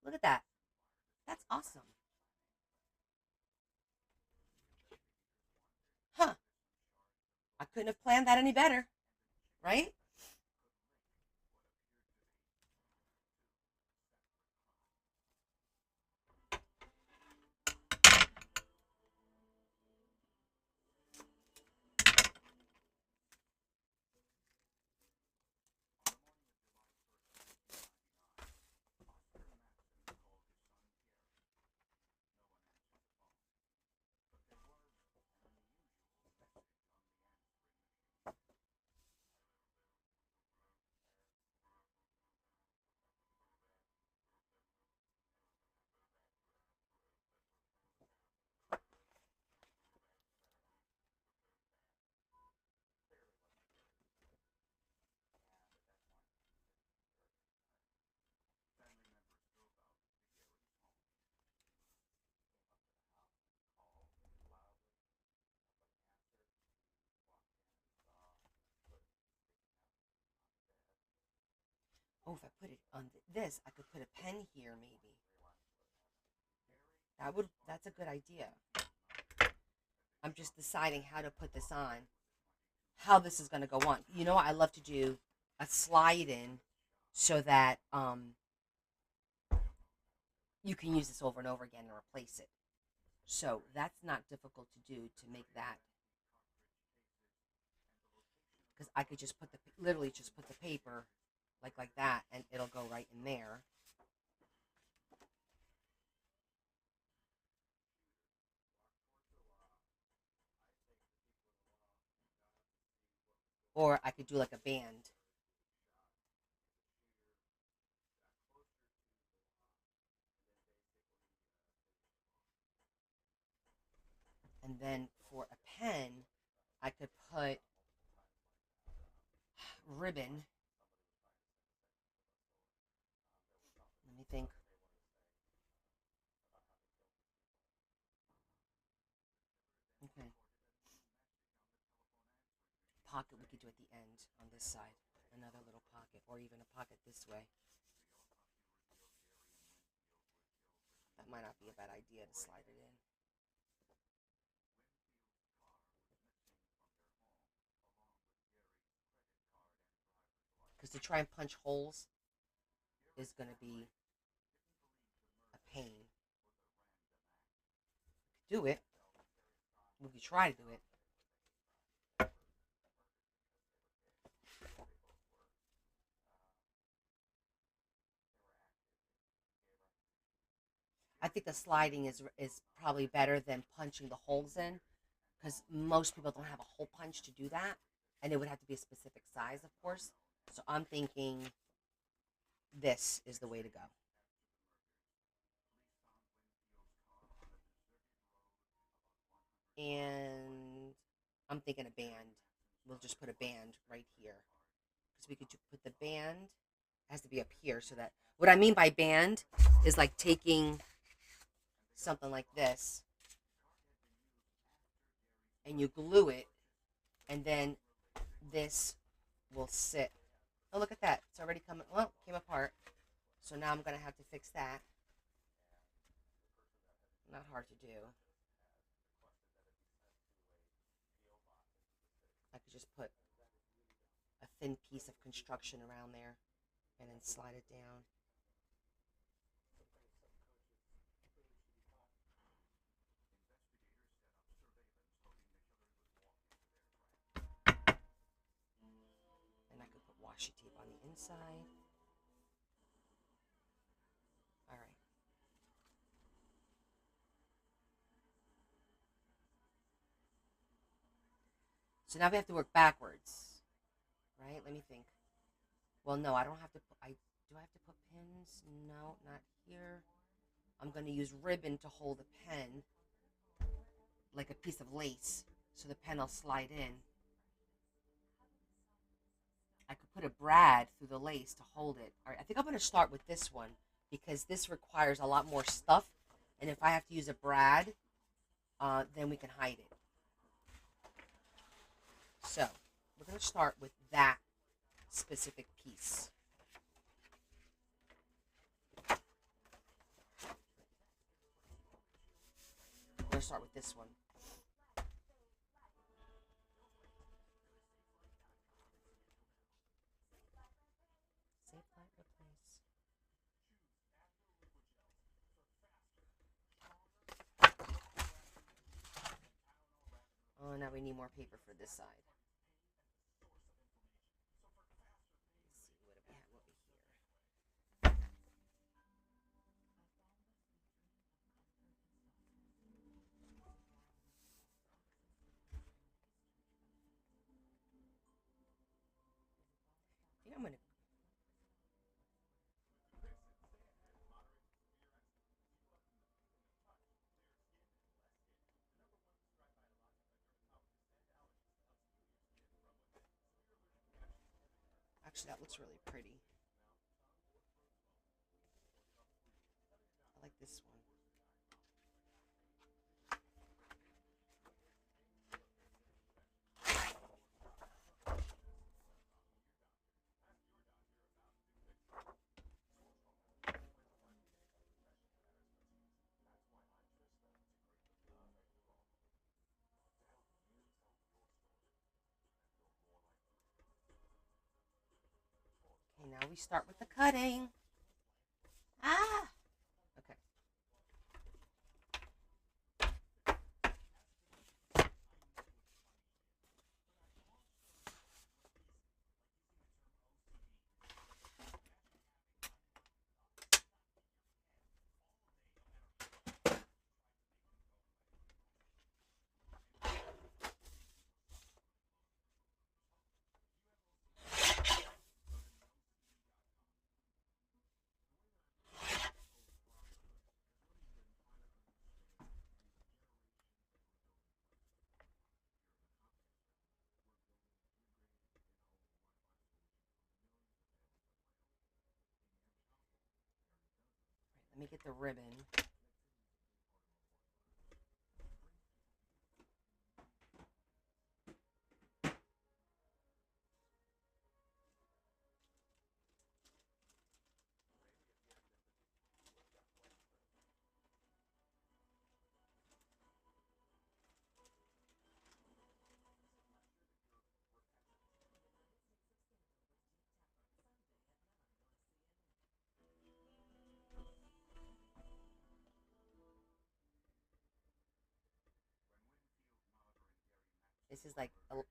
Look at that. That's awesome. Huh. I couldn't have planned that any better, right? Oh, if I put it on this, I could put a pen here maybe. That's a good idea. I'm just deciding how to put this on, how this is going to go on. You know, I love to do a slide in so that you can use this over and over again and replace it. So that's not difficult to do, to make that. Because I could just literally just put the paper like that, and it'll go right in there. Or I could do like a band. And then for a pen, I could put ribbon. Let me think. Okay. Pocket we could do at the end on this side. Another little pocket, or even a pocket this way. That might not be a bad idea to slide it in. Because to try and punch holes is going to be a pain. Do it. We could try to do it. I think the sliding is probably better than punching the holes in, because most people don't have a hole punch to do that, and it would have to be a specific size, of course. So I'm thinking this is the way to go. And I'm thinking a band. We'll just put a band right here, because we could put the band, it has to be up here, so that what I mean by band is like taking something like this and you glue it, and then this will sit. Oh, look at that. It's already coming. Well, came apart. So now I'm going to have to fix that. Not hard to do. I could just put a thin piece of construction around there and then slide it down. And I could put washi tape on the inside. All right. So now we have to work backwards, right? Let me think. Well, no, I don't have to put, do I have to put pins? No, not here. I'm going to use ribbon to hold the pen, like a piece of lace, so the pen will slide in. I could put a brad through the lace to hold it. All right, I think I'm going to start with this one because this requires a lot more stuff. And if I have to use a brad, then we can hide it. So we're going to start with that specific piece. We're going to start with this one. Save, light, replace. Oh, now we need more paper for this side. Let's see, what do we have over here? I think I'm going to. Actually, that looks really pretty. I like this one. Okay, now we start with the cutting. Ah! Okay. Let me get the ribbon. This is like a, what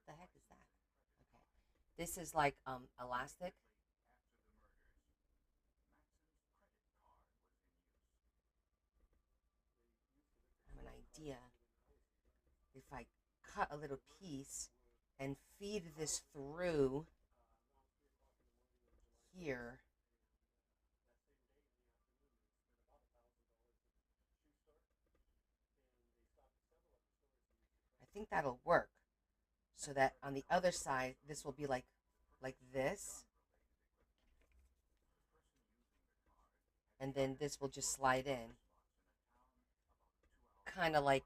the heck is that? Okay. This is like elastic. I have an idea. If I cut a little piece and feed this through here, I think that'll work. So that on the other side, this will be like this, and then this will just slide in, kind of like,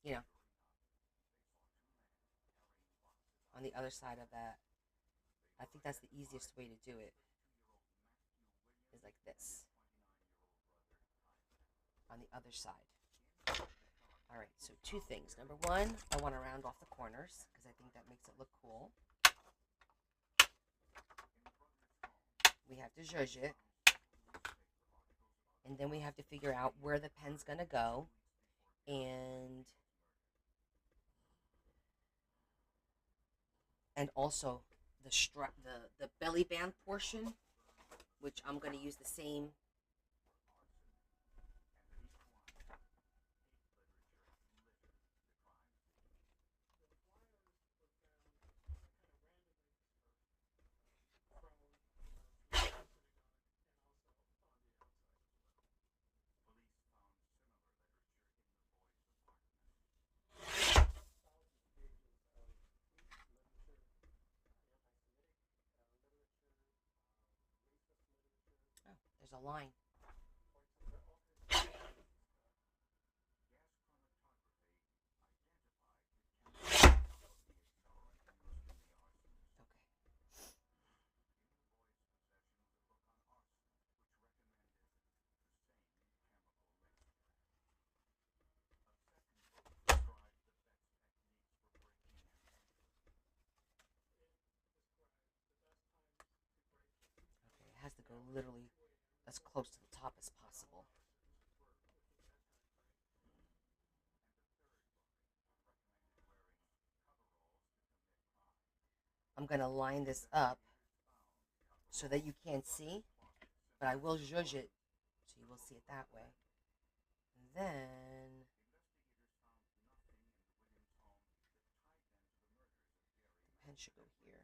you know, on the other side of that. I think that's the easiest way to do it, is like this on the other side. All right, so two things. Number one, I want to round off the corners because I think that makes it look cool. We have to zhuzh it, and then we have to figure out where the pen's gonna go, and also the strap, the belly band portion, which I'm gonna use the same. Oh, there's a line. Okay, it has to go literally as close to the top as possible. I'm going to line this up so that you can't see, but I will zhuzh it so you will see it that way. And then the pen should go here.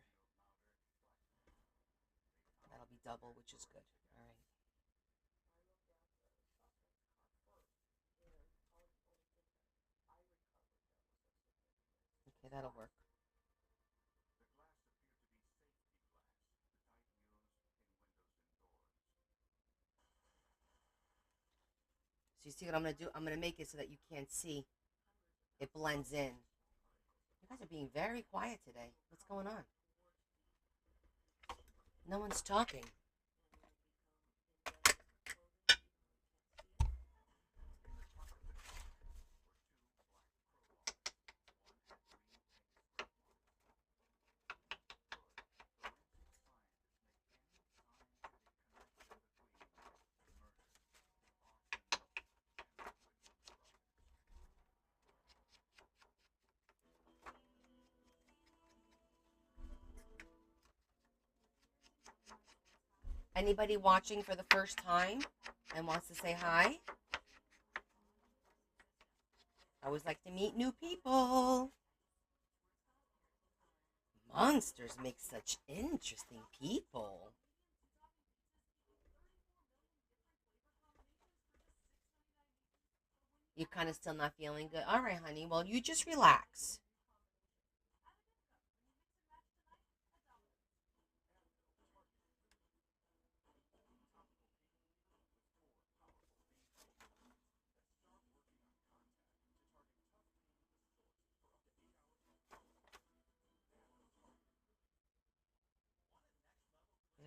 That'll be double, which is good. All right. Okay, that'll work. So you see what I'm going to do? I'm going to make it so that you can't see. It blends in. You guys are being very quiet today. What's going on? No one's talking. Anybody watching for the first time and wants to say hi? I always like to meet new people. Monsters make such interesting people. You're kind of still not feeling good? All right, honey. Well, you just relax.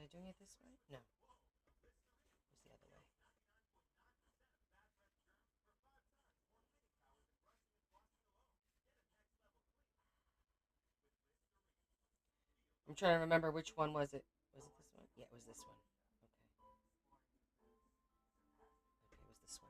I doing it this way? No. It's the other way. I'm trying to remember which one was it. Was it this one? Yeah, it was this one. Okay. Okay, it was this one.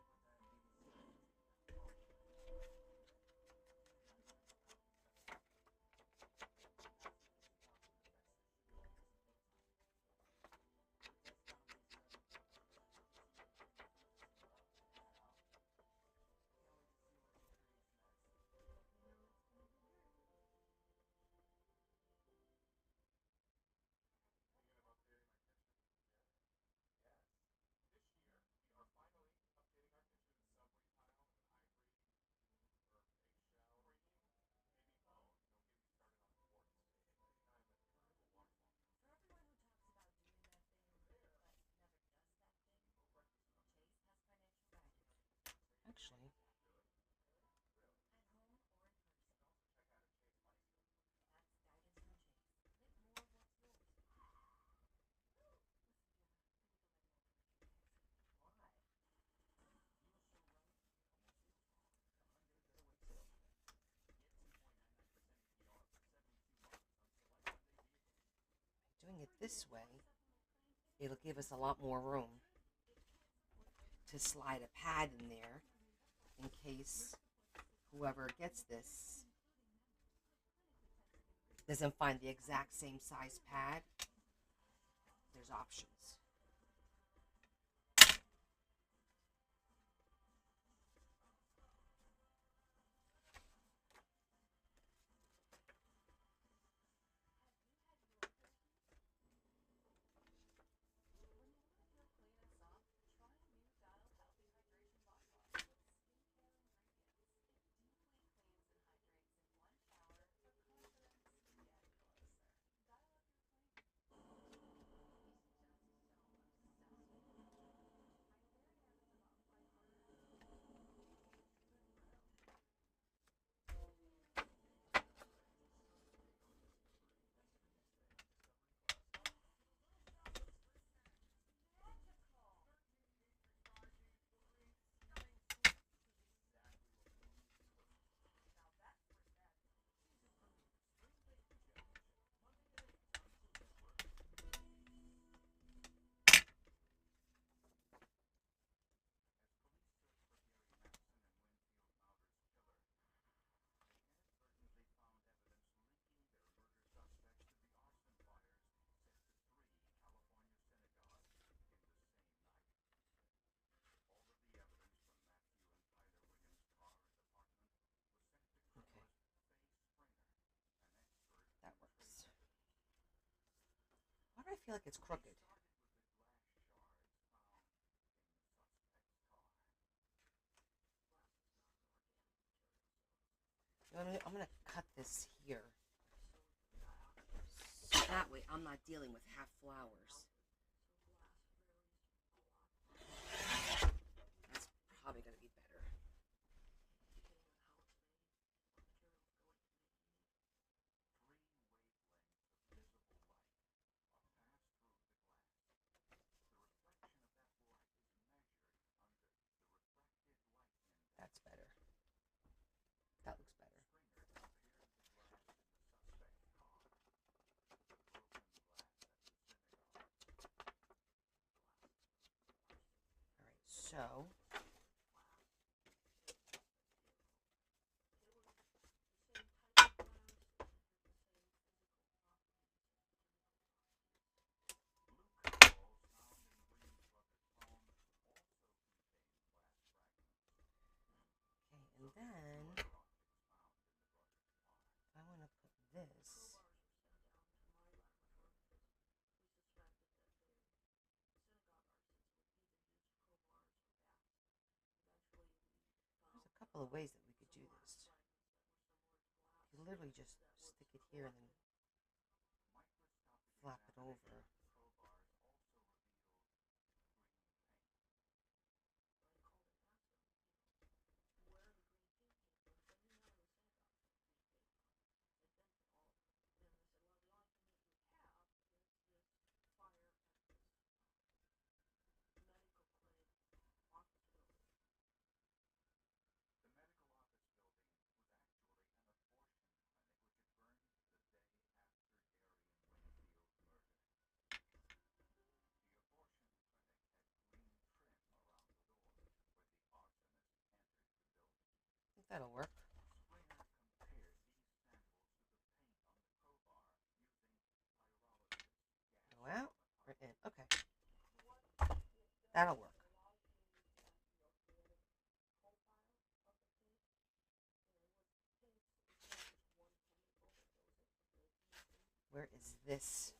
Actually, doing it this way, it'll give us a lot more room to slide a pad in there in case whoever gets this doesn't find the exact same size pad. There's options. Okay, that works. Why do I feel like it's crooked? You know, I'm gonna cut this here, so that way I'm not dealing with half flowers. That's probably gonna be better. That's better. That looks better. All right, so okay, and then I want to put this. There's a couple of ways that we could do this. You literally just stick it here and then flap it over. That'll work. Go out or in. Okay. That'll work. Where is this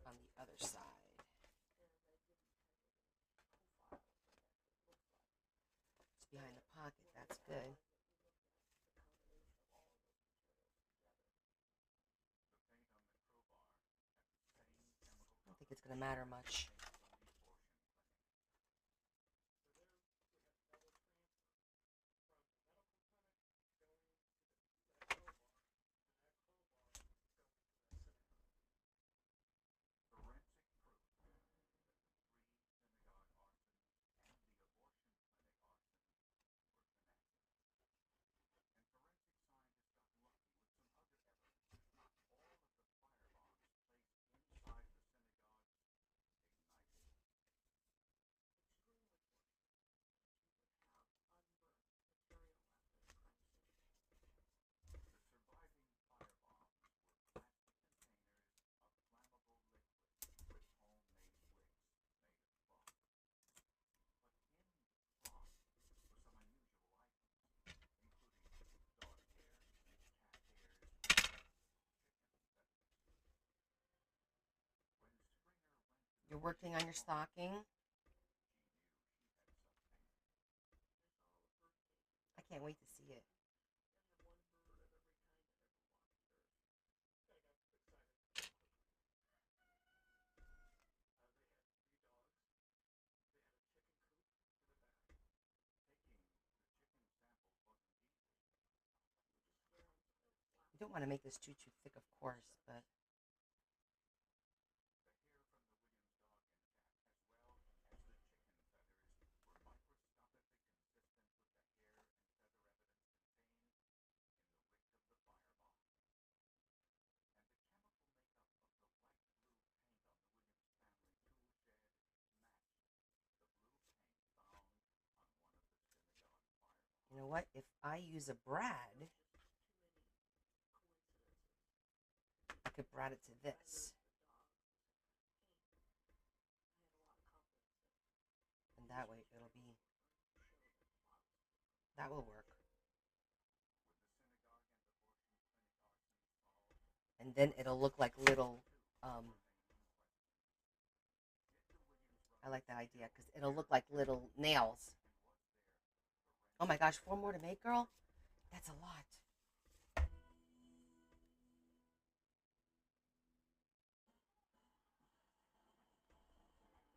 on the other side? It's behind the pocket. That's good. I don't think it's going to matter much. You're working on your stocking. I can't wait to see it. You don't want to make this too thick, of course, but you know what? If I use a brad, I could brad it to this. And that way it'll be, that will work. And then it'll look like little, I like that idea because it'll look like little nails. Oh my gosh, 4 more to make, girl? That's a lot.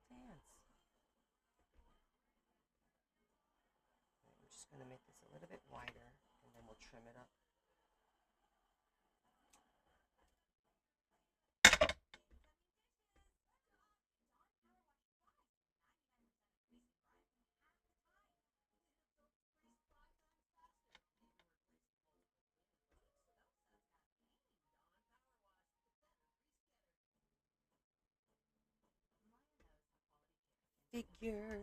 Dance. Okay, we're just going to make this a little bit wider and then we'll trim it up. Figure.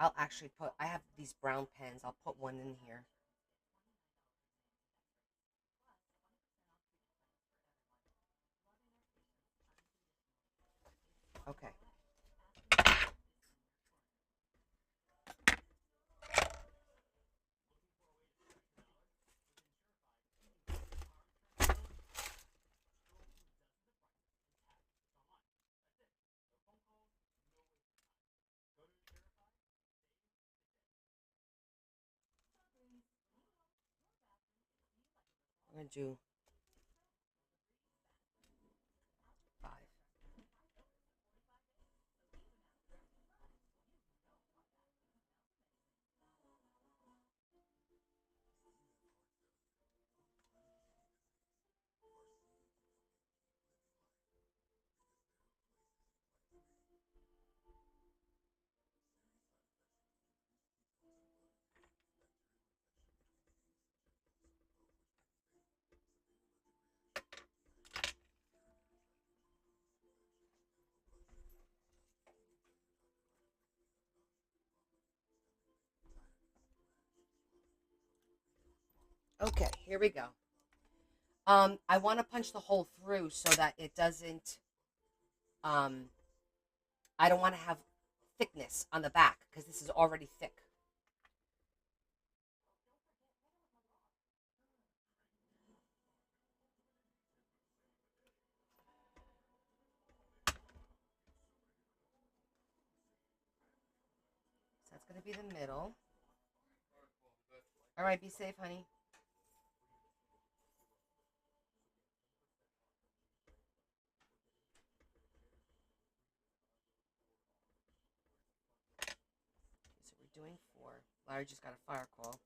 I'll actually put, I have these brown pens. I'll put one in here. Okay. We're going to do 5. Okay, here we go. I want to punch the hole through so that it doesn't. Um, I don't want to have thickness on the back because this is already thick. So that's gonna be the middle. All right, be safe, honey. Okay, so we're doing four. Larry just got a fire call.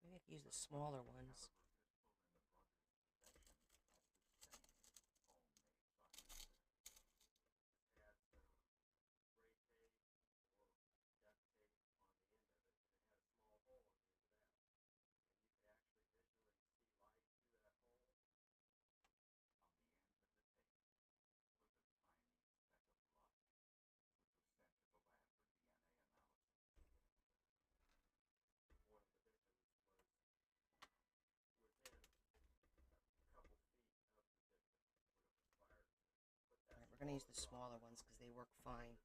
Maybe I could use the smaller ones. All right, we're gonna use the smaller ones because they work fine.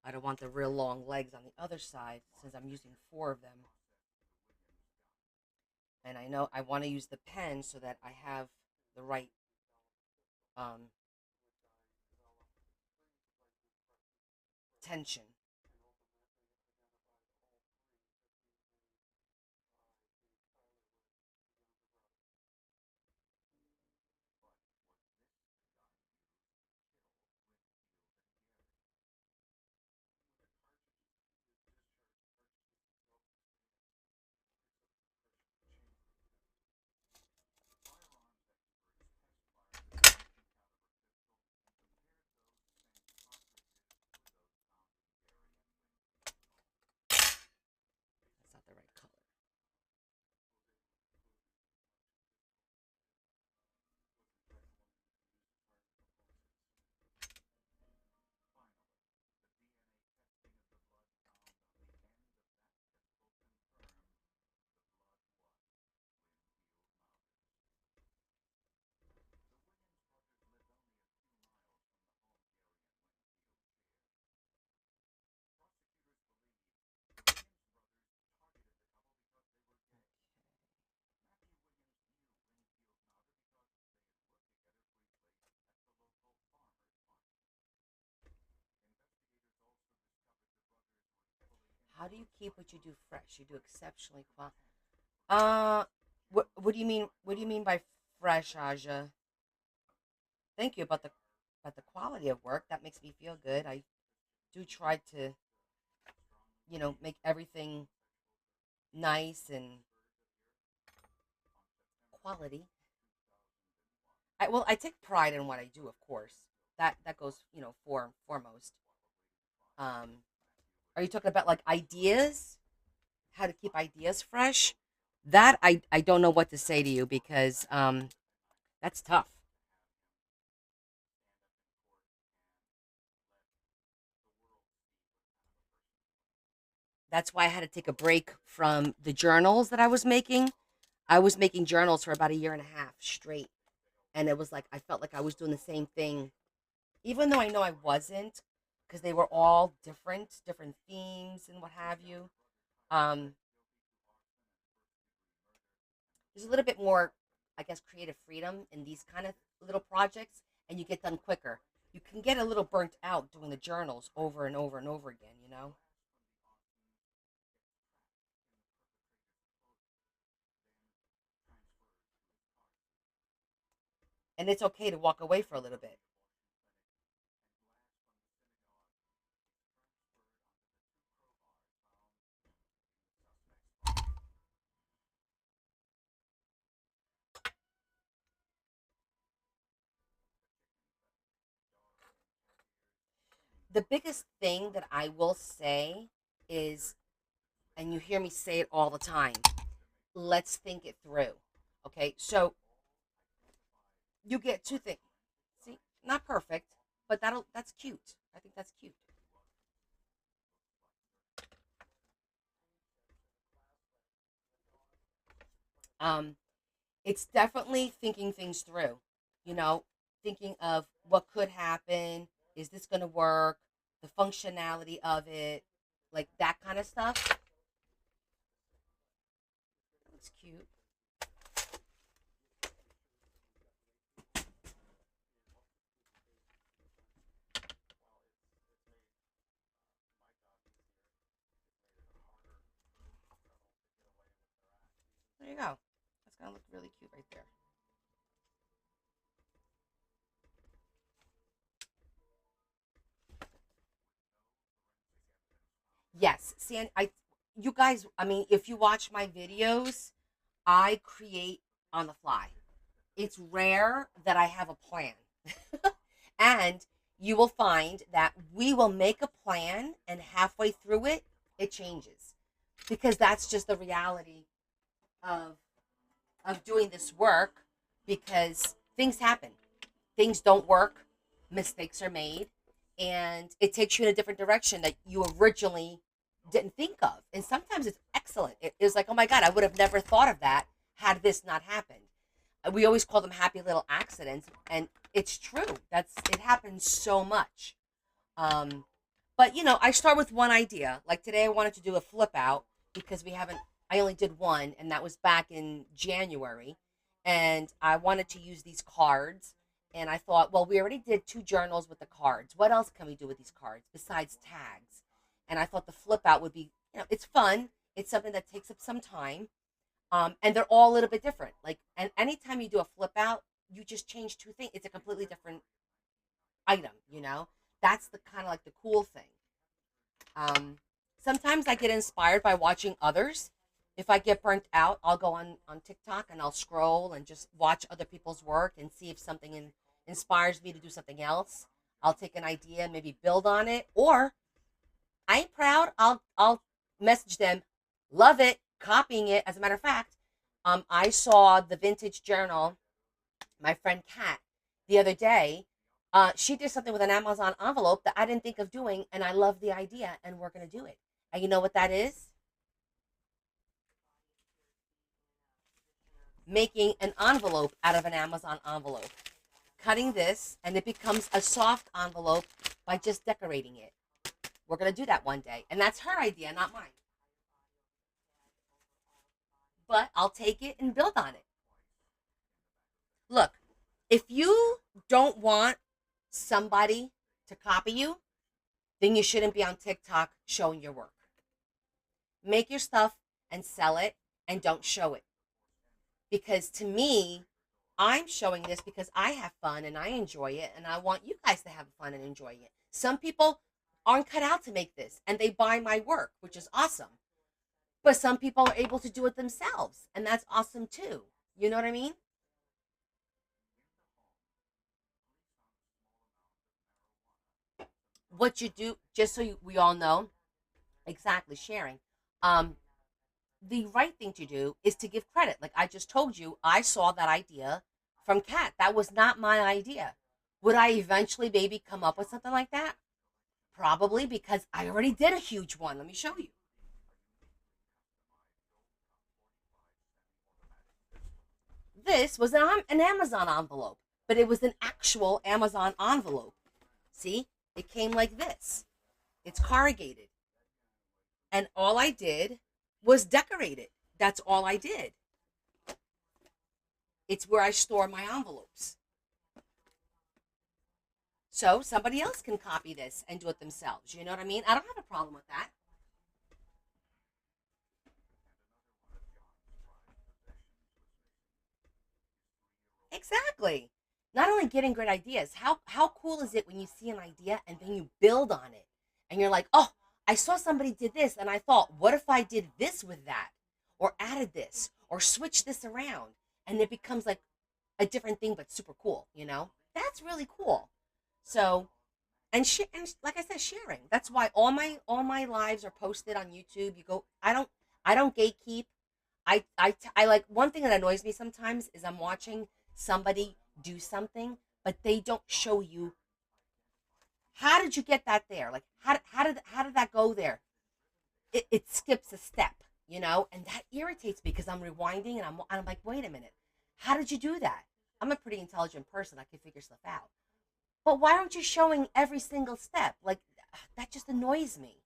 I don't want the real long legs on the other side since I'm using four of them. And I know I want to use the pen so that I have the right um, tension. That's not the right color. How do you keep what you do fresh? You do exceptionally qual. What do you mean? What do you mean by fresh, Aja? Thank you about the quality of work. That makes me feel good. I do try to make everything nice and quality. I take pride in what I do, of course. That goes foremost. Um, are you talking about like ideas? How to keep ideas fresh? That I don't know what to say to you because that's tough. That's why I had to take a break from the journals that I was making. I was making journals for about a year and a half straight. And it was like I felt like I was doing the same thing, even though I know I wasn't, because they were all different themes and what have you. Um, there's a little bit more, I guess, creative freedom in these kind of little projects, and you get done quicker. You can get a little burnt out doing the journals over and over and over again, you know? And it's okay to walk away for a little bit. The biggest thing that I will say is, and you hear me say it all the time, let's think it through. Okay, so you get two things. See, not perfect, but that's cute. I think that's cute. Um, it's definitely thinking things through. You know, thinking of what could happen. Is this going to work? The functionality of it, like that kind of stuff. It's cute. There you go. That's gonna look really cute right there. Yes. See, and you guys, I mean, if you watch my videos, I create on the fly. It's rare that I have a plan. And you will find that we will make a plan and halfway through it, it changes. Because that's just the reality of doing this work, because things happen. Things don't work, mistakes are made, and it takes you in a different direction that you originally didn't think of. And sometimes it's excellent. It's like, oh my God, I would have never thought of that had this not happened. We always call them happy little accidents, and it's true. It happens so much. Um, but I start with one idea. Like today, I wanted to do a flip out because we haven't. I only did one, and that was back in January. And I wanted to use these cards, and I thought, well, we already did two journals with the cards. What else can we do with these cards besides tags? And I thought the flip out would be, it's fun. It's something that takes up some time, and they're all a little bit different. Like, and anytime you do a flip out, you just change two things. It's a completely different item. That's the kind of like the cool thing. um, Sometimes I get inspired by watching others. If I get burnt out, I'll go on TikTok and I'll scroll and just watch other people's work and see if something inspires me to do something else. I'll take an idea, maybe build on it, or I ain't proud. I'll message them, love it, copying it. As a matter of fact, I saw the vintage journal, my friend Kat, the other day. She did something with an Amazon envelope that I didn't think of doing, and I love the idea, and we're gonna do it. And you know what that is? Making an envelope out of an Amazon envelope. Cutting this, and it becomes a soft envelope by just decorating it. We're gonna do that one day, and that's her idea, not mine. But I'll take it and build on it. Look, if you don't want somebody to copy you, then you shouldn't be on TikTok showing your work. Make your stuff and sell it, and don't show it. Because to me, I'm showing this because I have fun and I enjoy it, and I want you guys to have fun and enjoy it. Some people aren't cut out to make this, and they buy my work, which is awesome. But some people are able to do it themselves, and that's awesome too. You know what I mean? What you do, just so we all know, exactly, sharing. Um, the right thing to do is to give credit. Like I just told you, I saw that idea from Kat. That was not my idea. Would I eventually maybe come up with something like that? Probably, because I already did a huge one. Let me show you. this was an Amazon envelope, but it was an actual Amazon envelope. See, it came like this. It's corrugated. And all I did was decorate it. That's all I did. It's where I store my envelopes. So somebody else can copy this and do it themselves. You know what I mean? I don't have a problem with that. Exactly. Not only getting great ideas, how cool is it when you see an idea and then you build on it and you're like, oh, I saw somebody did this and I thought, what if I did this with that, or added this, or switched this around, and it becomes like a different thing but super cool. That's really cool. So, and like I said, sharing. That's why all my lives are posted on YouTube. You go. I don't gatekeep. I like, one thing that annoys me sometimes is I'm watching somebody do something, but they don't show you how did you get that there. Like how did that go there? It skips a step, and that irritates me because I'm rewinding and I'm like, wait a minute, how did you do that? I'm a pretty intelligent person. I can figure stuff out. But why aren't you showing every single step? Like, that just annoys me.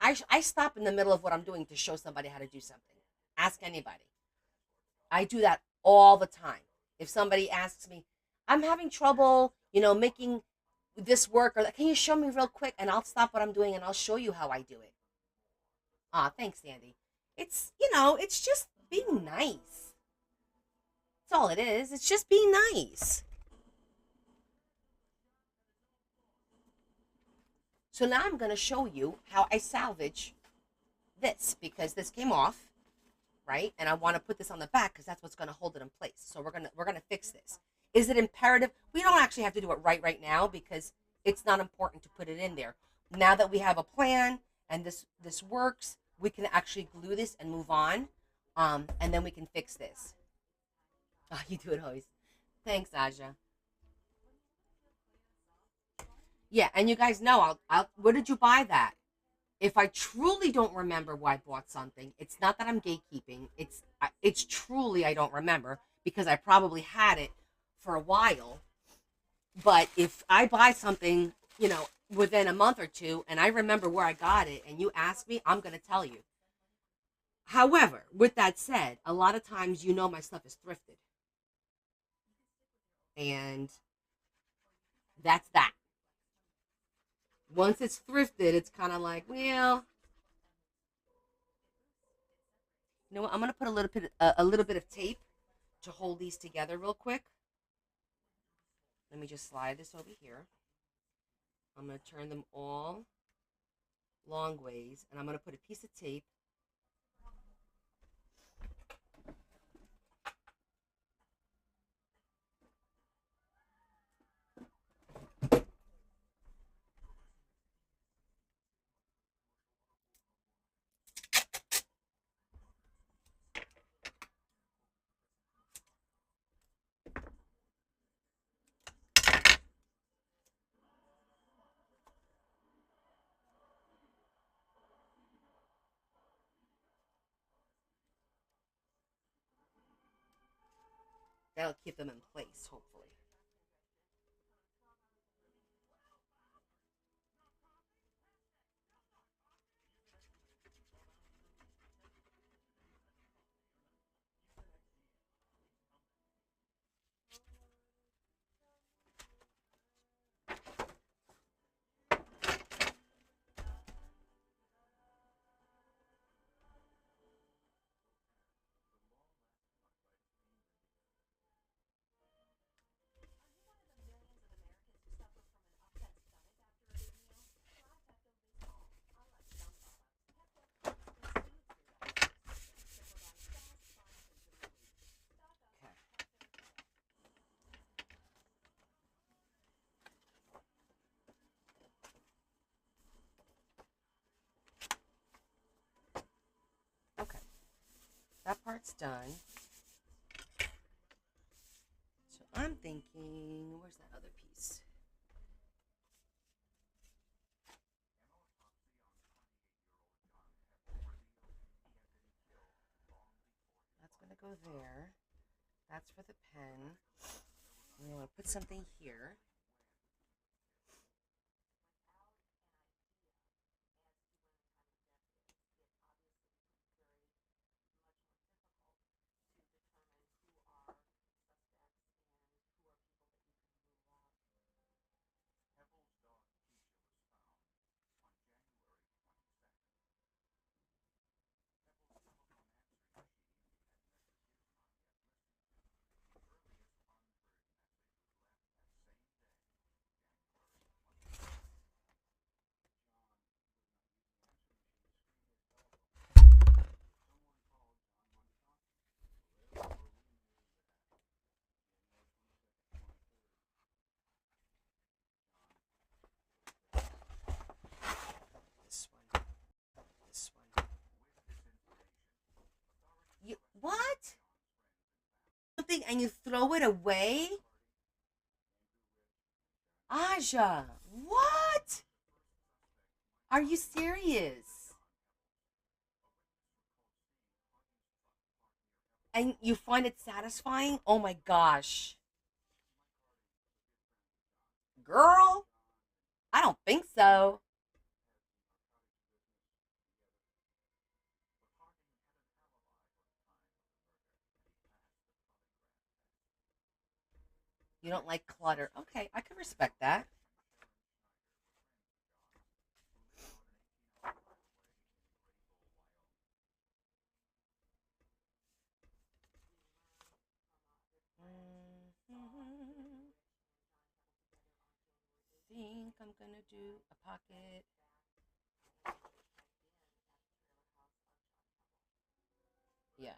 I stop in the middle of what I'm doing to show somebody how to do something. Ask anybody. I do that all the time. If somebody asks me, I'm having trouble, making this work, or that, can you show me real quick? And I'll stop what I'm doing and I'll show you how I do it. Ah, thanks, Sandy. It's just being nice. That's all it is. It's just being nice. So now I'm going to show you how I salvage this, because this came off, right? And I want to put this on the back because that's what's going to hold it in place. So we're going to fix this. Is it imperative? We don't actually have to do it right now because it's not important to put it in there. Now that we have a plan and this works, we can actually glue this and move on. And then we can fix this. Oh, you do it always. Thanks, Aja. Yeah, and you guys know, where did you buy that? If I truly don't remember why I bought something, it's not that I'm gatekeeping. It's truly I don't remember because I probably had it for a while. But if I buy something, within a month or two, and I remember where I got it, and you ask me, I'm gonna tell you. However, with that said, a lot of times my stuff is thrifted, and that's that. Once it's thrifted, it's kind of like, well, you know what? I'm gonna put a little bit of tape to hold these together real quick. Let me just slide this over here. I'm gonna turn them all long ways, and I'm gonna put a piece of tape. That'll keep them in place, hopefully. Okay, that part's done. So I'm thinking, where's that other piece? That's gonna go there. That's for the pen. And you want to put something here. This one. This one. You what? Something and you throw it away? Aja, what? Are you serious? And you find it satisfying? Oh my gosh. Girl, I don't think so. You don't like clutter. Okay, I can respect that. Mhm. Think I'm gonna do a pocket. Yeah.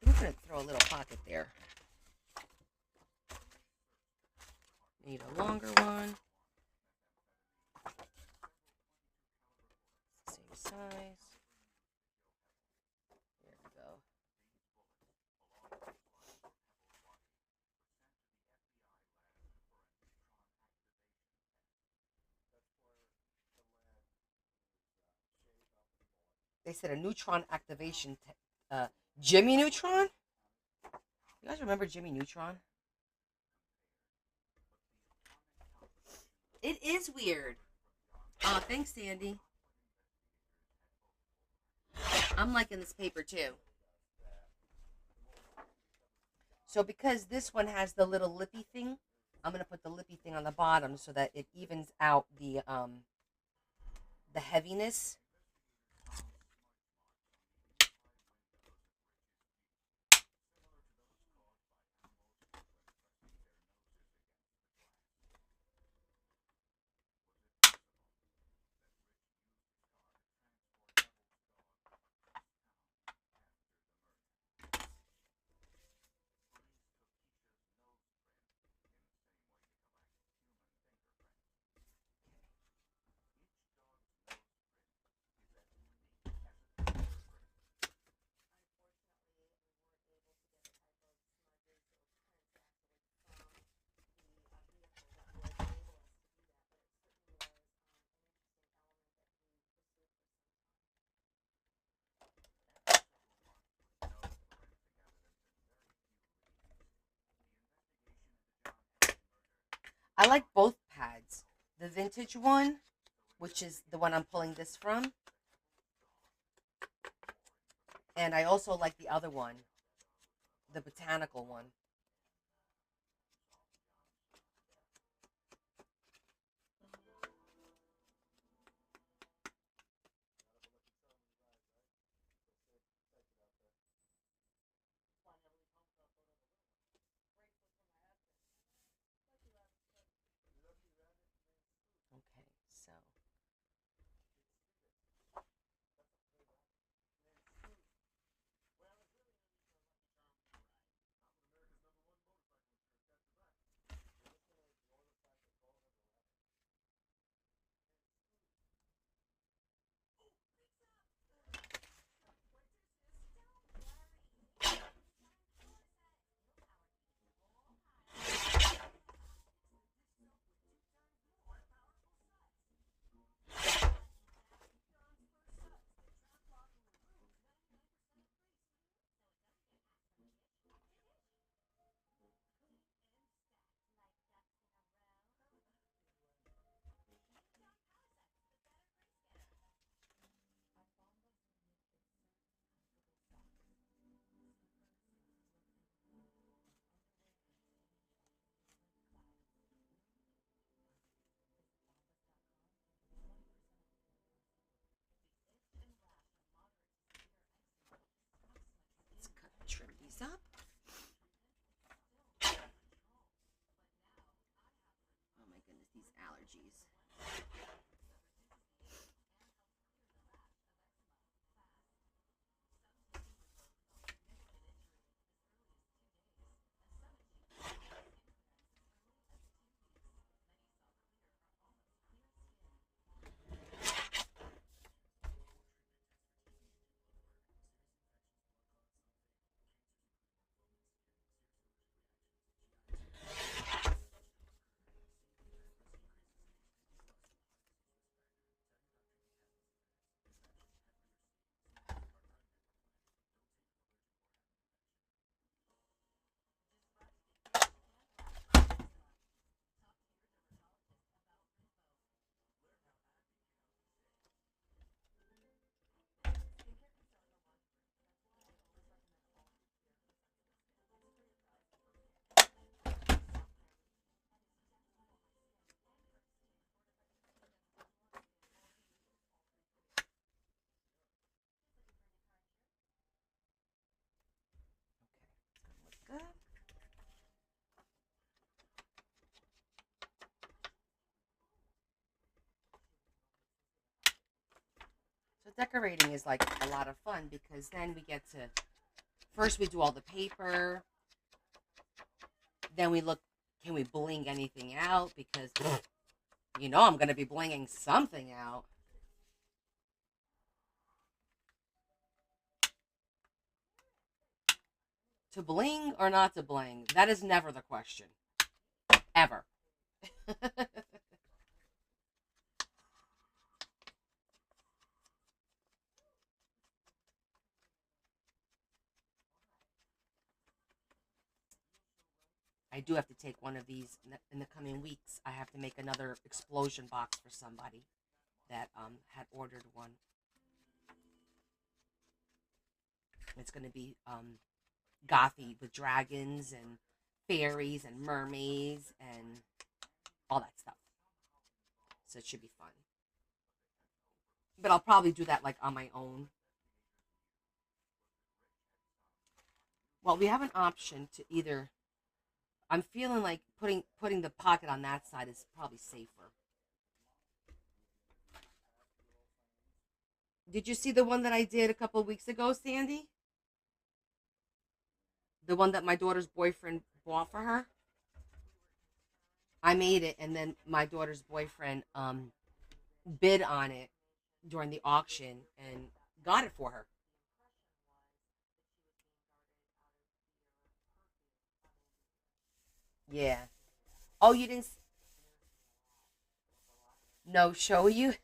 I'm gonna throw a little pocket there. Need a longer one. Same size. There we go. They said a neutron activation. Jimmy Neutron? You guys remember Jimmy Neutron? It is weird. Thanks, Sandy. I'm liking this paper too. So because this one has the little lippy thing, I'm gonna put the lippy thing on the bottom so that it evens out the heaviness. I like both pads. The vintage one, which is the one I'm pulling this from, and I also like the other one, the botanical one. Okay, so allergies. Good. So decorating is like a lot of fun because then we get to first we do all the paper, then we look, can we bling anything out because I'm going to be blinging something out. To bling or not to bling, that is never the question. Ever. I do have to take one of these in the coming weeks. I have to make another explosion box for somebody that had ordered one. It's going to be gothy with dragons and fairies and mermaids and all that stuff. So it should be fun. But I'll probably do that like on my own. Well, we have an option to either. I'm feeling like putting the pocket on that side is probably safer. Did you see the one that I did a couple of weeks ago, Sandy? The one that my daughter's boyfriend bought for her? I made it, and then my daughter's boyfriend bid on it during the auction and got it for her. Yeah. Oh, you didn't? No, show you?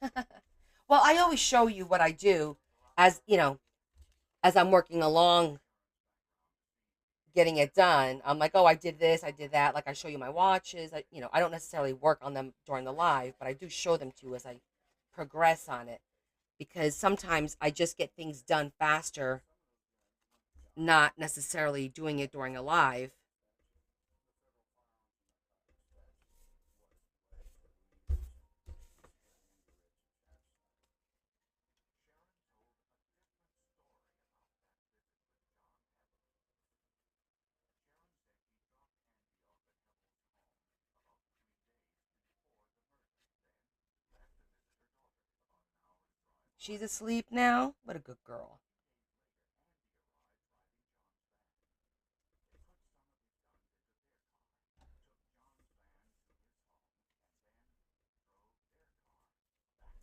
Well, I always show you what I do as, as I'm working along getting it done. I'm like, oh, I did this, I did that. Like I show you my watches. I don't necessarily work on them during the live, but I do show them to you as I progress on it because sometimes I just get things done faster, not necessarily doing it during a live. She's asleep now. What a good girl.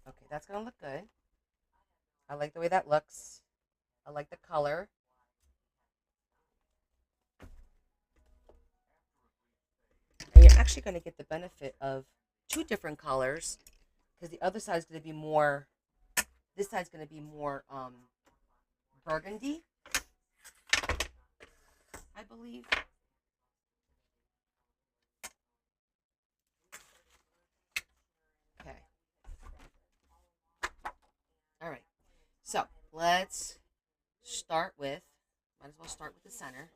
Okay, that's gonna look good. I like the way that looks. I like the color. And you're actually going to get the benefit of two different colors because the other side is going to be more, this side's going to be more burgundy, I believe. Okay. All right. So let's start with, might as well start with the center.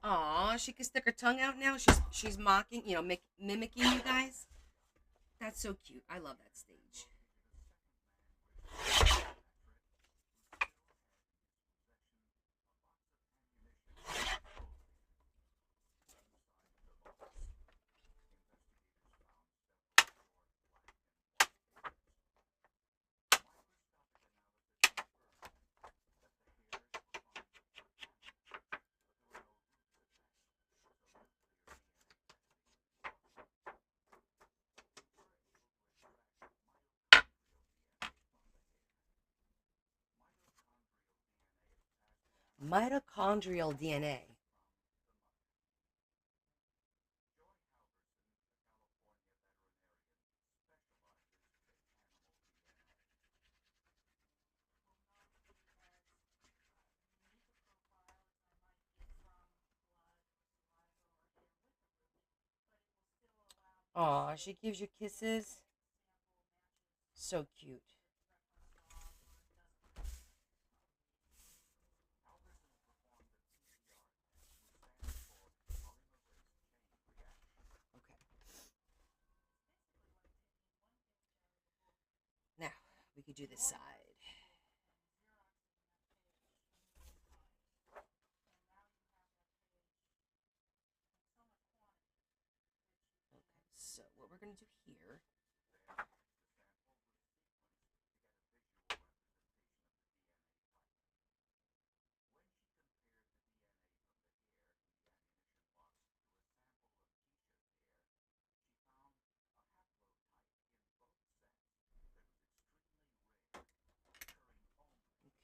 Aw, she can stick her tongue out now. She's mocking, mimicking you guys. That's so cute. I love that stage. Mitochondrial DNA. Aw, she gives you kisses. So cute. Okay. Now, we could do this side. Okay, so what we're going to do here.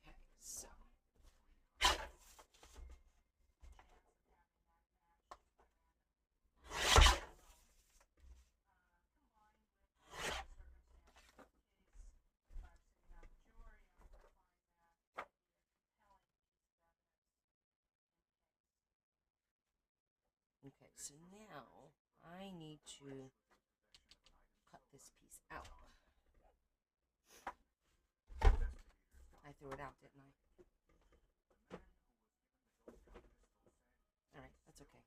Okay, so. Okay, so now I need to cut this piece out. I threw it out, didn't I? Alright, that's okay.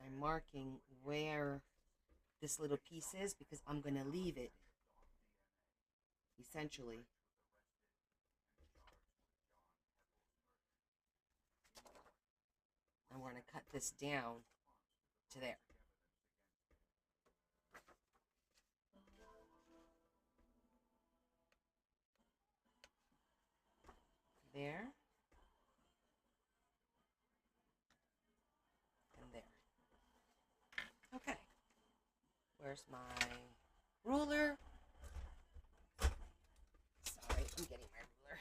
I'm marking where this little piece is because I'm going to leave it, essentially. And we're going to cut this down to there. There. And there. Okay. Where's my ruler? Sorry, I'm getting my ruler.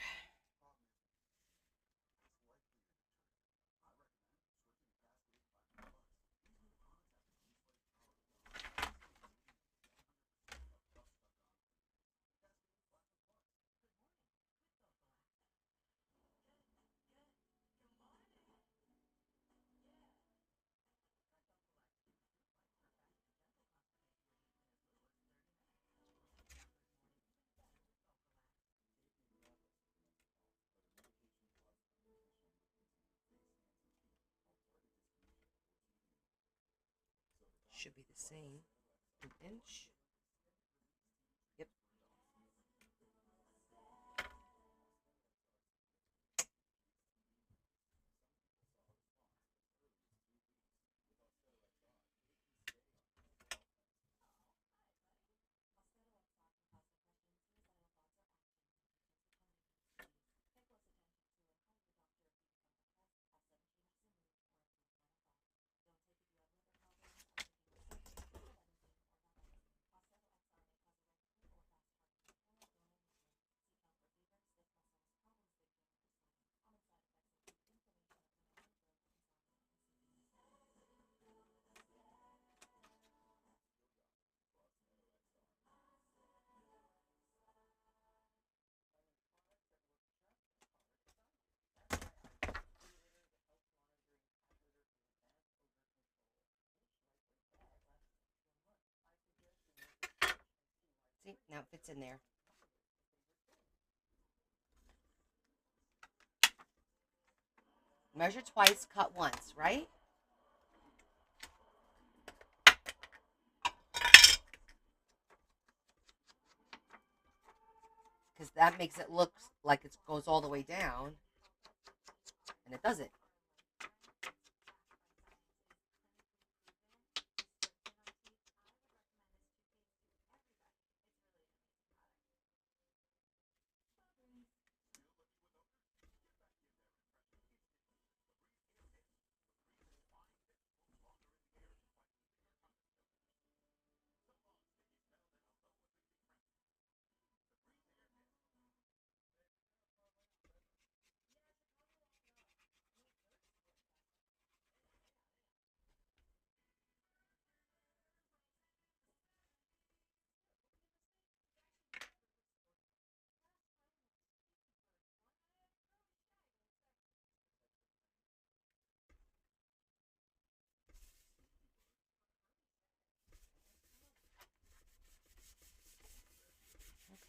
should be the same. An inch. Yep. See, now it fits in there. Measure twice, cut once, right? Because that makes it look like it goes all the way down, and it doesn't.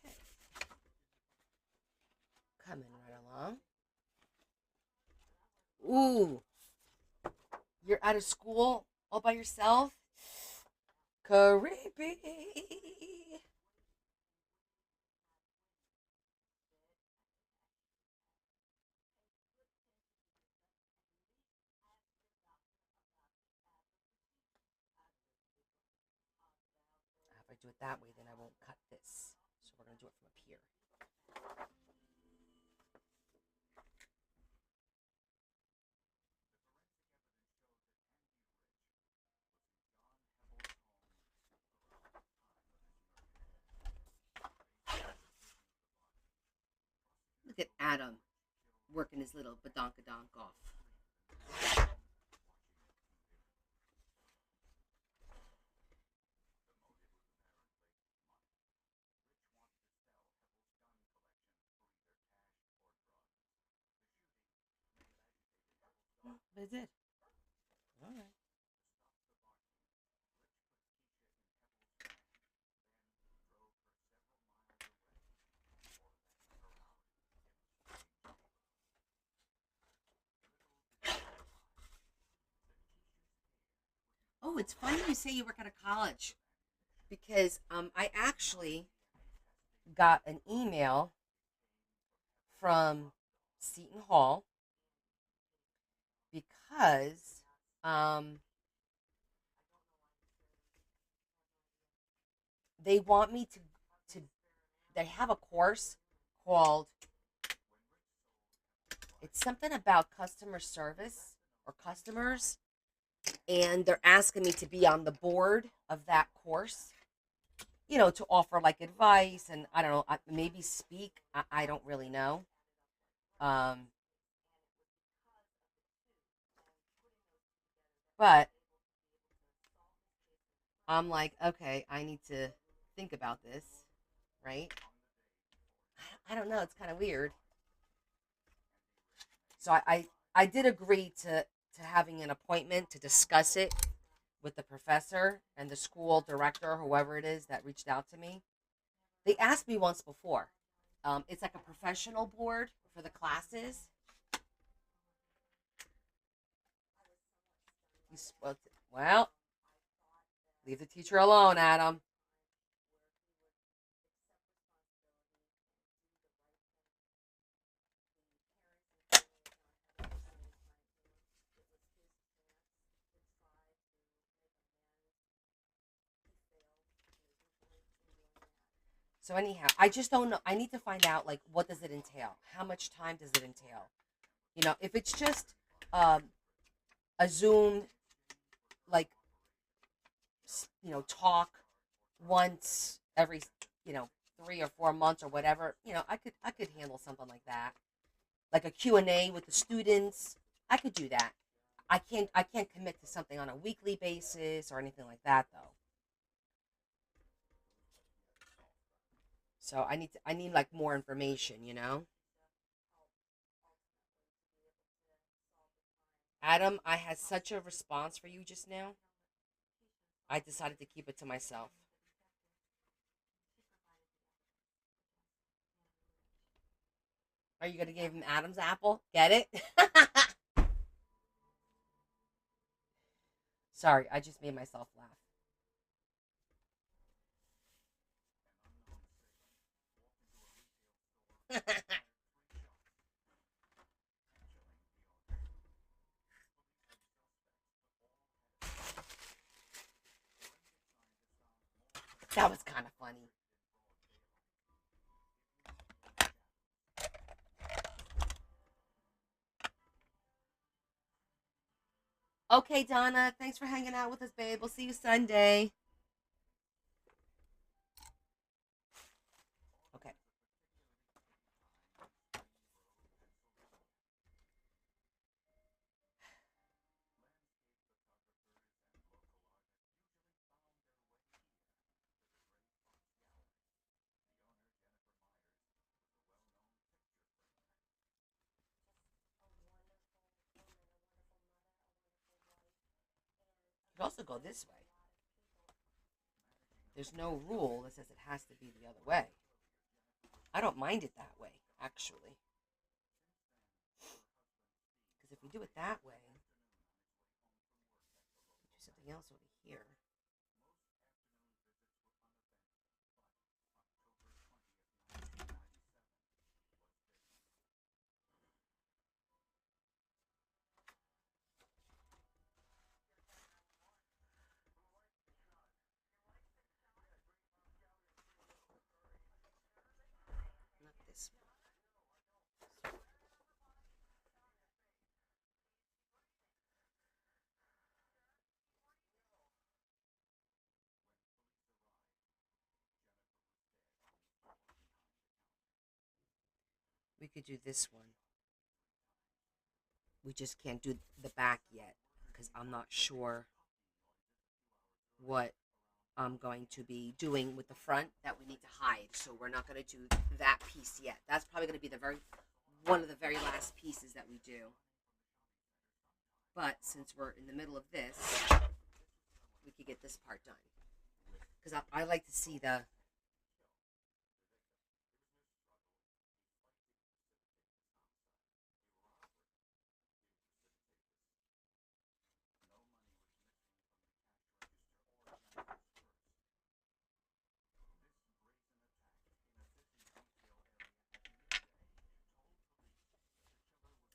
Okay. Coming right along. Ooh, you're out of school all by yourself? Creepy. If I do it that way, then I won't cut this. So we're going to do it from up here. Look at Adam working his little badonkadonk off. But it did. All right. Oh, it's funny you say you work at a college because I actually got an email from Seton Hall because they want me to they have a course called, it's something about customer service or customers, and they're asking me to be on the board of that course, to offer like advice and I don't know, maybe speak. I don't really know. Um, but I'm like, okay, I need to think about this, right? I don't know. It's kind of weird. So I did agree to having an appointment to discuss it with the professor and the school director, whoever it is that reached out to me. They asked me once before. It's like a professional board for the classes. Well, Leave the teacher alone, Adam. So anyhow, I just don't know. I need to find out, like, what does it entail? How much time does it entail? If it's just um, a Zoom, like, talk once every, you know, 3 or 4 months or whatever, I could handle something like that. Like a Q&A with the students. I could do that. I can't commit to something on a weekly basis or anything like that though. So I need like more information. Adam, I had such a response for you just now. I decided to keep it to myself. Are you gonna give him Adam's apple? Get it? Sorry, I just made myself laugh. That was kind of funny. Okay, Donna, thanks for hanging out with us, babe. We'll see you Sunday. Okay. You could also go this way. There's no rule that says it has to be the other way. I don't mind it that way, actually. Because if we do it that way, we do something else over here. Not this one. We could do this one. We just can't do the back yet because I'm not sure what I'm going to be doing with the front that we need to hide. So we're not going to do that piece yet. That's probably going to be one of the very last pieces that we do. But since we're in the middle of this, we could get this part done. Because I like to see the.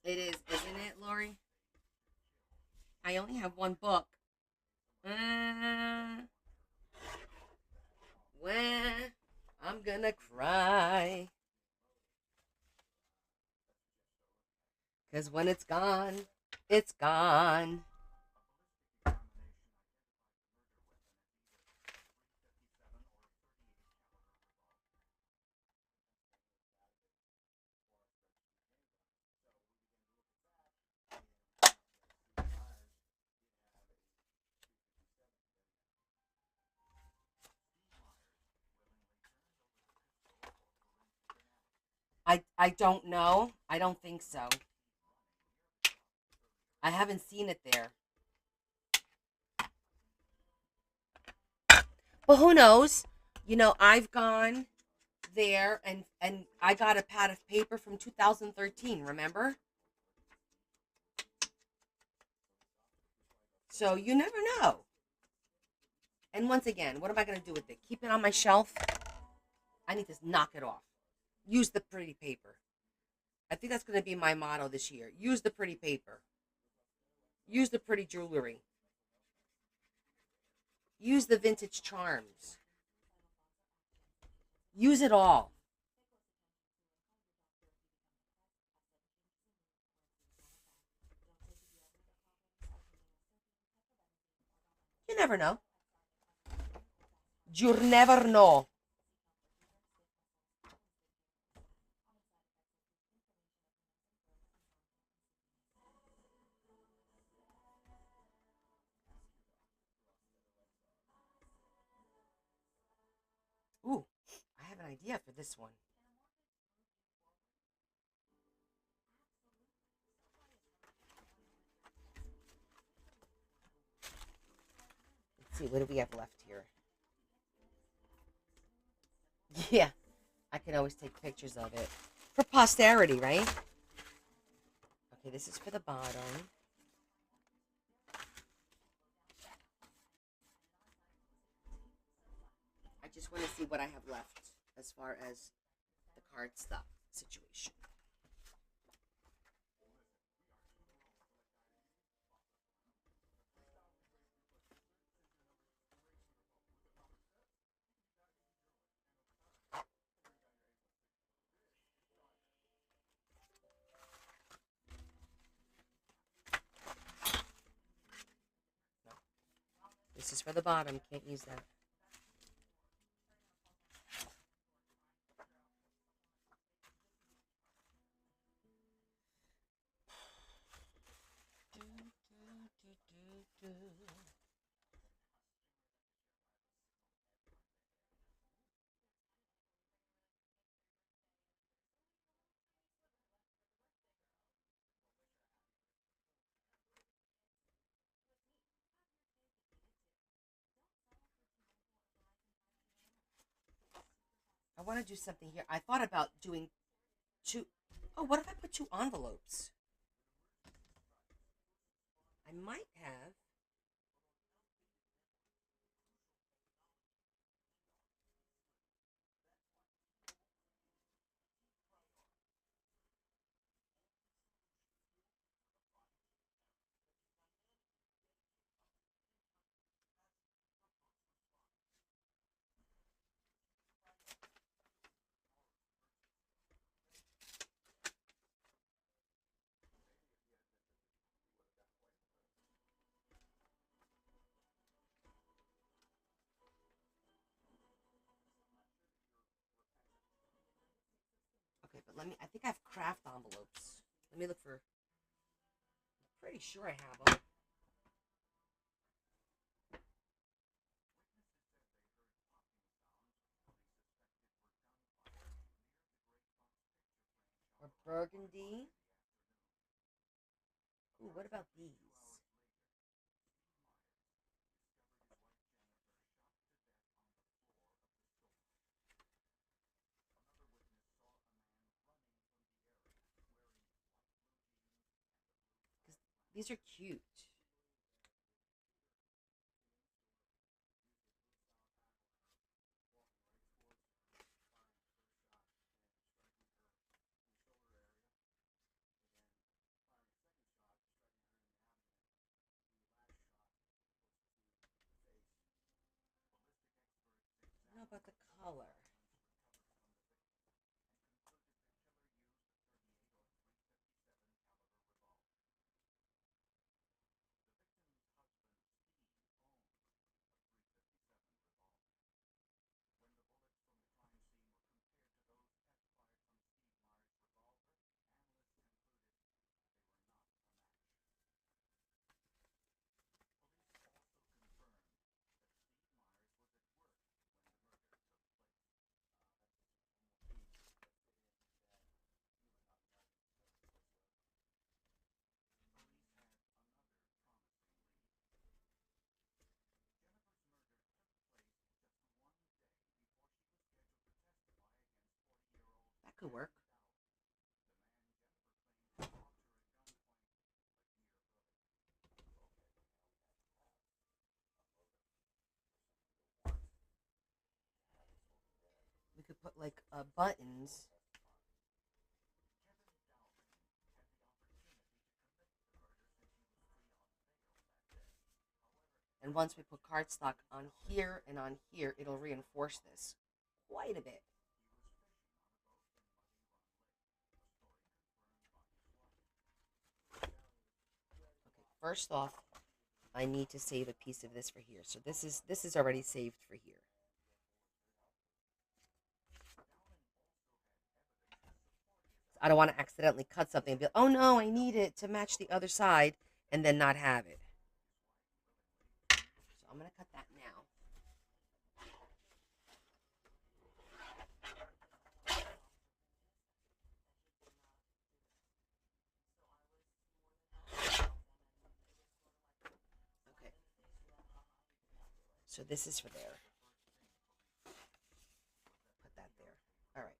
It is, isn't it, Lori? I only have one book. When I'm gonna cry. Because when it's gone, it's gone. I don't know. I don't think so. I haven't seen it there. But who knows? I've gone there and I got a pad of paper from 2013, remember? So you never know. And once again, what am I going to do with it? Keep it on my shelf? I need to knock it off. Use the pretty paper. I think that's going to be my motto this year. Use the pretty paper. Use the pretty jewelry. Use the vintage charms. Use it all. You never know. You never know. Ooh, I have an idea for this one. Let's see, what do we have left here? Yeah, I can always take pictures of it. For posterity, right? Okay, this is for the bottom. I just want to see what I have left as far as the card stuff situation. No, this is for the bottom. Can't use that. I want to do something here. I thought about doing two. Oh, what if I put two envelopes? I might have. Okay, but let me. I think I have craft envelopes. Let me look for. I'm pretty sure I have them. Or burgundy. Ooh, what about these? These are cute. How about the color? That could work. put like buttons. And once we put cardstock on here and on here, it'll reinforce this quite a bit. Okay, first off, I need to save a piece of this for here. So this is already saved for here. I don't want to accidentally cut something and be like, oh no, I need it to match the other side and then not have it. So I'm going to cut that now. Okay. So this is for there. Put that there. All right.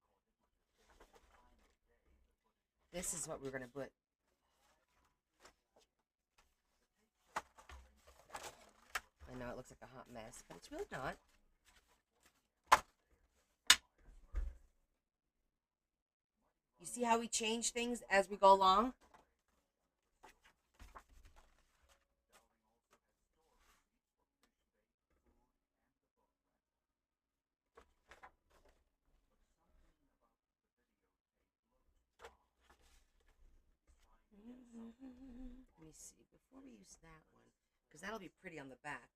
This is what we're going to put. I know it looks like a hot mess, but it's really not. You see how we change things as we go along? Let me see. Before we use that one, because that'll be pretty on the back.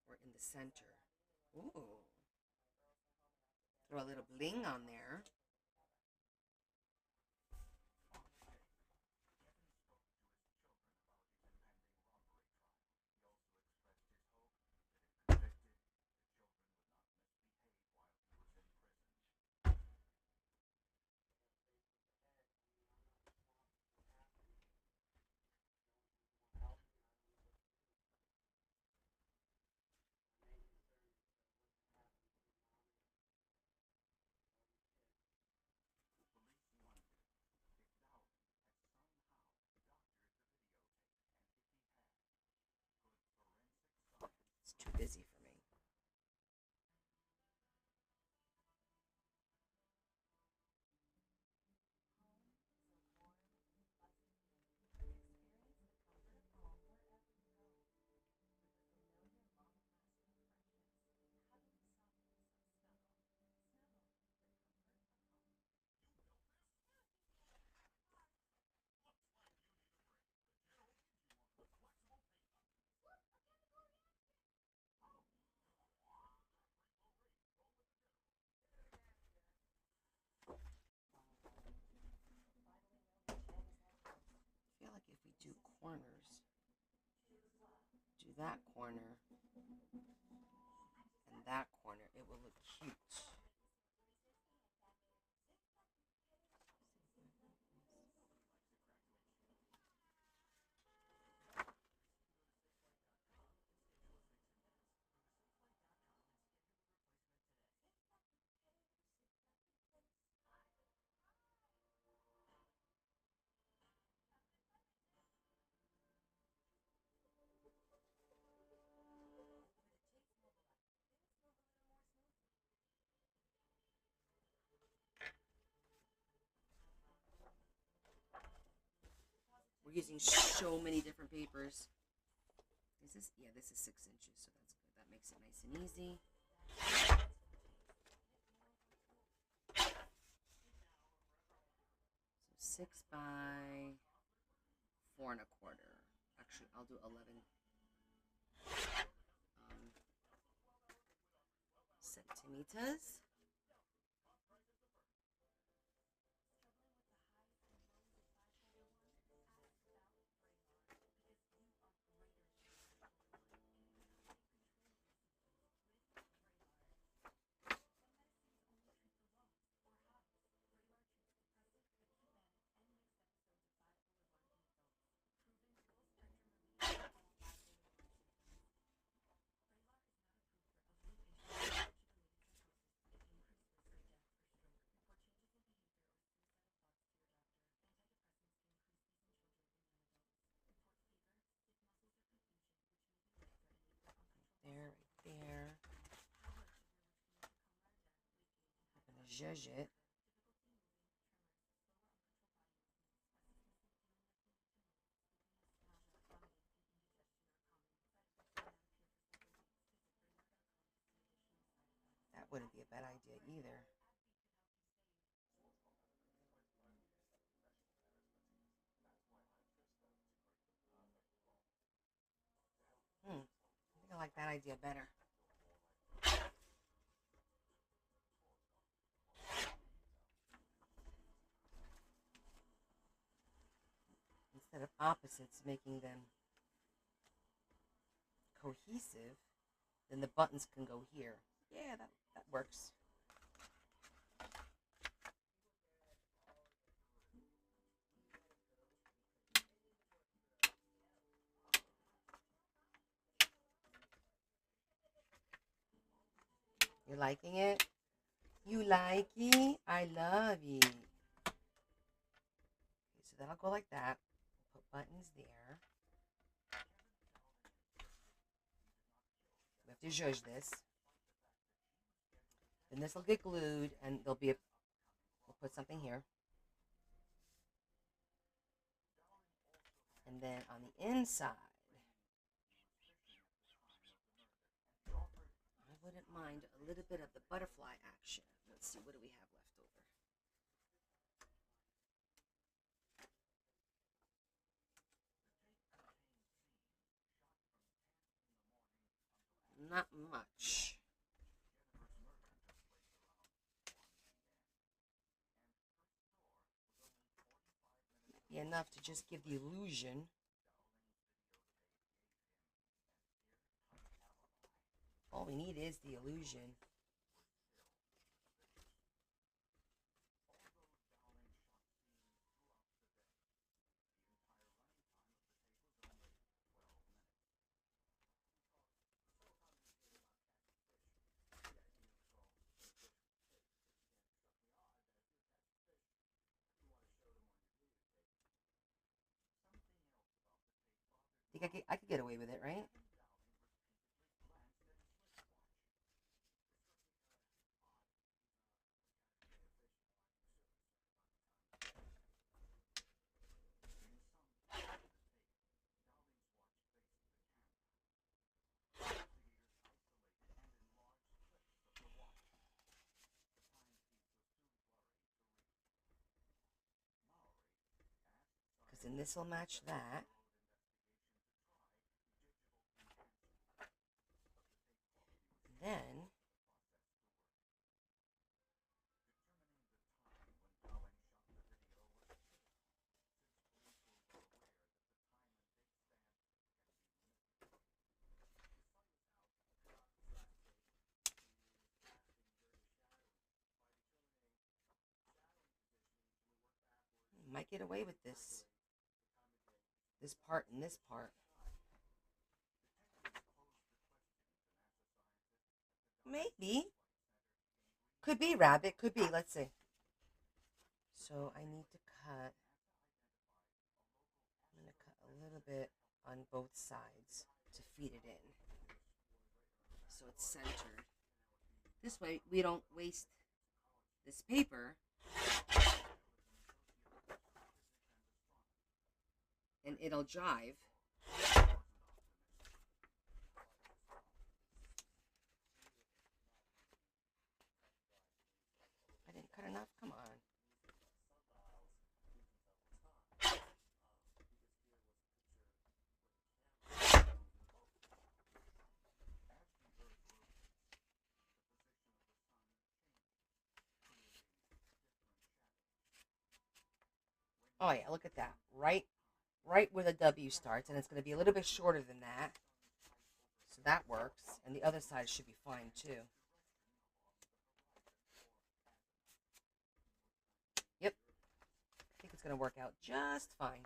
Or in the center. Ooh. Throw a little bling on there. It's too busy for me. I feel like if we do corners, do that corner and that corner, it will look cute. We're using so many different papers. This is 6 inches, so that's good. That makes it nice and easy. So 6 by 4 1/4. Actually, I'll do 11 centimeters. zhuzh it. That wouldn't be a bad idea either. I think I like that idea better. Instead of opposites, making them cohesive, then the buttons can go here. Yeah, that works. You liking it? You like it? I love it. Okay, so that'll go like that. Put buttons there. We have to zhuzh this. Then this will get glued, and there'll be we'll put something here. And then on the inside, I wouldn't mind a little bit of the butterfly action. Let's see, what do we have left over? Not much. Be enough to just give the illusion. All we need is the illusion. I could get away with it, right? Because then this will match that. Then you might get away with this. This part and this part. Maybe. Could be rabbit. Could be. Let's see. So I need to cut. I'm going to cut a little bit on both sides to feed it in. So it's centered. This way we don't waste this paper. And it'll jive. I didn't cut enough? Come on. Oh yeah, look at that. Right where the W starts, and it's going to be a little bit shorter than that. So that works. And the other side should be fine too. Yep. I think it's going to work out just fine.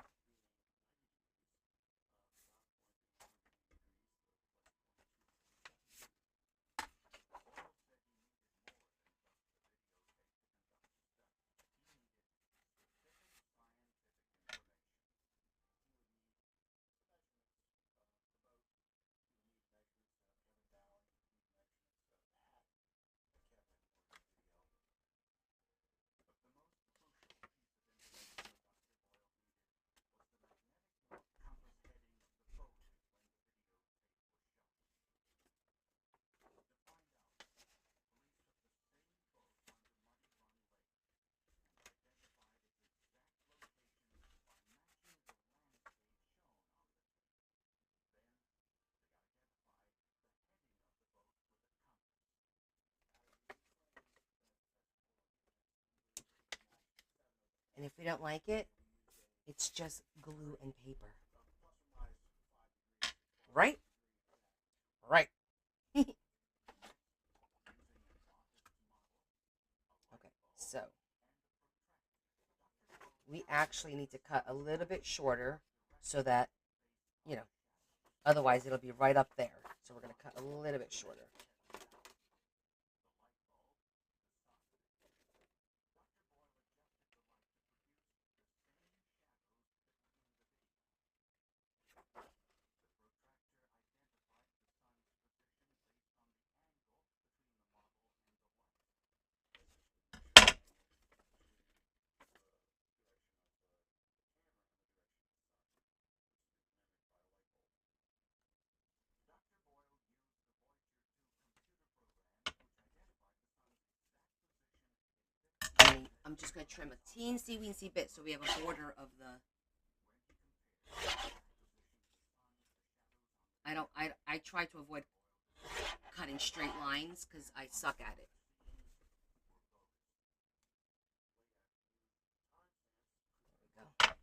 And if we don't like it, it's just glue and paper. Right? Right. Okay, so we actually need to cut a little bit shorter so that, you know, otherwise it'll be right up there. So we're going to cut a little bit shorter. I'm just going to trim a teensy-weensy bit so we have a border of the... I try to avoid cutting straight lines because I suck at it. There we go.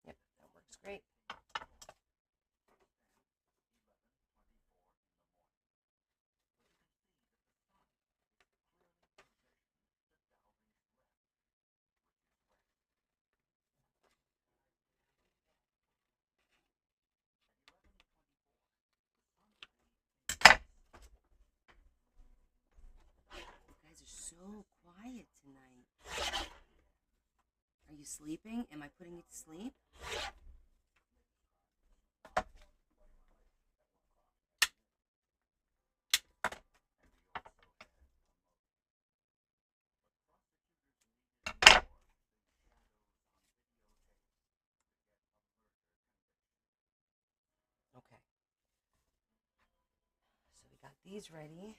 Yep, that works great. You guys are so quiet tonight. Are you sleeping? Am I putting you to sleep? Okay. So we got these ready.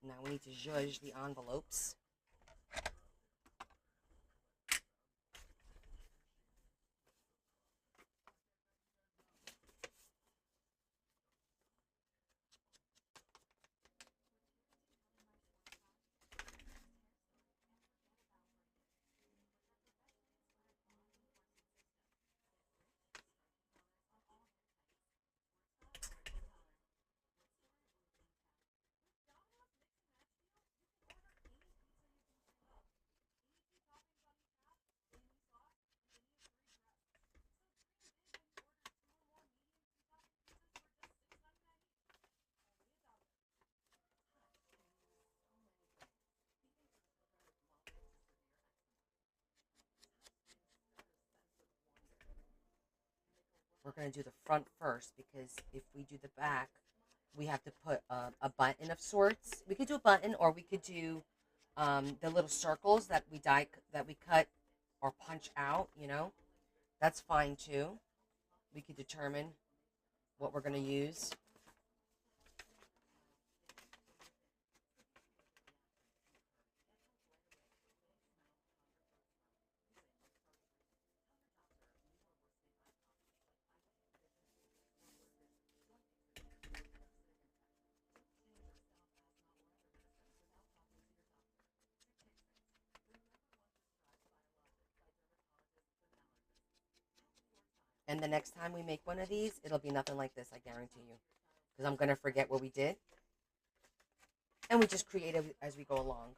Now we need to zhuzh the envelopes. We're going to do the front first because if we do the back, we have to put a button of sorts. We could do a button, or we could do the little circles that we cut or punch out. You know, that's fine too. We could determine what we're going to use. And the next time we make one of these, it'll be nothing like this, I guarantee you. Because I'm going to forget what we did. And we just create it as we go along.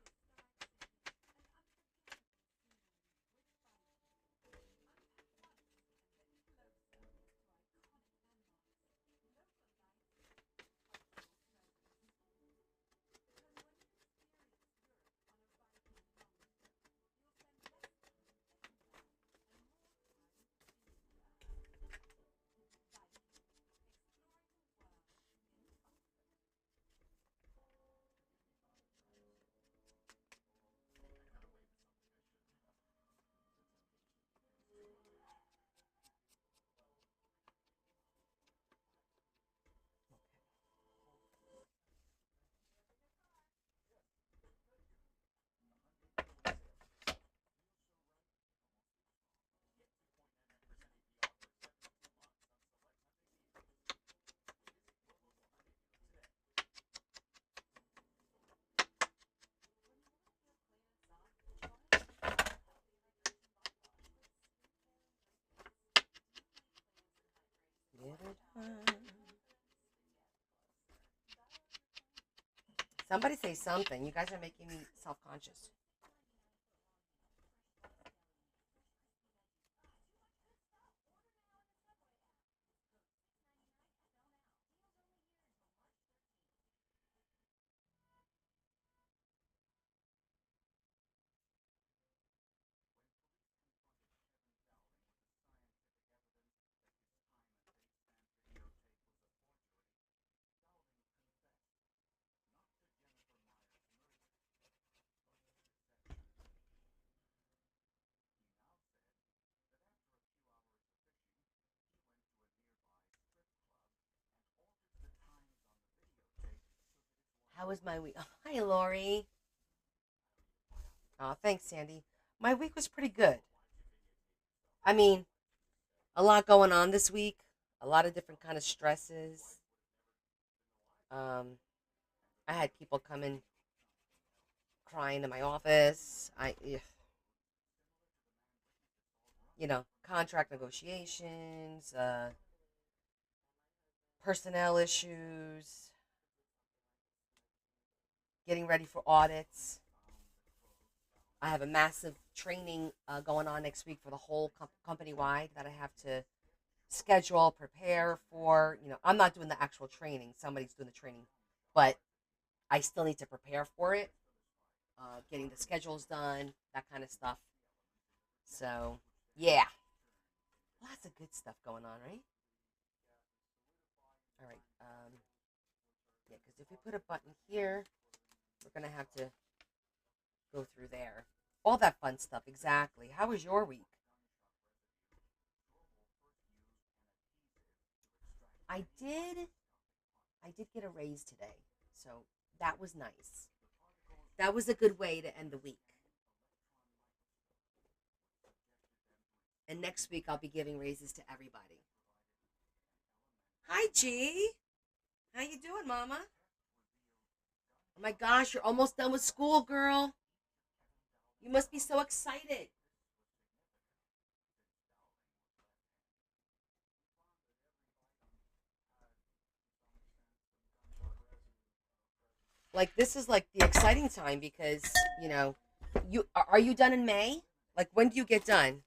Somebody say something. You guys are making me self-conscious. How was my week? Oh, hi, Lori. Oh, thanks, Sandy. My week was pretty good. I mean, a lot going on this week. A lot of different kind of stresses. Um, I had people come in crying to my office. Contract negotiations, personnel issues, getting ready for audits. I have a massive training going on next week for the whole company wide that I have to schedule, prepare for. I'm not doing the actual training; somebody's doing the training, but I still need to prepare for it. Getting the schedules done, that kind of stuff. So, yeah, lots of good stuff going on, right? All right. Yeah, because if we put a button here, we're gonna have to go through there. All that fun stuff. Exactly. How was your week? I did. I did get a raise today, so that was nice. That was a good way to end the week. And next week I'll be giving raises to everybody. Hi, G. How you doing, Mama? Oh my gosh, you're almost done with school, girl. You must be so excited. Like this is like the exciting time because you know, you are you done in May? Like when do you get done?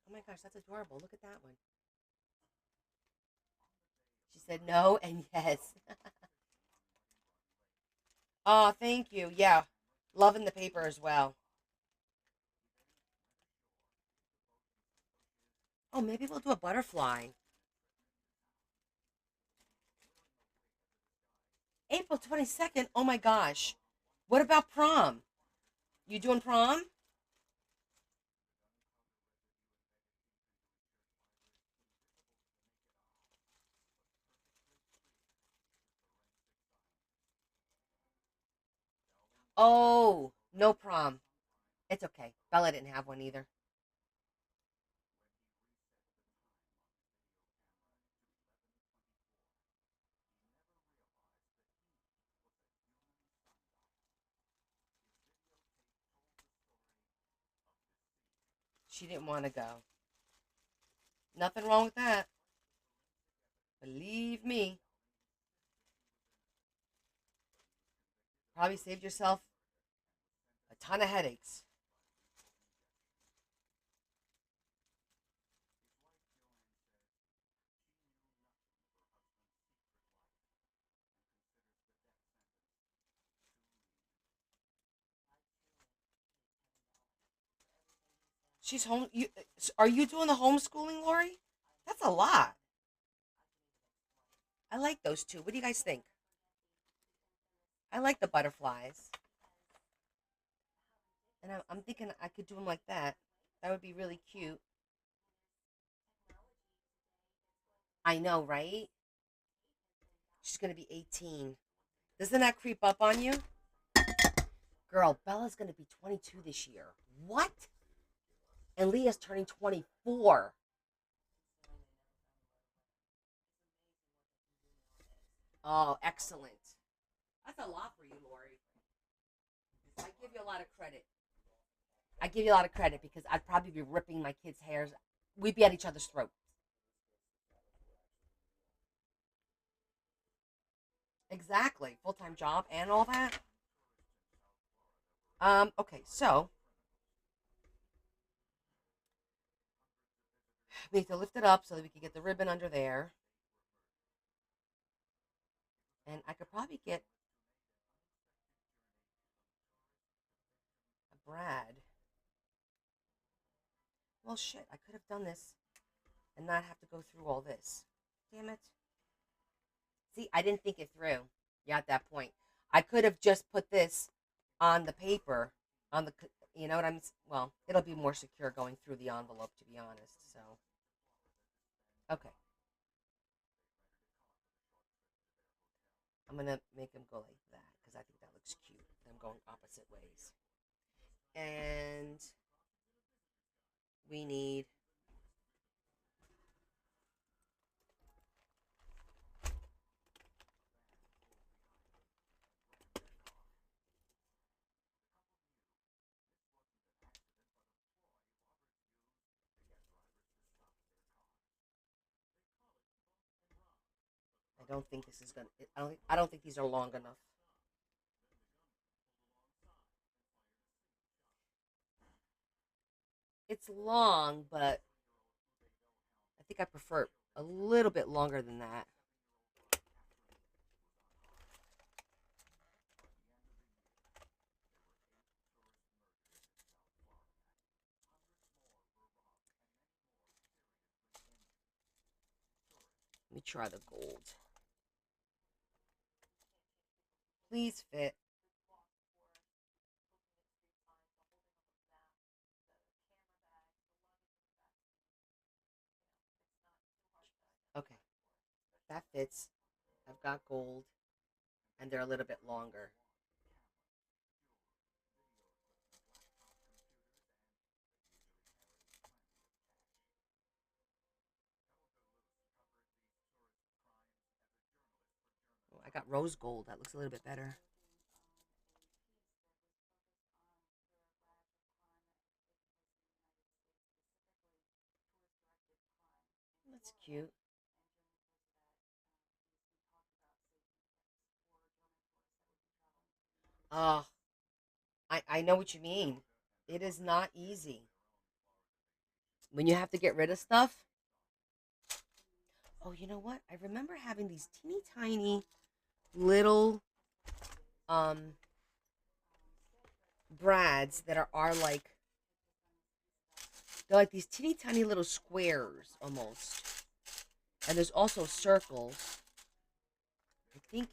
Oh my gosh, that's adorable. Look at that one. She said no and yes. Oh, thank you. Yeah, loving the paper as well. Oh, maybe we'll do a butterfly. April 22nd. Oh my gosh. What about prom? You doing prom? Oh, no prom. It's okay. Bella didn't have one either. She didn't want to go. Nothing wrong with that. Believe me. Probably saved yourself a ton of headaches. She's home. Are you doing the homeschooling, Lori? That's a lot. I like those two. What do you guys think? I like the butterflies, and I'm thinking I could do them like that. That would be really cute. I know, right? She's gonna be 18. Doesn't that creep up on you? Girl, Bella's gonna be 22 this year. What? And Leah's turning 24. Oh, excellent. That's a lot for you, Lori. I give you a lot of credit. I give you a lot of credit because I'd probably be ripping my kids' hairs. We'd be at each other's throats. Exactly. Full-time job and all that. Okay, so we need to lift it up so that we can get the ribbon under there. And I could probably get a brad. Well, shit, I could have done this and not have to go through all this. Damn it. See, I didn't think it through. Yeah, at that point. I could have just put this on the paper, on the, you know what I'm, well, it'll be more secure going through the envelope, to be honest. So, okay. I'm going to make them go like that because I think that looks cute. Them going opposite ways. And we need I don't think this is gonna. I don't think these are long enough. It's long, but I think I prefer a little bit longer than that. Let me try the gold. Please fit. Okay, that fits. I've got gold, and they're a little bit longer. Oh, I got rose gold. That looks a little bit better. That's cute. Oh, I know what you mean. It is not easy when you have to get rid of stuff. Oh, you know what? I remember having these teeny tiny little um brads that are like they're like these teeny tiny little squares almost. And there's also circles. I think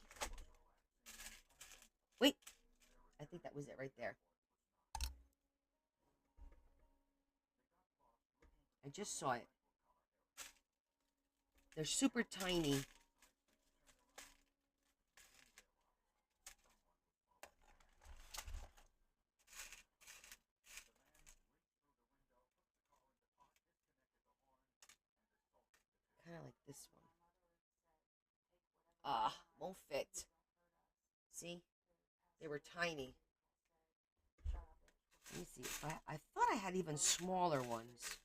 wait, I think that was it right there. I just saw it. They're super tiny. Kind of like this one. Ah, won't fit. See? They were tiny. Let me see. I thought I had even smaller ones.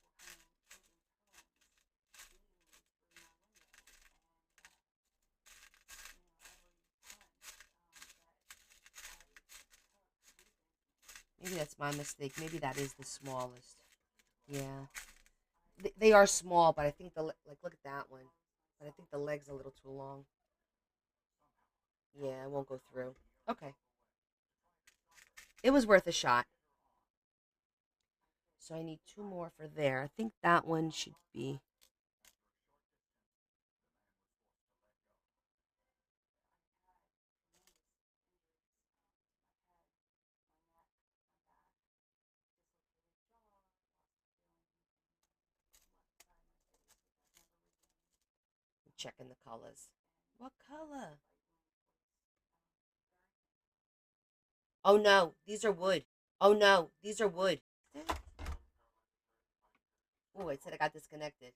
Maybe that's my mistake. Maybe that is the smallest. Yeah. They are small, but I think like look at that one. But I think the leg's a little too long. Yeah, it won't go through. Okay. It was worth a shot. So I need two more for there. I think that one should be. I'm checking the colors. What color? Oh no, these are wood. Oh no, these are wood. Oh, it said I got disconnected.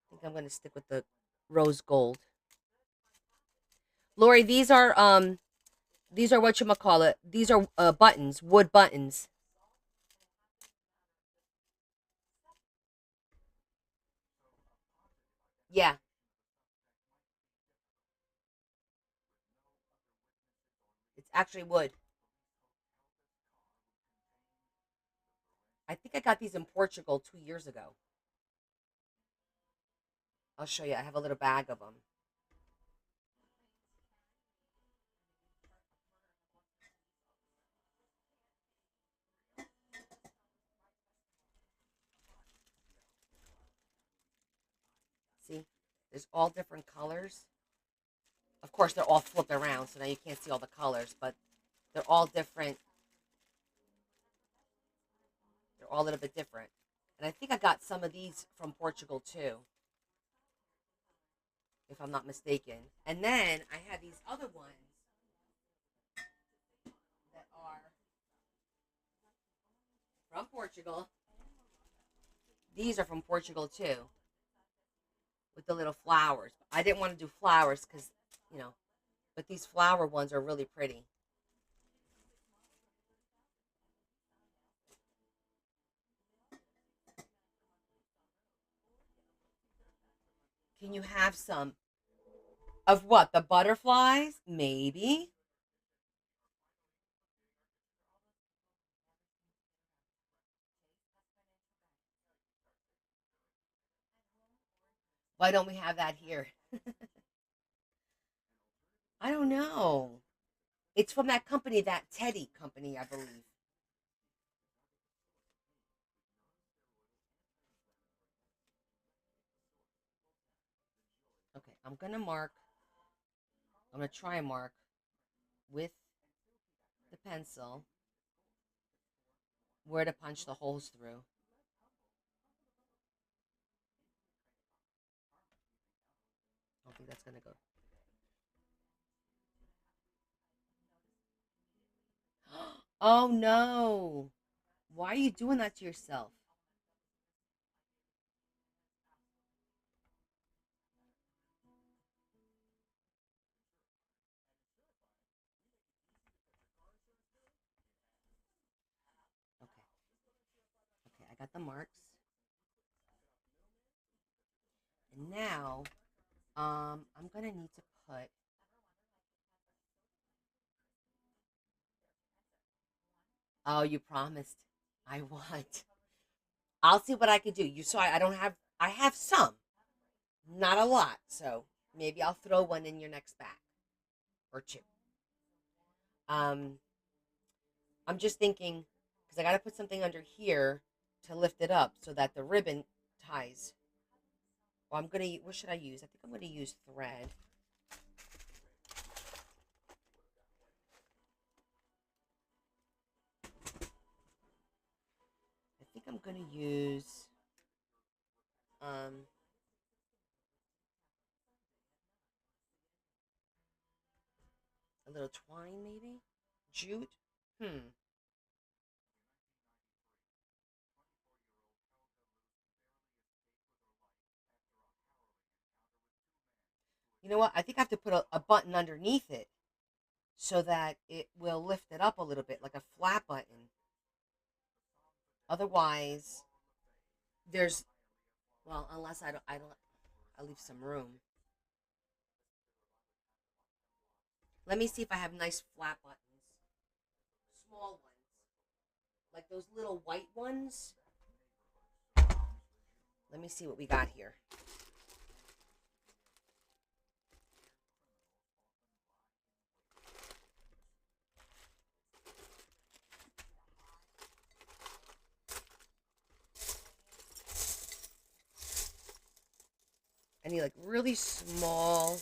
I think I'm gonna stick with the rose gold. Lori, these are what you call it. These are buttons, wood buttons. Yeah, it's actually wood. I think I got these in Portugal 2 years ago. I'll show you. I have a little bag of them. See, there's all different colors. Of course, they're all flipped around, so now you can't see all the colors, but they're all different. They're all a little bit different. And I think I got some of these from Portugal too, if I'm not mistaken. And then I had these other ones that are from Portugal. These are from Portugal too, with the little flowers. I didn't want to do flowers because, you know, but these flower ones are really pretty. Can you have some of what? The butterflies? Maybe. Why don't we have that here? I don't know. It's from that company, that Teddy company, I believe. Okay, I'm gonna try and mark with the pencil where to punch the holes through. I don't think that's gonna go. Oh no! Why are you doing that to yourself? Okay, okay, I got the marks. And now, I'm gonna need to put. Oh, you promised. I want. I'll see what I can do. You saw I don't have. I have some, not a lot. So maybe I'll throw one in your next bag or two. Um, I'm just thinking because I got to put something under here to lift it up so that the ribbon ties. Well, I'm gonna. What should I use? I think I'm gonna use thread. I think I'm gonna use um a little twine, maybe jute. Hmm. You know what? I think I have to put a button underneath it so that it will lift it up a little bit, like a flat button. Otherwise, there's well, unless I leave some room. Let me see if I have nice flat buttons, small ones, like those little white ones. Let me see what we got here. I need like really small.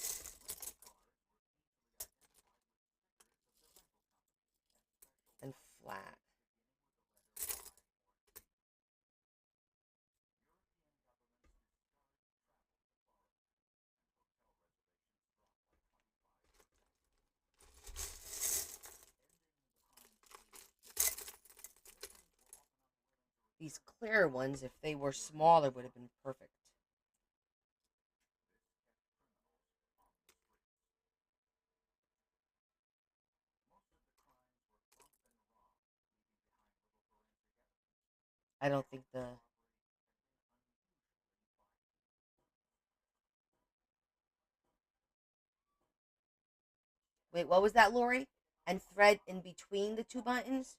And flat. These clear ones, if they were smaller, would have been perfect. I don't think the Wait, what was that, Lori? And thread in between the two buttons?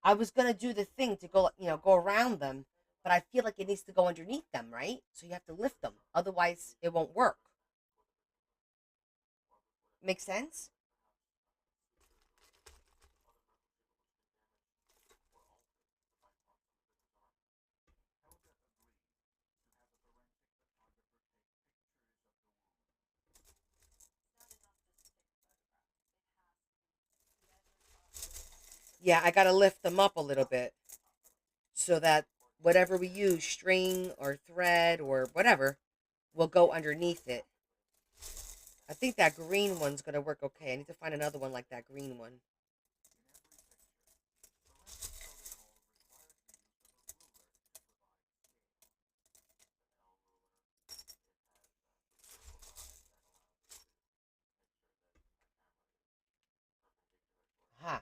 I was gonna do the thing to go, go around them, but I feel like it needs to go underneath them, right? So you have to lift them, otherwise it won't work. Make sense? Yeah, I gotta lift them up a little bit so that whatever we use, string or thread or whatever, will go underneath it. I think that green one's gonna work okay. I need to find another one like that green one. Aha.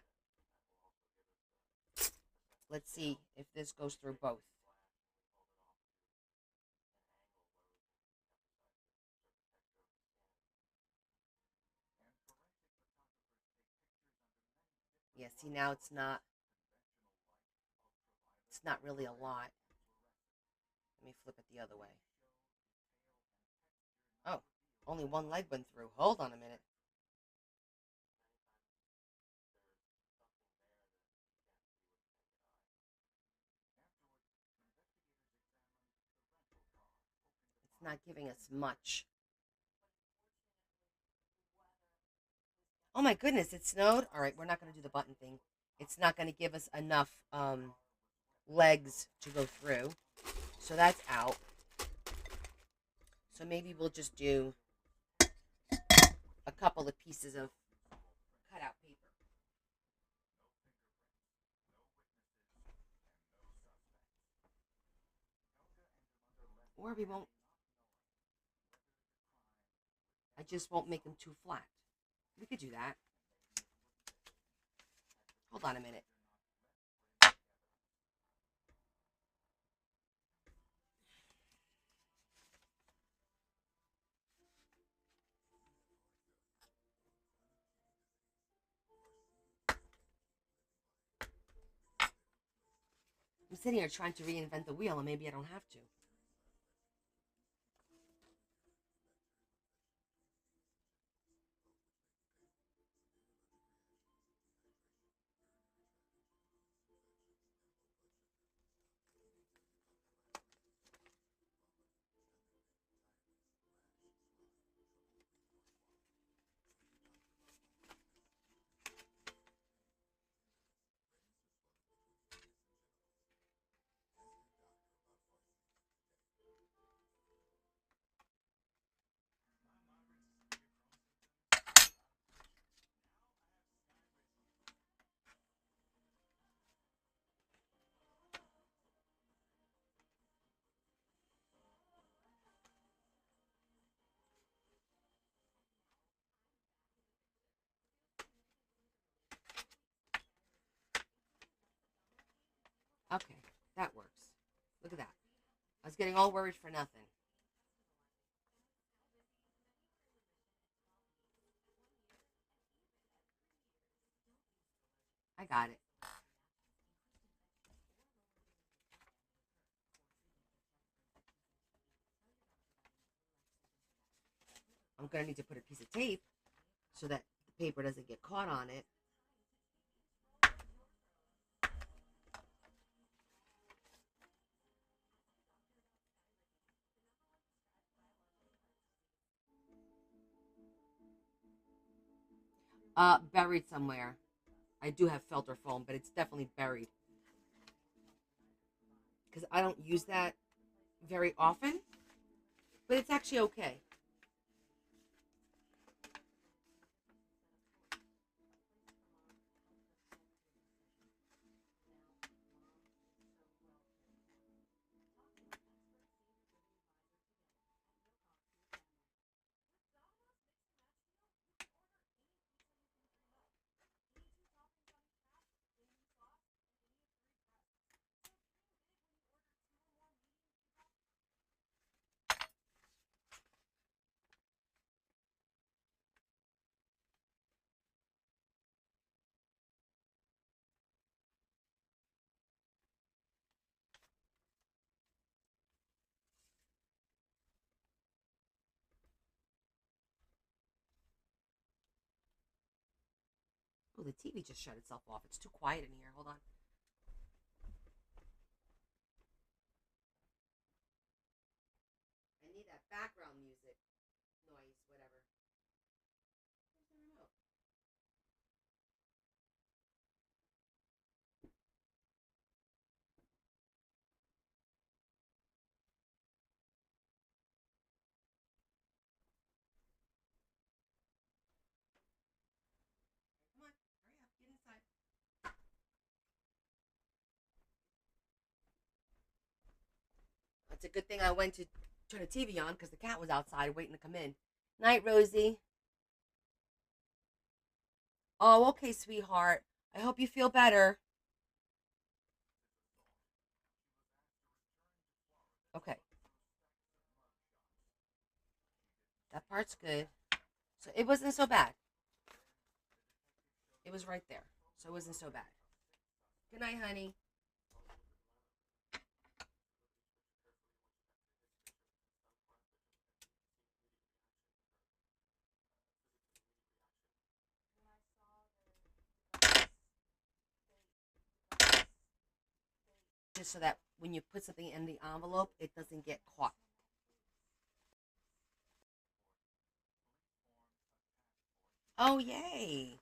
Let's see if this goes through both. Yeah, see now it's not really a lot. Let me flip it the other way. Oh, only one leg went through. Hold on a minute. It's not giving us much. Oh my goodness, it snowed. All right, we're not going to do the button thing. It's not going to give us enough legs to go through. So that's out. So maybe we'll just do a couple of pieces of cutout paper. Or we won't. I just won't make them too flat. We could do that. Hold on a minute. I'm sitting here trying to reinvent the wheel, and maybe I don't have to. Okay, that works. Look at that. I was getting all worried for nothing. I got it. I'm going to need to put a piece of tape so that the paper doesn't get caught on it. Buried somewhere. I do have filter foam, but it's definitely buried because I don't use that very often. But it's actually okay. Oh, the TV just shut itself off. It's too quiet in here. Hold on. I need that background music noise, whatever. Where's the remote? Come on, hurry up, get inside. It's a good thing I went to turn the TV on because the cat was outside waiting to come in. Night, Rosie. Oh, okay, sweetheart. I hope you feel better. Okay, that part's good. So it wasn't so bad. It was right there. So it wasn't so bad. Good night, honey. Just so that when you put something in the envelope, it doesn't get caught. Oh, yay.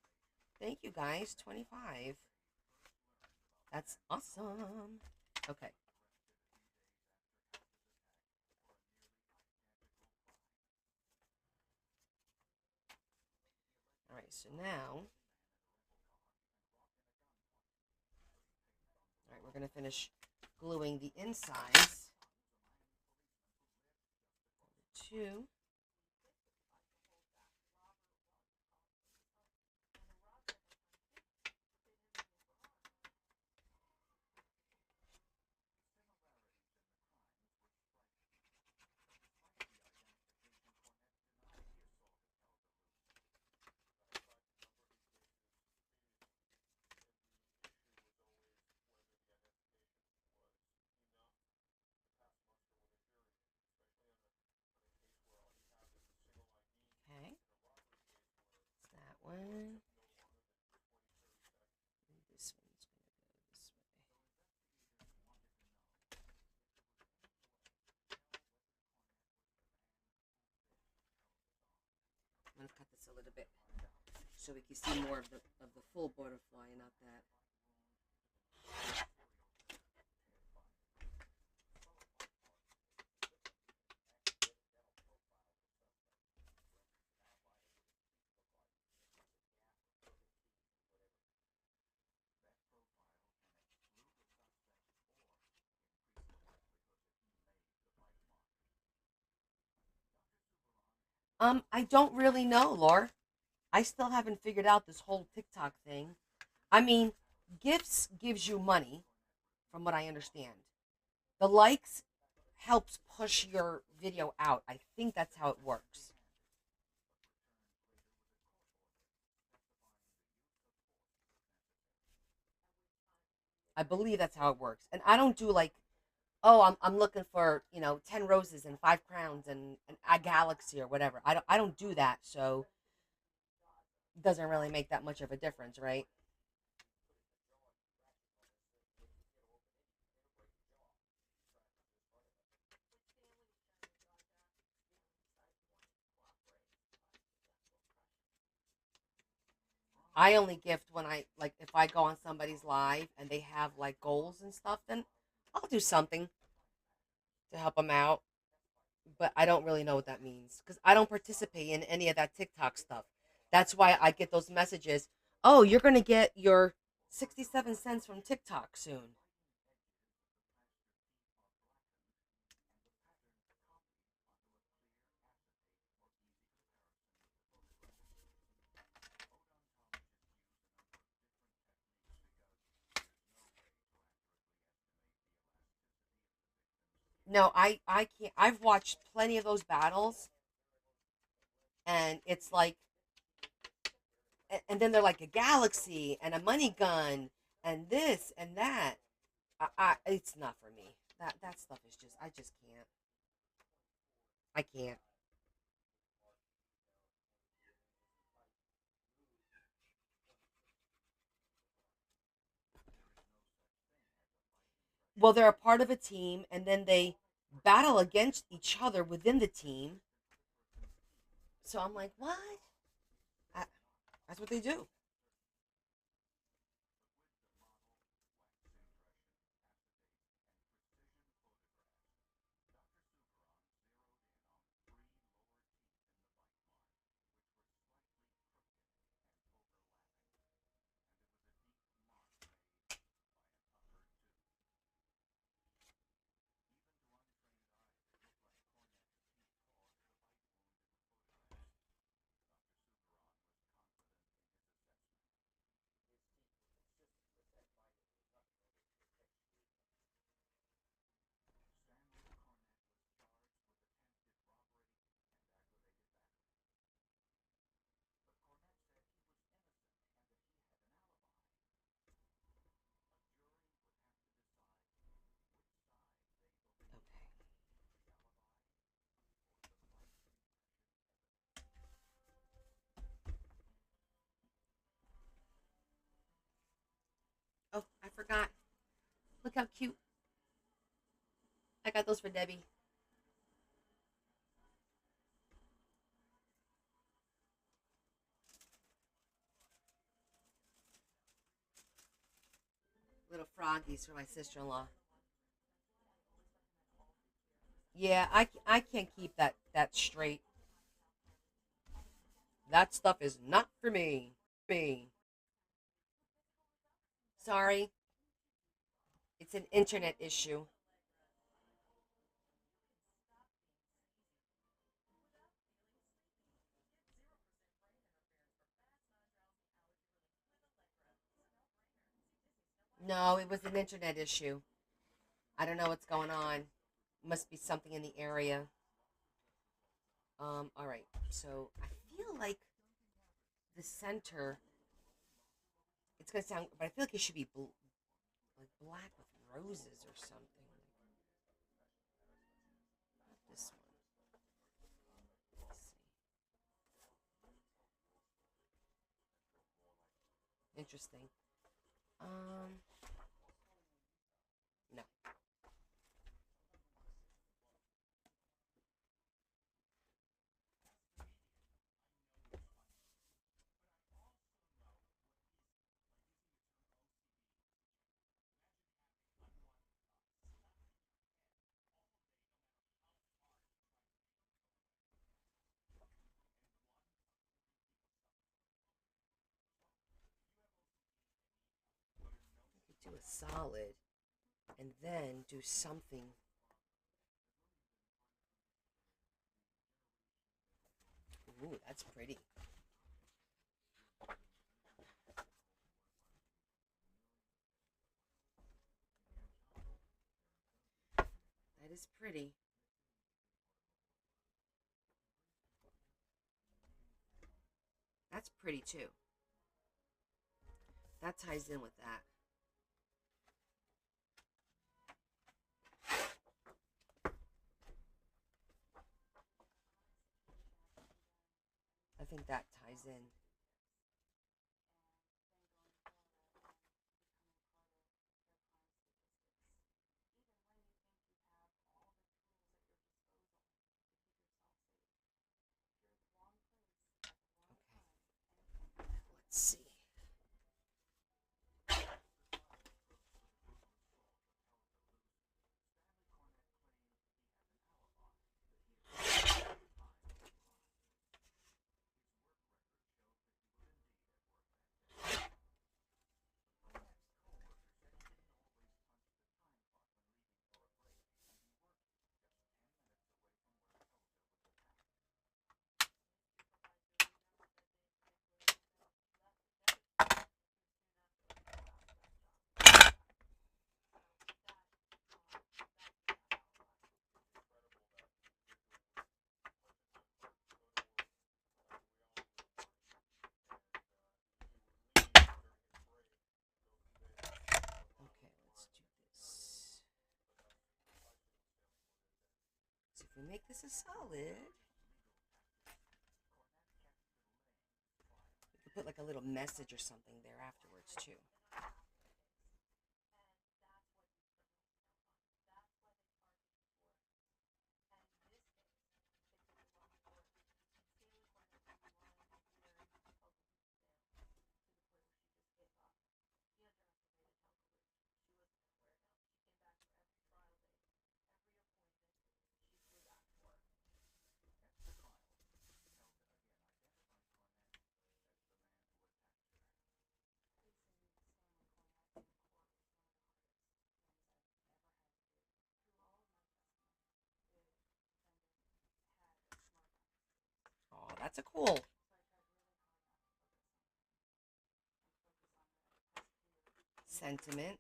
Thank you, guys. 25. That's awesome. Okay. All right, so now, all right, we're going to finish gluing the insides. Two. Okay. It's that one. This one's going to go this way. I'm going to cut this a little bit so we can see more of the full butterfly and not that. I don't really know, Laura. I still haven't figured out this whole TikTok thing. I mean, gifts gives you money, from what I understand. The likes helps push your video out. I think that's how it works. I believe that's how it works. And I don't do like, oh, I'm looking for 10 roses and 5 crowns and a galaxy or whatever. I don't do that, so it doesn't really make that much of a difference, right? I only gift when I like if I go on somebody's live and they have like goals and stuff, then I'll do something to help them out. But I don't really know what that means because I don't participate in any of that TikTok stuff. That's why I get those messages. Oh, you're gonna get your 67 cents from TikTok soon. No, I can't. I've watched plenty of those battles, and it's like, and then they're like a galaxy and a money gun and this and that. It's not for me. That stuff is just I just can't. I can't. Well, they're a part of a team, and then they battle against each other within the team. So I'm like, what? I, that's what they do. Okay. Oh, I forgot. Look how cute. I got those for Debbie. Little froggies for my sister-in-law. Yeah, I can't keep that straight. That stuff is not for me. Me. Sorry, it's an internet issue. No, it was an internet issue. I don't know what's going on. Must be something in the area. All right. So I feel like the center. It's gonna sound, but I feel like it should be like black with roses or something. Not this one. Let's see. Interesting. Um, no. Do a solid and then do something. Ooh, that's pretty. That is pretty. That's pretty too. That ties in with that. I think that ties in. Okay, let's see. Okay, let's do this. So if we make this a solid, we could put like a little message or something there afterwards too. That's a cool. Sentiment.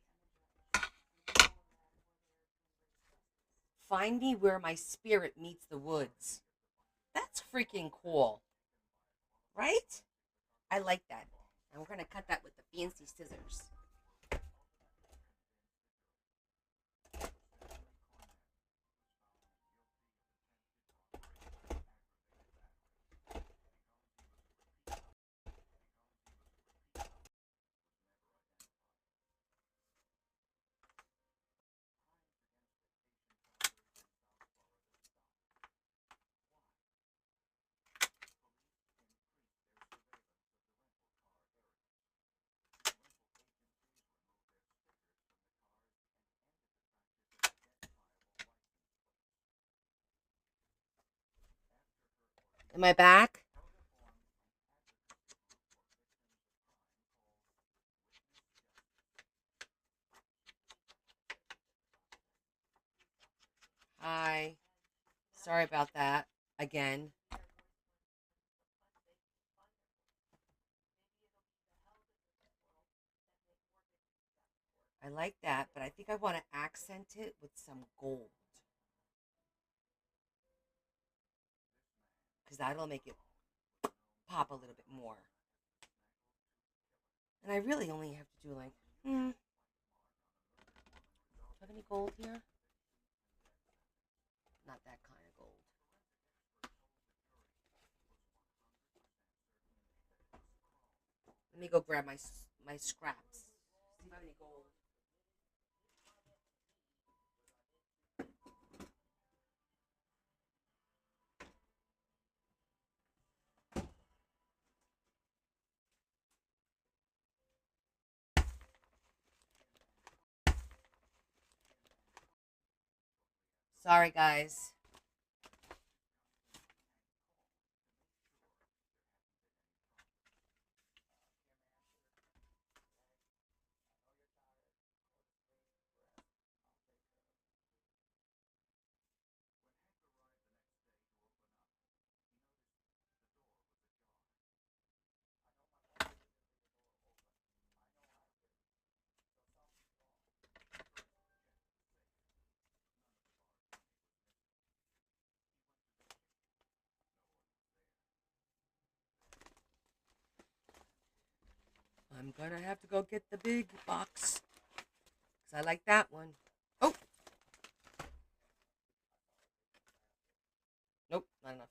Find me where my spirit meets the woods. That's freaking cool, right? I like that. And we're gonna cut that with the fancy scissors. Am I back? Hi. Sorry about that. Again. I like that, but I think I want to accent it with some gold. Because that'll make it pop a little bit more. And I really only have to do like, do I have any gold here? Not that kind of gold. Let me go grab my scraps. See if I have any gold. Sorry, guys. I'm gonna have to go get the big box. Because I like that one. Oh! Nope, not enough.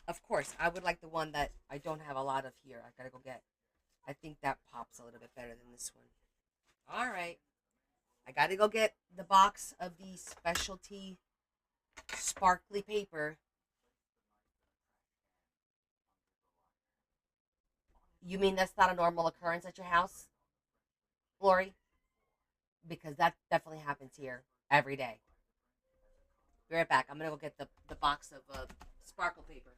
Of course, I would like the one that I don't have a lot of here. I gotta go get. I think that pops a little bit better than this one. All right. I gotta go get the box of the specialty sparkly paper. You mean that's not a normal occurrence at your house, Lori? Because that definitely happens here every day. Be right back. I'm gonna go get the box of sparkle paper.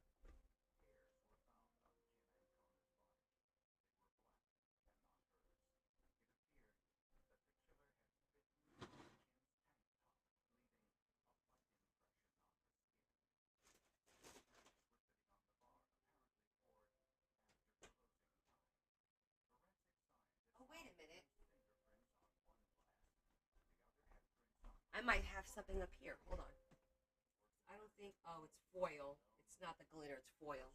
Oh, wait a minute. I might have something up here. Hold on. I don't think. Oh, it's foil. It's not the glitter. It's foil.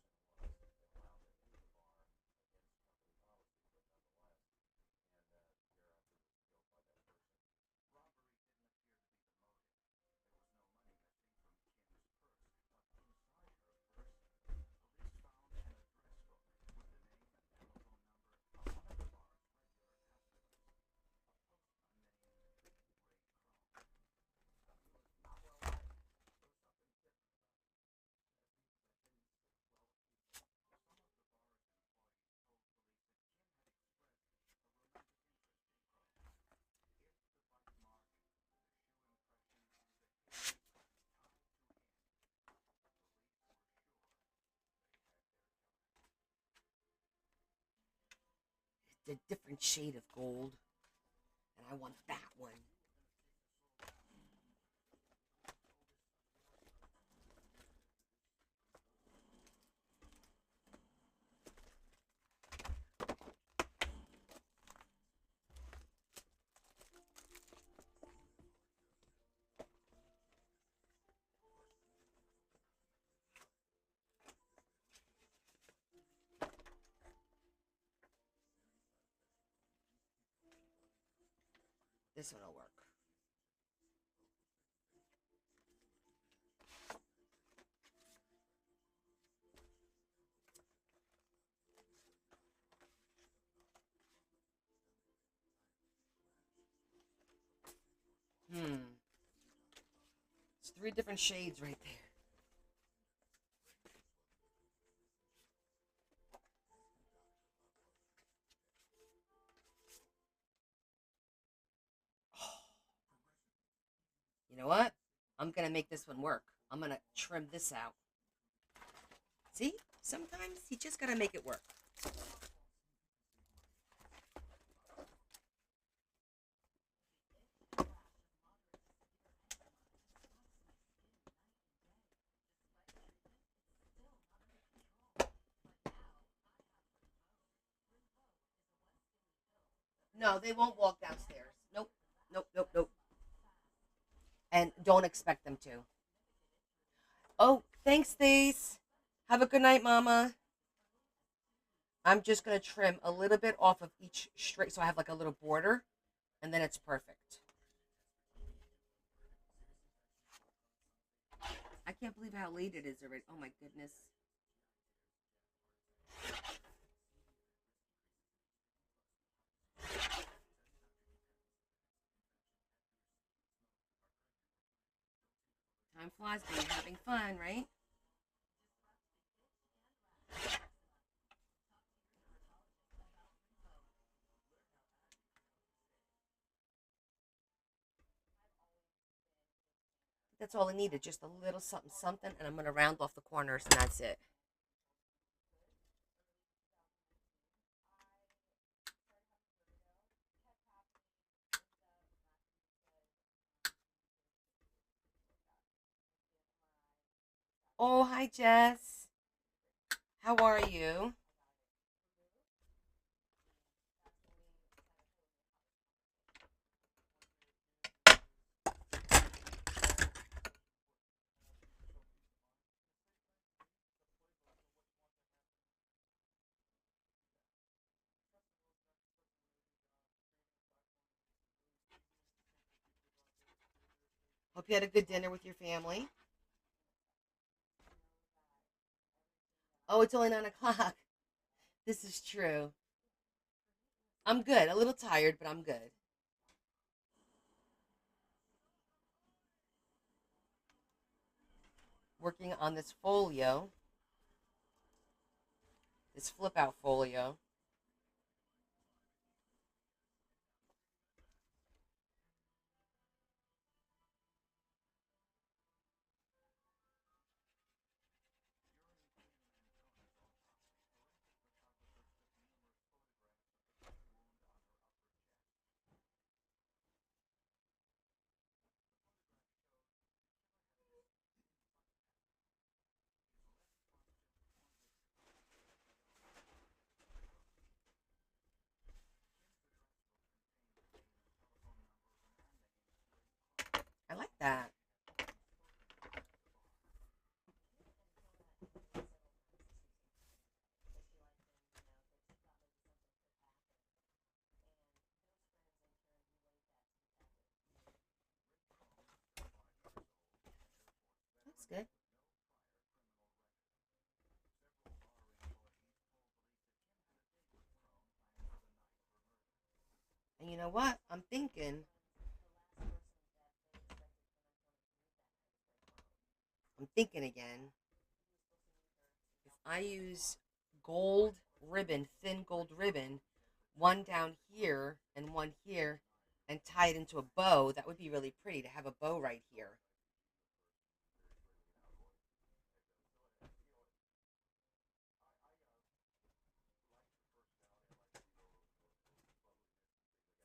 It's a different shade of gold, and I want that one. This one will work. It's 3 different shades right there. You know what? I'm going to make this one work. I'm going to trim this out. See? Sometimes you just got to make it work. No, they won't walk downstairs. Nope. Nope, nope, nope. And don't expect them to. Oh, thanks, Stace. Have a good night, Mama. I'm just going to trim a little bit off of each straight so I have like a little border, and then it's perfect. I can't believe how late it is already. Oh, my goodness. Time flies when you're having fun, right? That's all I needed, just a little something, something, and I'm going to round off the corners, and that's it. Oh, hi, Jess. How are you? Hope you had a good dinner with your family. Oh, it's only 9 o'clock. This is true. I'm good. A little tired, but I'm good. Working on this folio, this flip out folio. I like that. That's good. And you know what? I'm thinking again. If I use gold ribbon, thin gold ribbon, one down here and one here, and tie it into a bow, that would be really pretty to have a bow right here.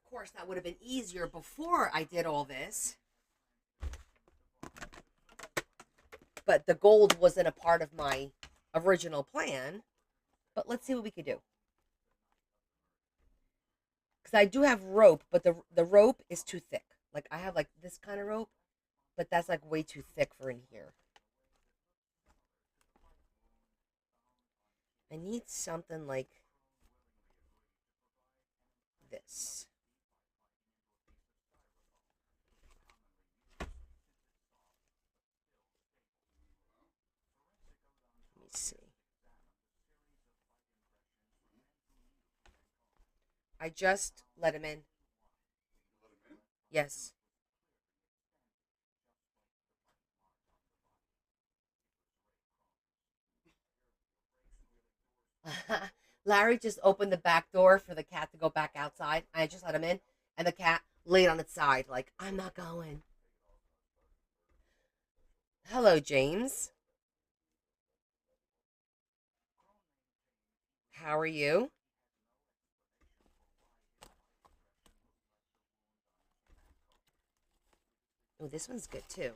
Of course, that would have been easier before I did all this, but the gold wasn't a part of my original plan. But let's see what we could do. Because I do have rope, but the rope is too thick. Like I have like this kind of rope, but that's like way too thick for in here. I need something like this. Let's see. I just let him in. Yes. Larry just opened the back door for the cat to go back outside. I just let him in, and the cat laid on its side, like, I'm not going. Hello, James. How are you? Oh, this one's good too.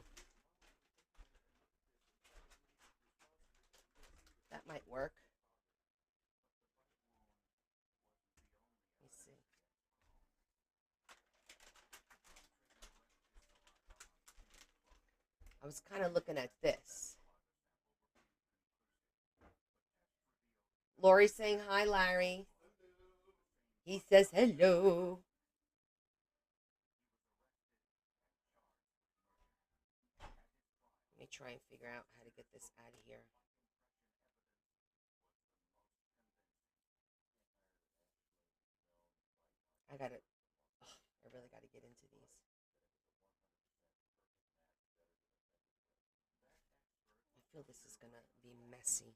That might work. Let me see. I was kind of looking at this. Lori's saying hi, Larry. He says hello. Let me try and figure out how to get this out of here. I gotta, I really gotta get into these. I feel this is gonna be messy.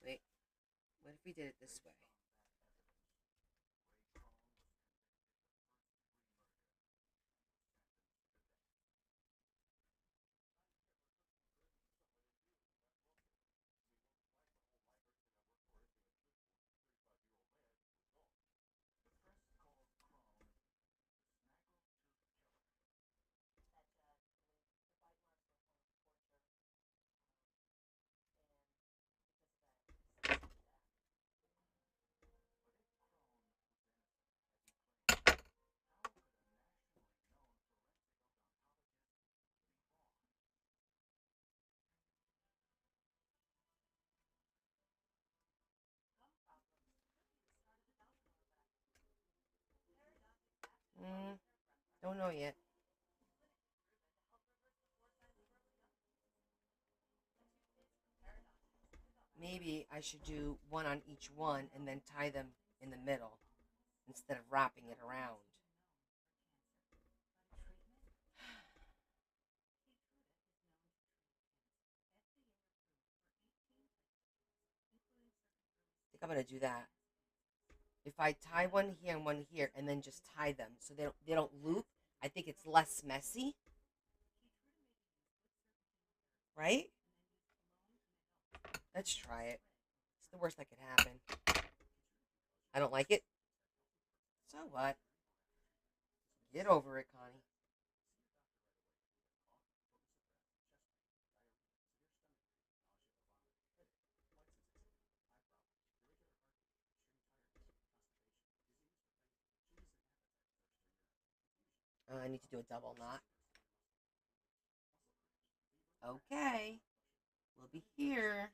Wait, what if we did it this way? Don't know yet. Maybe I should do one on each one and then tie them in the middle instead of wrapping it around. I think I'm gonna do that. If I tie one here and one here and then just tie them so they don't loop, I think it's less messy, right? Let's try it. It's the worst that could happen. I don't like it. So what? Get over it, Connie. I need to do a double knot. Okay. We'll be here.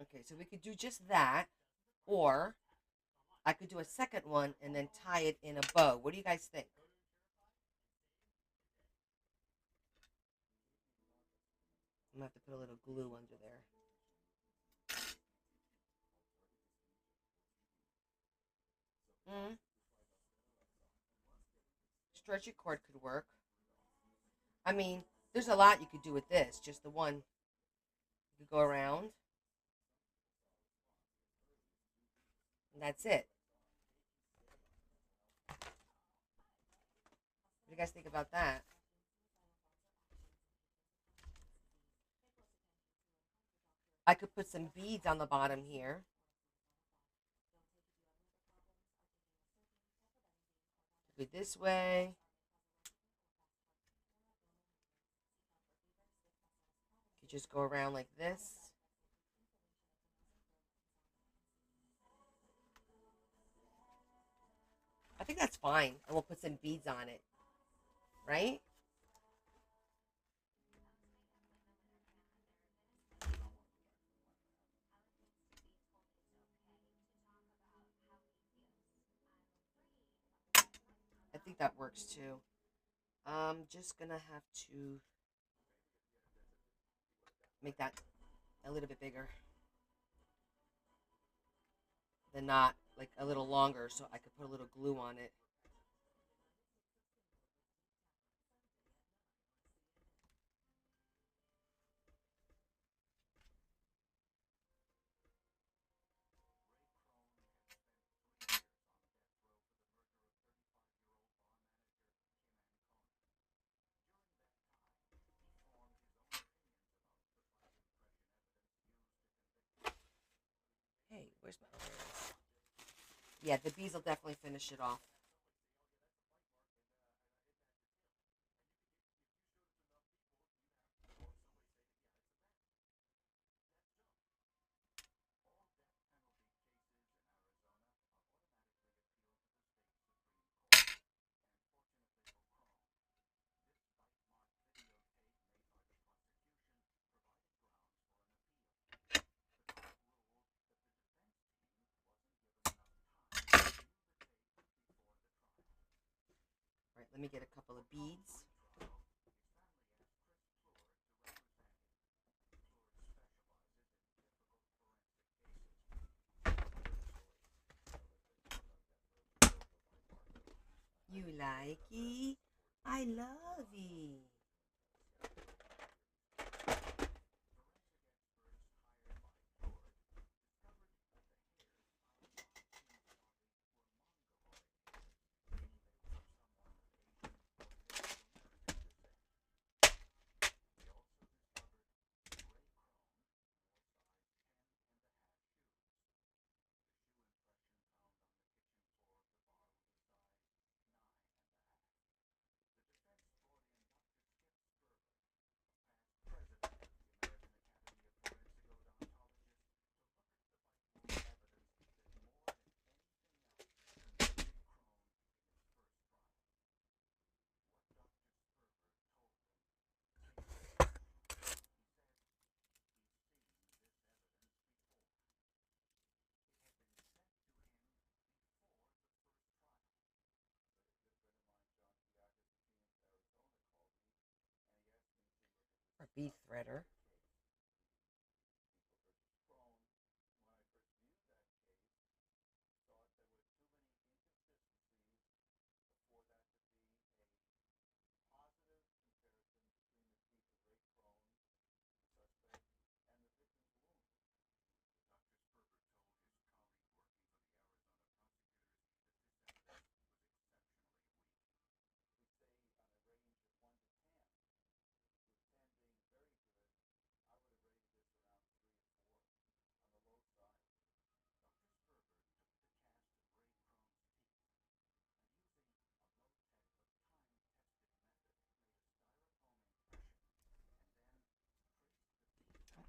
Okay, so we could do just that, or I could do a second one and then tie it in a bow. What do you guys think? I'm gonna have to put a little glue under there. Mm. Stretchy cord could work. I mean, there's a lot you could do with this. Just the one. You could go around, and that's it. do you guys think about that? I could put some beads on the bottom here. Do it this way. You just go around like this. I think that's fine. And we'll put some beads on it. Right? I think that works too. I'm just gonna have to make that a little bit bigger. The knot like a little longer so I could put a little glue on it. Hey, where's my... There it is. Yeah, the bees will definitely finish it off. All right, let me get a couple of beads. You like it? I love it. Or bead threader.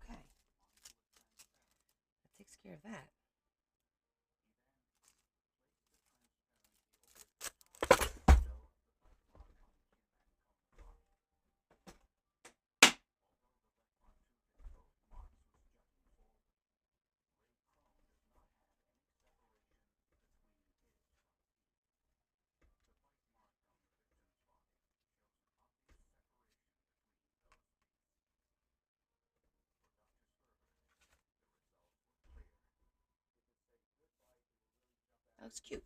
Okay, that takes care of that. That looks cute.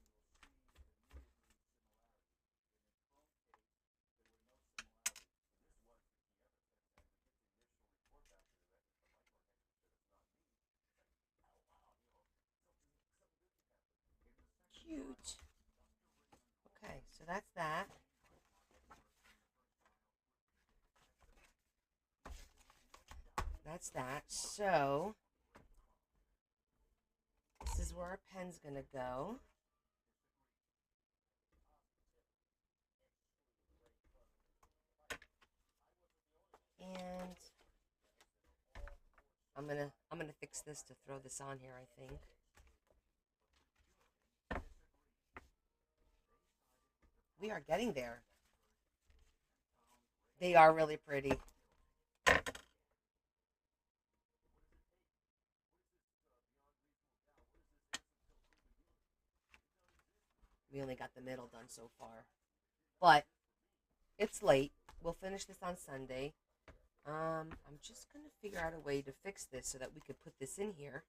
Cute. Okay, so that's that. that's that. So this is where our pen's gonna go. And I'm gonna fix this to throw this on here, I think. We are getting there. They are really pretty. We only got the middle done so far. But it's late. We'll finish this on Sunday. I'm just gonna figure out a way to fix this so that we could put this in here.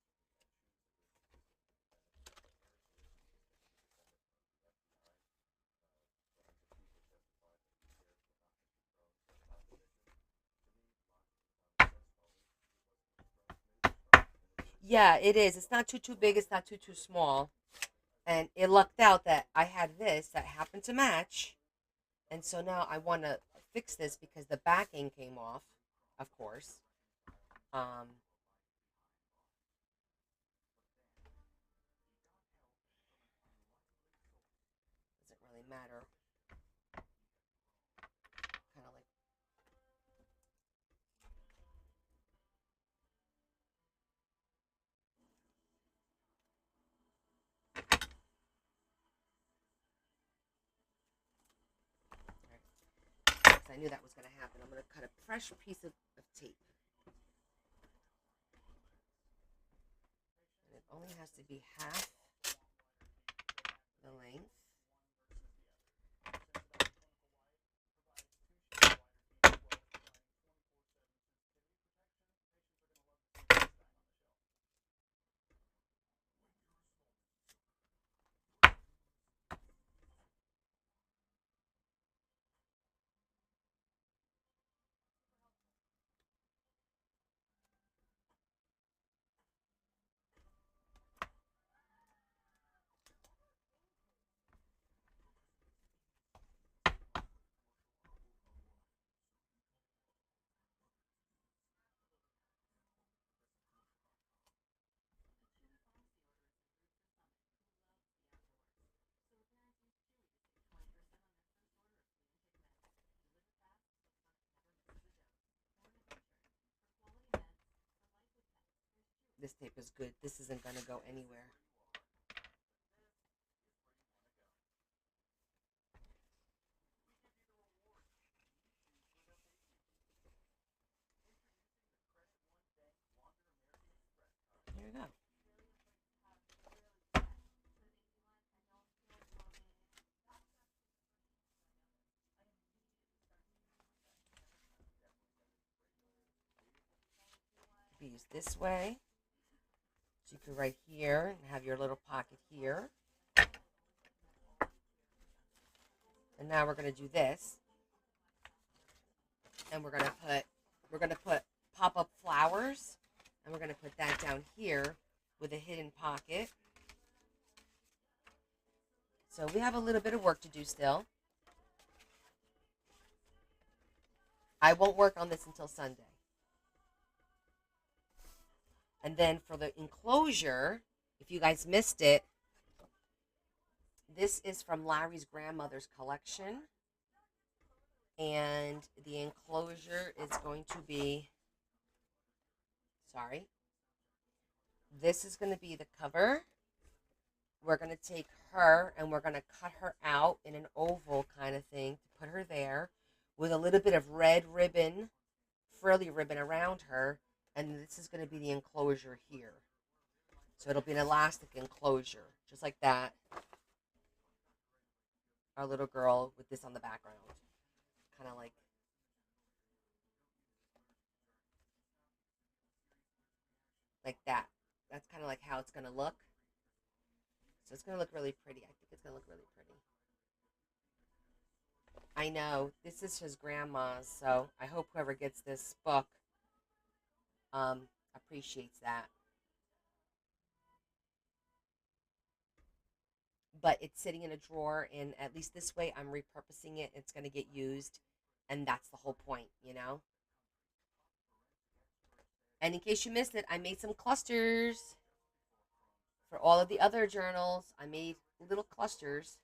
Yeah, it is. It's not too big. It's not too small. And it lucked out that I had this that happened to match. And so now I want to fix this because the backing came off, of course. Um, doesn't really matter. Kind of like I knew that was going to happen. I'm going to cut a fresh piece of tape. And it only has to be half the length. This tape is good. This isn't going to go anywhere. Here we go. Be used this way. So you could write here and have your little pocket here. And now we're going to do this. And we're going to put pop-up flowers. And we're going to put that down here with a hidden pocket. So we have a little bit of work to do still. I won't work on this until Sunday. And then for the enclosure, if you guys missed it, this is from Larry's grandmother's collection. And the enclosure is going to be, sorry, this is going to be the cover. We're going to take her and we're going to cut her out in an oval kind of thing to put her there with a little bit of red ribbon, frilly ribbon around her. And this is going to be the enclosure here. So it'll be an elastic enclosure, just like that. Our little girl with this on the background. Kind of like that. That's kind of like how it's going to look. So it's going to look really pretty. I think it's going to look really pretty. I know. This is his grandma's, so I hope whoever gets this book appreciates that. But it's sitting in a drawer, and at least this way I'm repurposing it. It's going to get used, and that's the whole point, you know? And in case you missed it, I made some clusters for all of the other journals. I made little clusters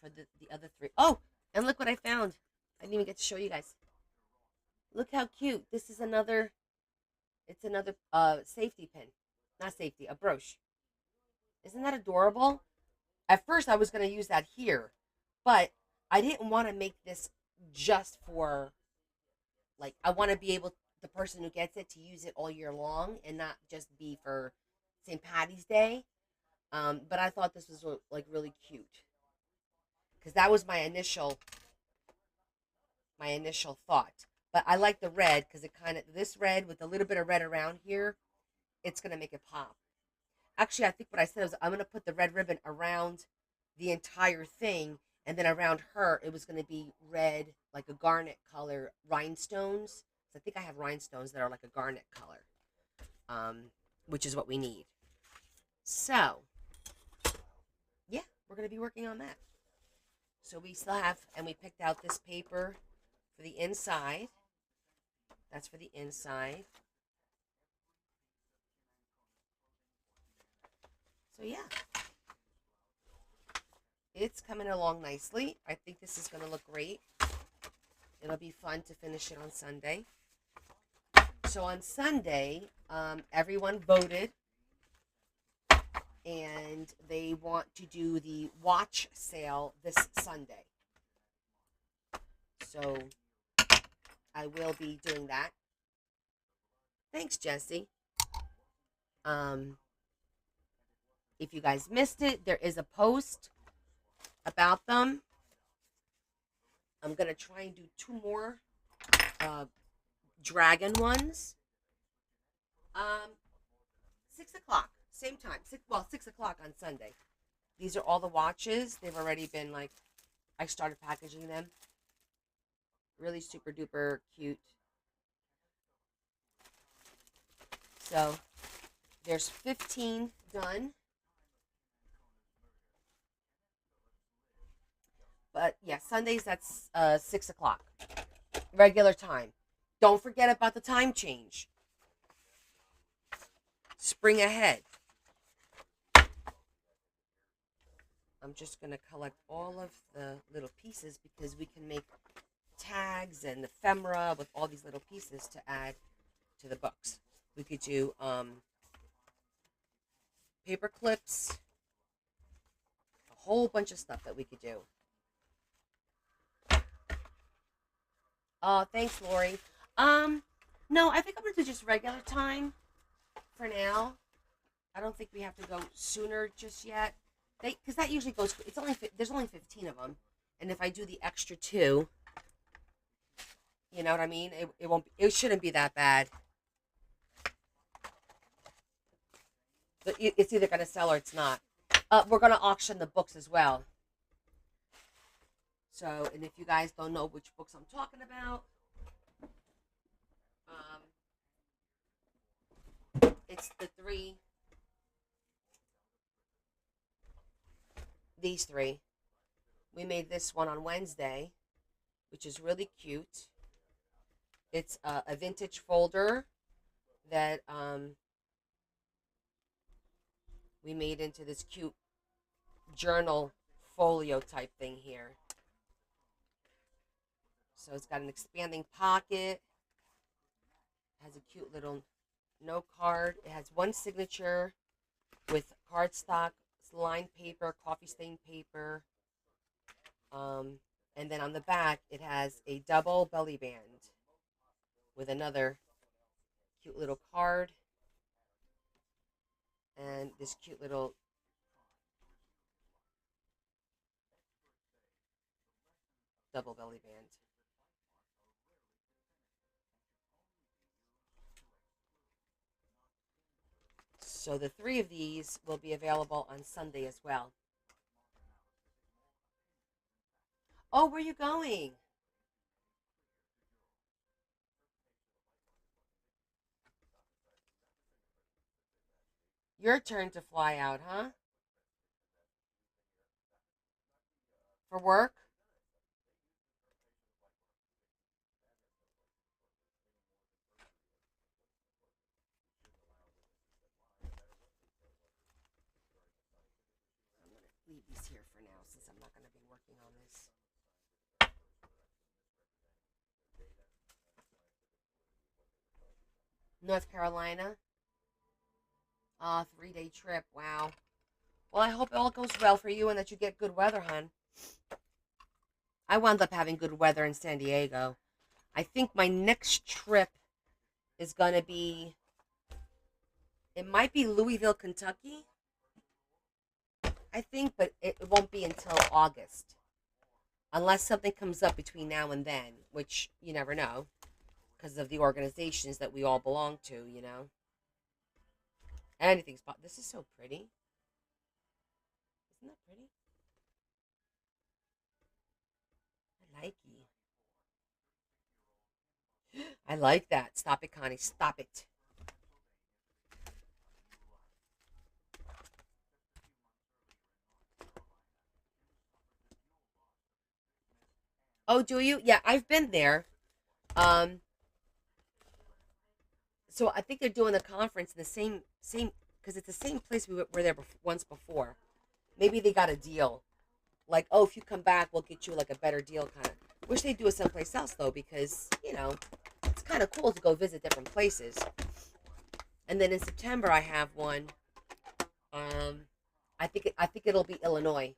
for the other three. Oh, and look what I found. I didn't even get to show you guys. Look how cute. This is another, it's another safety pin. Not safety, a brooch. Isn't that adorable? At first, I was going to use that here, but I didn't want to make this just for, like, I want to be able, the person who gets it, to use it all year long and not just be for St. Patty's Day. But I thought this was like really cute because that was my initial thought. But I like the red because it kind of, this red with a little bit of red around here, it's gonna make it pop. Actually, I think what I said was I'm gonna put the red ribbon around the entire thing, and then around her it was gonna be red, like a garnet color rhinestones. So I think I have rhinestones that are like a garnet color, which is what we need. So yeah, we're gonna be working on that. So we still have, and we picked out this paper for the inside. That's for the inside. So yeah, it's coming along nicely. I think this is going to look great. It'll be fun to finish it on Sunday. So on Sunday, everyone voted, and they want to do the watch sale this Sunday. So I will be doing that. Thanks, Jesse. If you guys missed it, there is a post about them. I'm going to try and do 2 more dragon ones. 6 o'clock, same time. 6 o'clock on Sunday. These are all the watches. They've already been, like, I started packaging them. Really super duper cute. So there's 15 done. But yeah, Sundays, that's 6 o'clock. Regular time. Don't forget about the time change. Spring ahead. I'm just going to collect all of the little pieces because we can make tags and ephemera with all these little pieces to add to the books. We could do paper clips, a whole bunch of stuff that we could do. Thanks, Lori. No, I think I'm gonna do just regular time for now. I don't think we have to go sooner just yet. Because that usually goes. There's only 15 of them, and if I do the extra 2, you know what I mean. It won't. It shouldn't be that bad. But it's either gonna sell or it's not. We're gonna auction the books as well. So, and if you guys don't know which books I'm talking about, it's these 3. We made this one on Wednesday, which is really cute. It's a vintage folder that we made into this cute journal folio type thing here. So it's got an expanding pocket. Has a cute little note card. It has 1 signature with cardstock, lined paper, coffee stained paper. And then on the back, it has a double belly band with another cute little card and this cute little double belly band. So the 3 of these will be available on Sunday as well. Oh, where are you going? Your turn to fly out, huh? For work? here for now since I'm not going to be working on this. North Carolina. 3-day trip. Wow. Well, I hope it all goes well for you and that you get good weather, hon. I wound up having good weather in San Diego. I think my next trip is going to be, it might be Louisville, Kentucky, I think, but it won't be until August. Unless something comes up between now and then, which you never know because of the organizations that we all belong to, you know. Anything's possible. This is so pretty. Isn't that pretty? I like it. I like that. Stop it, Connie. Stop it. Oh, do you? Yeah, I've been there. Um, so I think they're doing the conference in the same because it's the same place we were there once before. Maybe they got a deal. Like, oh, if you come back, we'll get you like a better deal, kind of. Wish they'd do it someplace else though, because it's kind of cool to go visit different places. And then in September, I have one. Um, I think it'll be Illinois.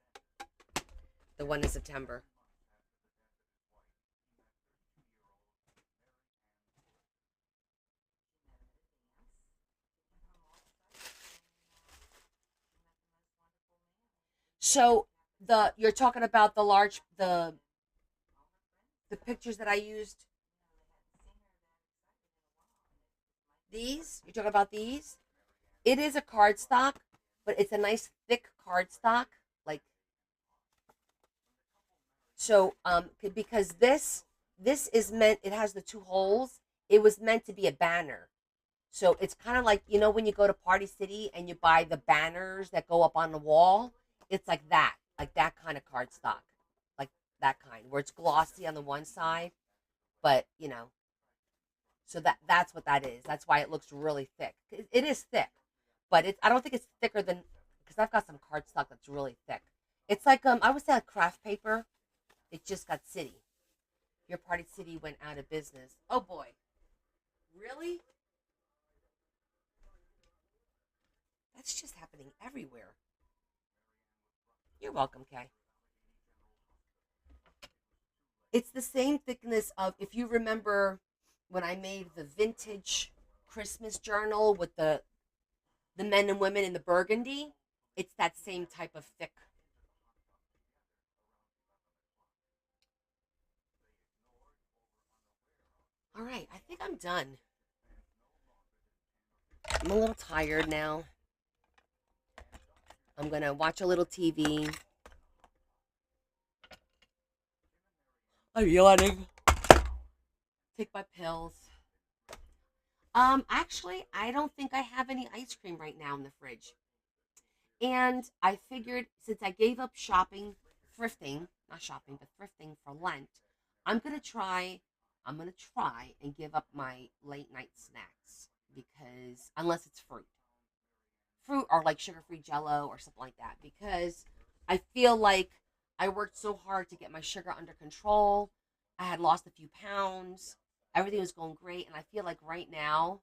The one in September. So you're talking about the pictures that I used. These you're talking about these. It is a cardstock, but it's a nice thick cardstock. Like so, because this is meant. It has the two holes. It was meant to be a banner. So it's kind of like when you go to Party City and you buy the banners that go up on the wall. It's like that kind of cardstock, like that kind where it's glossy on the one side, but so that's what that is. That's why it looks really thick. It is thick, but I don't think it's thicker than because I've got some cardstock that's really thick. It's like I would say like craft paper. It just got city. Your Party City went out of business. Oh boy, really? That's just happening everywhere. You're welcome, Kay. It's the same thickness of if you remember when I made the vintage Christmas journal with the men and women in the burgundy. It's that same type of thick. All right, I think I'm done. I'm a little tired now. I'm gonna watch a little TV. I'm yawning. Take my pills. Actually, I don't think I have any ice cream right now in the fridge. And I figured since I gave up thrifting, not shopping, but thrifting for Lent, I'm gonna try. I'm gonna try and give up my late night snacks because unless it's fruit or like sugar-free Jello or something like that, because I feel like I worked so hard to get my sugar under control. I had lost a few pounds. Everything was going great, and I feel like right now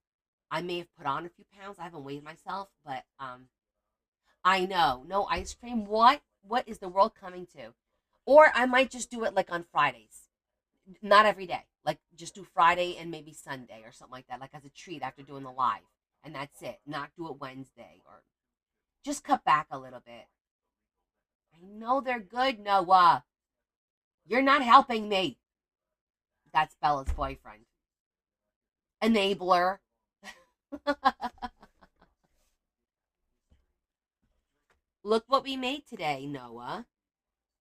I may have put on a few pounds. I haven't weighed myself, but I know. No ice cream. What is the world coming to? Or I might just do it like on Fridays. Not every day. Like just do Friday and maybe Sunday or something like that, like as a treat after doing the live. And that's it. Not do it Wednesday or just cut back a little bit. I know they're good, Noah. You're not helping me. That's Bella's boyfriend. Enabler. Look what we made today, Noah.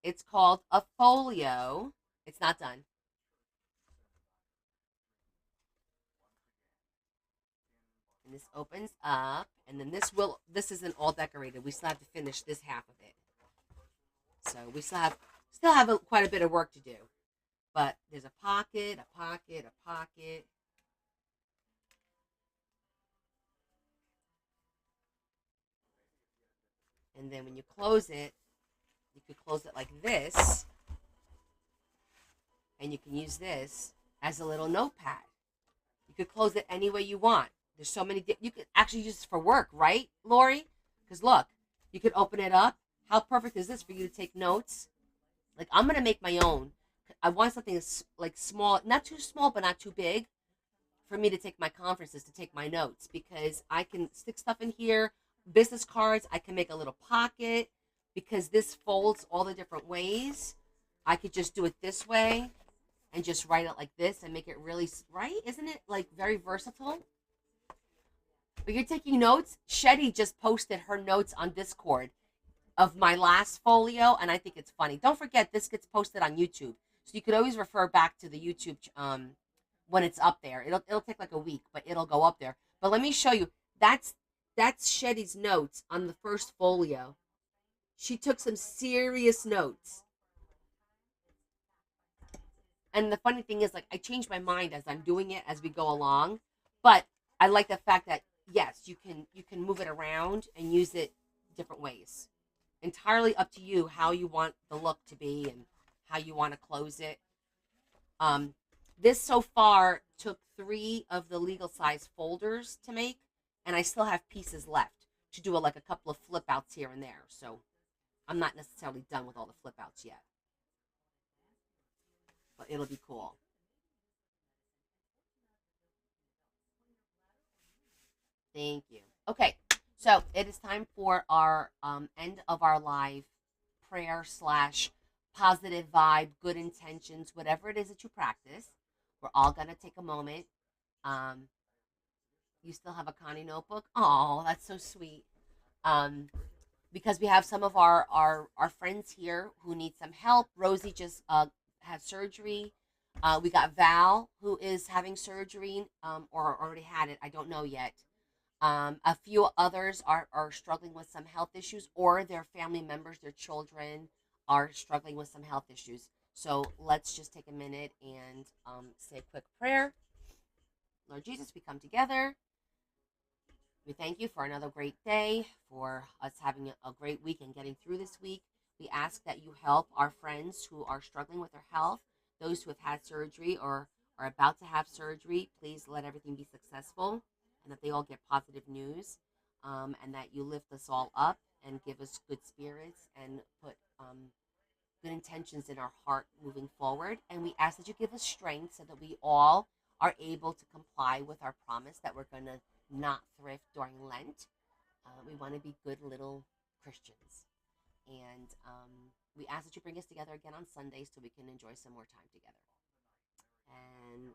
It's called a folio. It's not done. And this opens up, and then this isn't all decorated. We still have to finish this half of it. So we still have quite a bit of work to do. But there's a pocket, a pocket, a pocket. And then when you close it, You could close it like this, and you can use this as a little notepad. You could close it any way you want. There's so many. You could actually use this for work, right, Lori? Because look, you could open it up. How perfect is this for you to take notes? Like, I'm gonna make my own. I want something that's like small, not too small, but not too big, for me to take my conferences, to take my notes, because I can stick stuff in here, business cards. I can make a little pocket because this folds all the different ways. I could just do it this way and just write it like this and make it really, right? Isn't it like very versatile? But you're taking notes. Shetty just posted her notes on Discord of my last folio, and I think it's funny. Don't forget, this gets posted on YouTube, so you could always refer back to the YouTube when it's up there. It'll take like a week, but it'll go up there. But let me show you. That's Shetty's notes on the first folio. She took some serious notes. And the funny thing is, like, I change my mind as I'm doing it as we go along, but I like the fact that yes, you can move it around and use it different ways. Entirely up to you how you want the look to be and how you want to close it. This so far took 3 of the legal size folders to make, and I still have pieces left to do like a couple of flip outs here and there. So I'm not necessarily done with all the flip outs yet, but it'll be cool. Thank you. Okay, so it is time for our end of our live prayer slash positive vibe, good intentions, whatever it is that you practice. We're all gonna take a moment. Um, you still have a Connie notebook? Oh, that's so sweet. Um, because we have some of our friends here who need some help. Rosie just had surgery. We got Val, who is having surgery, or already had it. I don't know yet. A few others are struggling with some health issues, or their family members, their children, are struggling with some health issues. So let's just take a minute and say a quick prayer. Lord Jesus, we come together. We thank you for another great day, for us having a great week and getting through this week. We ask that you help our friends who are struggling with their health, those who have had surgery or are about to have surgery. Please let everything be successful and that they all get positive news, and that you lift us all up and give us good spirits and put good intentions in our heart moving forward. And we ask that you give us strength so that we all are able to comply with our promise that we're going to not thrift during Lent. We want to be good little Christians. And we ask that you bring us together again on Sunday so we can enjoy some more time together. And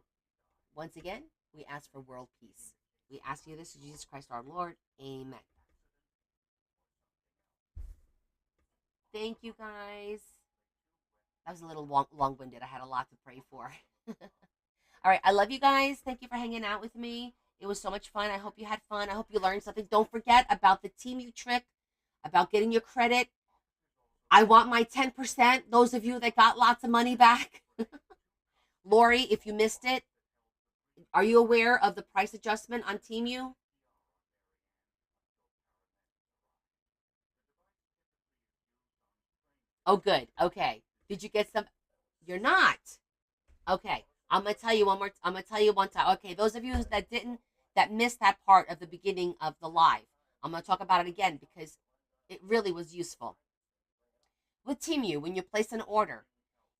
once again, we ask for world peace. We ask you this in Jesus Christ our Lord. Amen. Thank you, guys. That was a little long-winded. I had a lot to pray for. All right, I love you guys. Thank you for hanging out with me. It was so much fun. I hope you had fun. I hope you learned something. Don't forget about the Team trick, about getting your credit. I want my 10%. Those of you that got lots of money back. Lori, if you missed it, are you aware of the price adjustment on Team? Oh, good. Okay. Did you get some? You're not. Okay. I'm gonna tell you one more. I'm gonna tell you one time. Okay. Those of you that missed that part of the beginning of the live, I'm gonna talk about it again because it really was useful. With Team, when you place an order,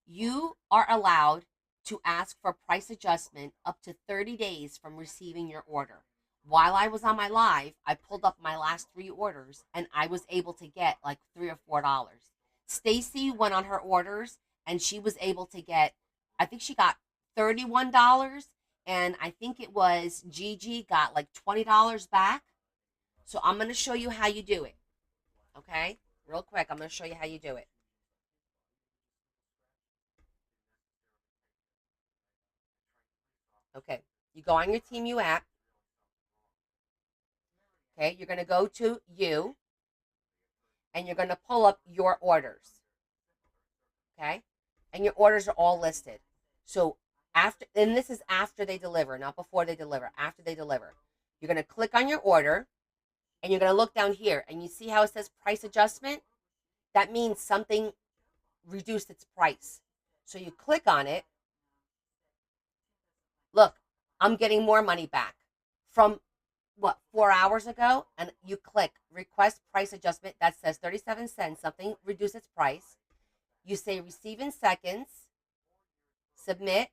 you are allowed to ask for price adjustment up to 30 days from receiving your order. While I was on my live, I pulled up my last 3 orders and I was able to get like $3 or $4. Stacy went on her orders and she was able to get, I think she got $31, and I think it was Gigi got like $20 back. So I'm going to show you how you do it. Okay? Real quick, I'm going to show you how you do it. Okay. You go on your Team app. Okay? You're going to go to you and you're going to pull up your orders. Okay? And your orders are all listed. So after, and this is after they deliver, not before they deliver, after they deliver. You're going to click on your order and you're going to look down here and you see how it says price adjustment? that means something reduced its price. So you click on it. Look, I'm getting more money back from what, 4 hours ago, and you click request price adjustment that says 37 cents, something reduced its price. You say receive in seconds, submit,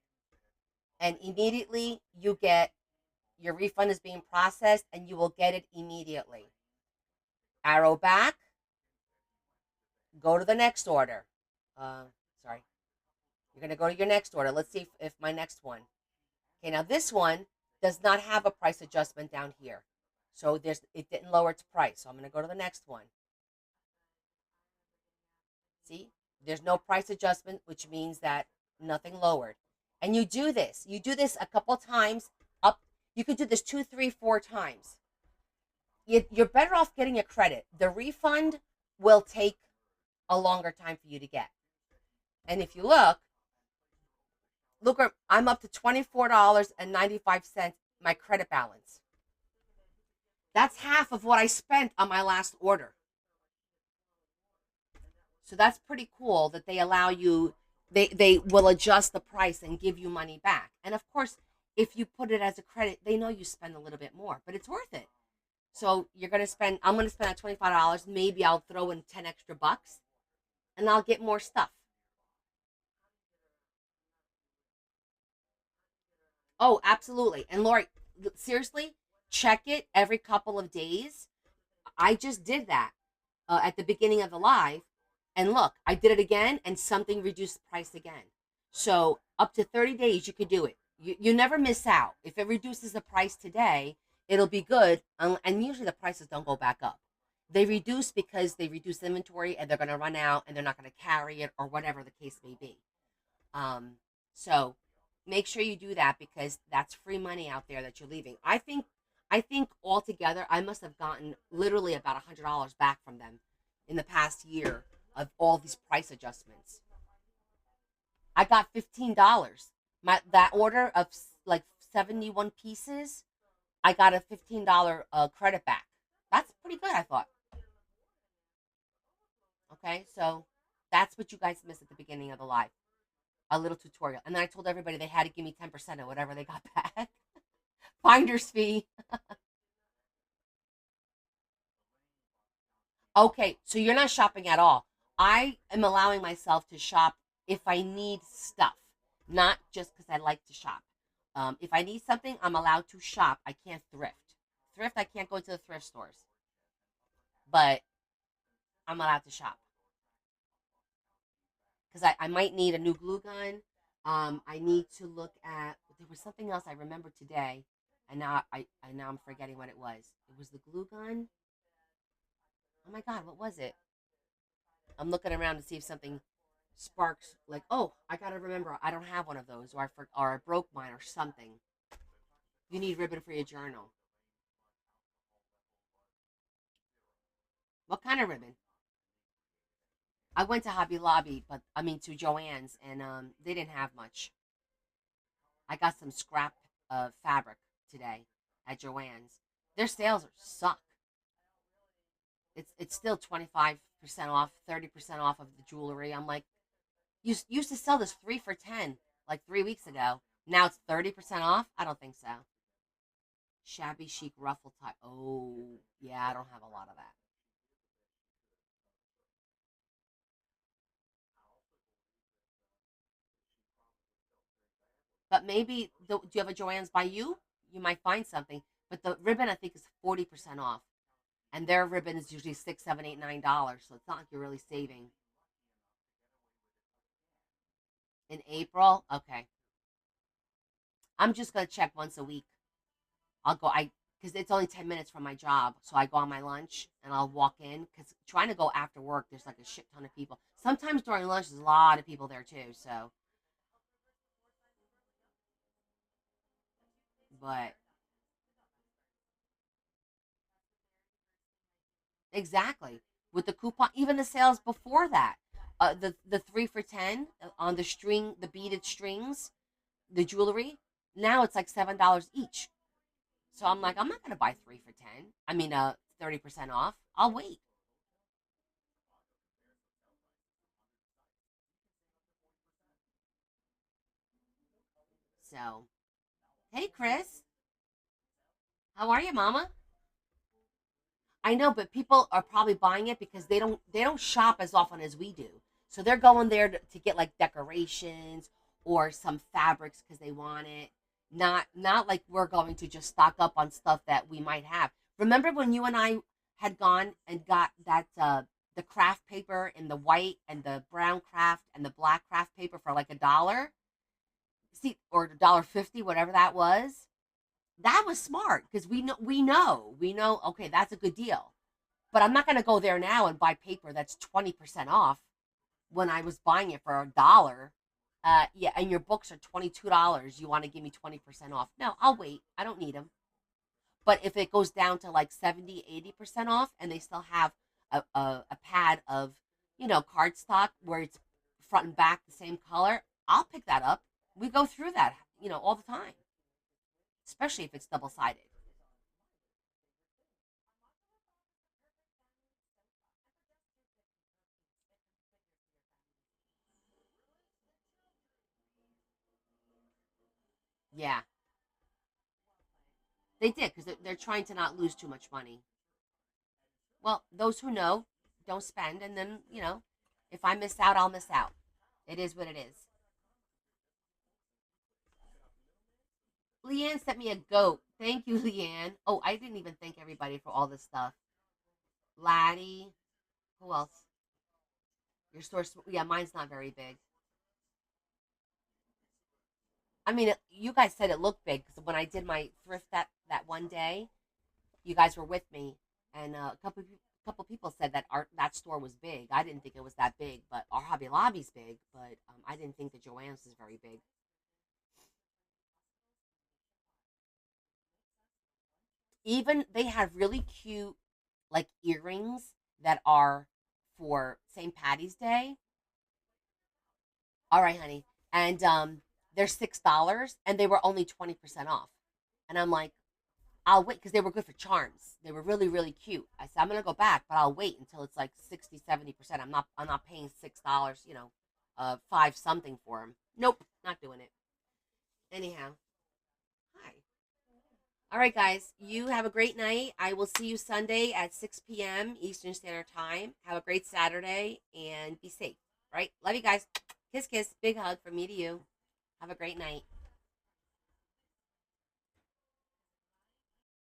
and immediately you get your refund is being processed and you will get it immediately. Arrow back, go to the next order. Uh, Sorry. You're going to go to your next order. Let's see if my next one. Okay, now this one does not have a price adjustment down here. So it didn't lower its price. So I'm going to go to the next one. See, there's no price adjustment, which means that nothing lowered. And you do this. You do this a couple times. Up. You could do this 2, 3, 4 times. You're better off getting a credit. The refund will take a longer time for you to get. And if you look, I'm up to $24.95, my credit balance. That's half of what I spent on my last order. So that's pretty cool that they allow you, they will adjust the price and give you money back. And of course, if you put it as a credit, they know you spend a little bit more, but it's worth it. So I'm going to spend that $25. Maybe I'll throw in 10 extra bucks and I'll get more stuff. Oh, absolutely. And Lori, seriously, check it every couple of days. I just did that at the beginning of the live. And look, I did it again and something reduced the price again. So up to 30 days, you could do it. You never miss out. If it reduces the price today, it'll be good. And usually the prices don't go back up. They reduce because they reduce inventory and they're going to run out and they're not going to carry it or whatever the case may be. So make sure you do that because that's free money out there that you're leaving. I think altogether I must have gotten literally about $100 back from them in the past year of all these price adjustments. I got $15. That order of like 71 pieces, I got a $15 credit back. That's pretty good, I thought. Okay, so that's what you guys missed at the beginning of the live. A little tutorial. And then I told everybody they had to give me 10% of whatever they got back. Finder's fee. Okay, so you're not shopping at all. I am allowing myself to shop if I need stuff, not just because I like to shop. If I need something, I'm allowed to shop. I can't thrift. Thrift, I can't go to the thrift stores, but I'm allowed to shop because I might need a new glue gun. I need to look at. There was something else I remembered today, and now I'm forgetting what it was. It was the glue gun. Oh my god, what was it? I'm looking around to see if something sparks. Like, oh, I gotta remember, I don't have one of those, or I broke mine, or something. You need ribbon for your journal. What kind of ribbon? I went to Hobby Lobby, but I mean to Joann's, and they didn't have much. I got some scrap fabric today at Joann's. Their sales suck. It's still 25% off, 30% off of the jewelry. I'm like, you used to sell this 3 for 10 like 3 weeks ago. Now it's 30% off. I don't think so. Shabby chic ruffle tie. Oh yeah, I don't have a lot of that. But maybe do you have a Joann's by you? You might find something. But the ribbon I think is 40% off, and their ribbon is usually $6, $7, $8, $9. So it's not like you're really saving. In April, okay. I'm just gonna check once a week. I'll go. I Because it's only 10 minutes from my job, so I go on my lunch and I'll walk in. Because trying to go after work, there's like a shit ton of people. Sometimes during lunch, there's a lot of people there too. So, but exactly with the coupon, even the sales before that, the 3 for 10 on the string, the beaded strings, the jewelry. Now it's like $7 each. So I'm like, I'm not gonna buy 3 for 10. I mean, 30% off. I'll wait. So, hey, Chris, how are you, Mama? I know, but people are probably buying it because they don't shop as often as we do. So they're going there to get like decorations or some fabrics because they want it. Not like we're going to just stock up on stuff that we might have. Remember when you and I had gone and got that the craft paper in the white and the brown craft and the black craft paper for like $1? See, or $1.50, whatever that was. That was smart because we know. Okay, that's a good deal. But I'm not going to go there now and buy paper that's 20% off when I was buying it for $1. Yeah, and your books are $22. You want to give me 20% off? No, I'll wait. I don't need them. But if it goes down to like 70, 80% off, and they still have a pad of, cardstock where it's front and back the same color, I'll pick that up. We go through that, all the time, especially if it's double sided. Yeah, they did because they're trying to not lose too much money. Well, those who know don't spend, and then if I miss out, I'll miss out. It is what it is. Leanne sent me a goat. Thank you, Leanne. Oh, I didn't even thank everybody for all this stuff. Laddie, who else? Your store, yeah, mine's not very big. I mean, you guys said it looked big because when I did my thrift that one day, you guys were with me, and a couple people said that that store was big. I didn't think it was that big, but our Hobby Lobby's big, but I didn't think that Joann's is very big. Even they have really cute like earrings that are for St. Patty's Day. All right, honey, and they're $6, and they were only 20% off. And I'm like, I'll wait because they were good for charms. They were really, really cute. I said I'm gonna go back, but I'll wait until it's like 60, 70%. I'm not paying $6, five something for them. Nope, not doing it. Anyhow, hi. All right, guys, you have a great night. I will see you Sunday at 6 p.m. Eastern Standard Time. Have a great Saturday and be safe. All right, love you guys. Kiss, kiss. Big hug from me to you. Have a great night.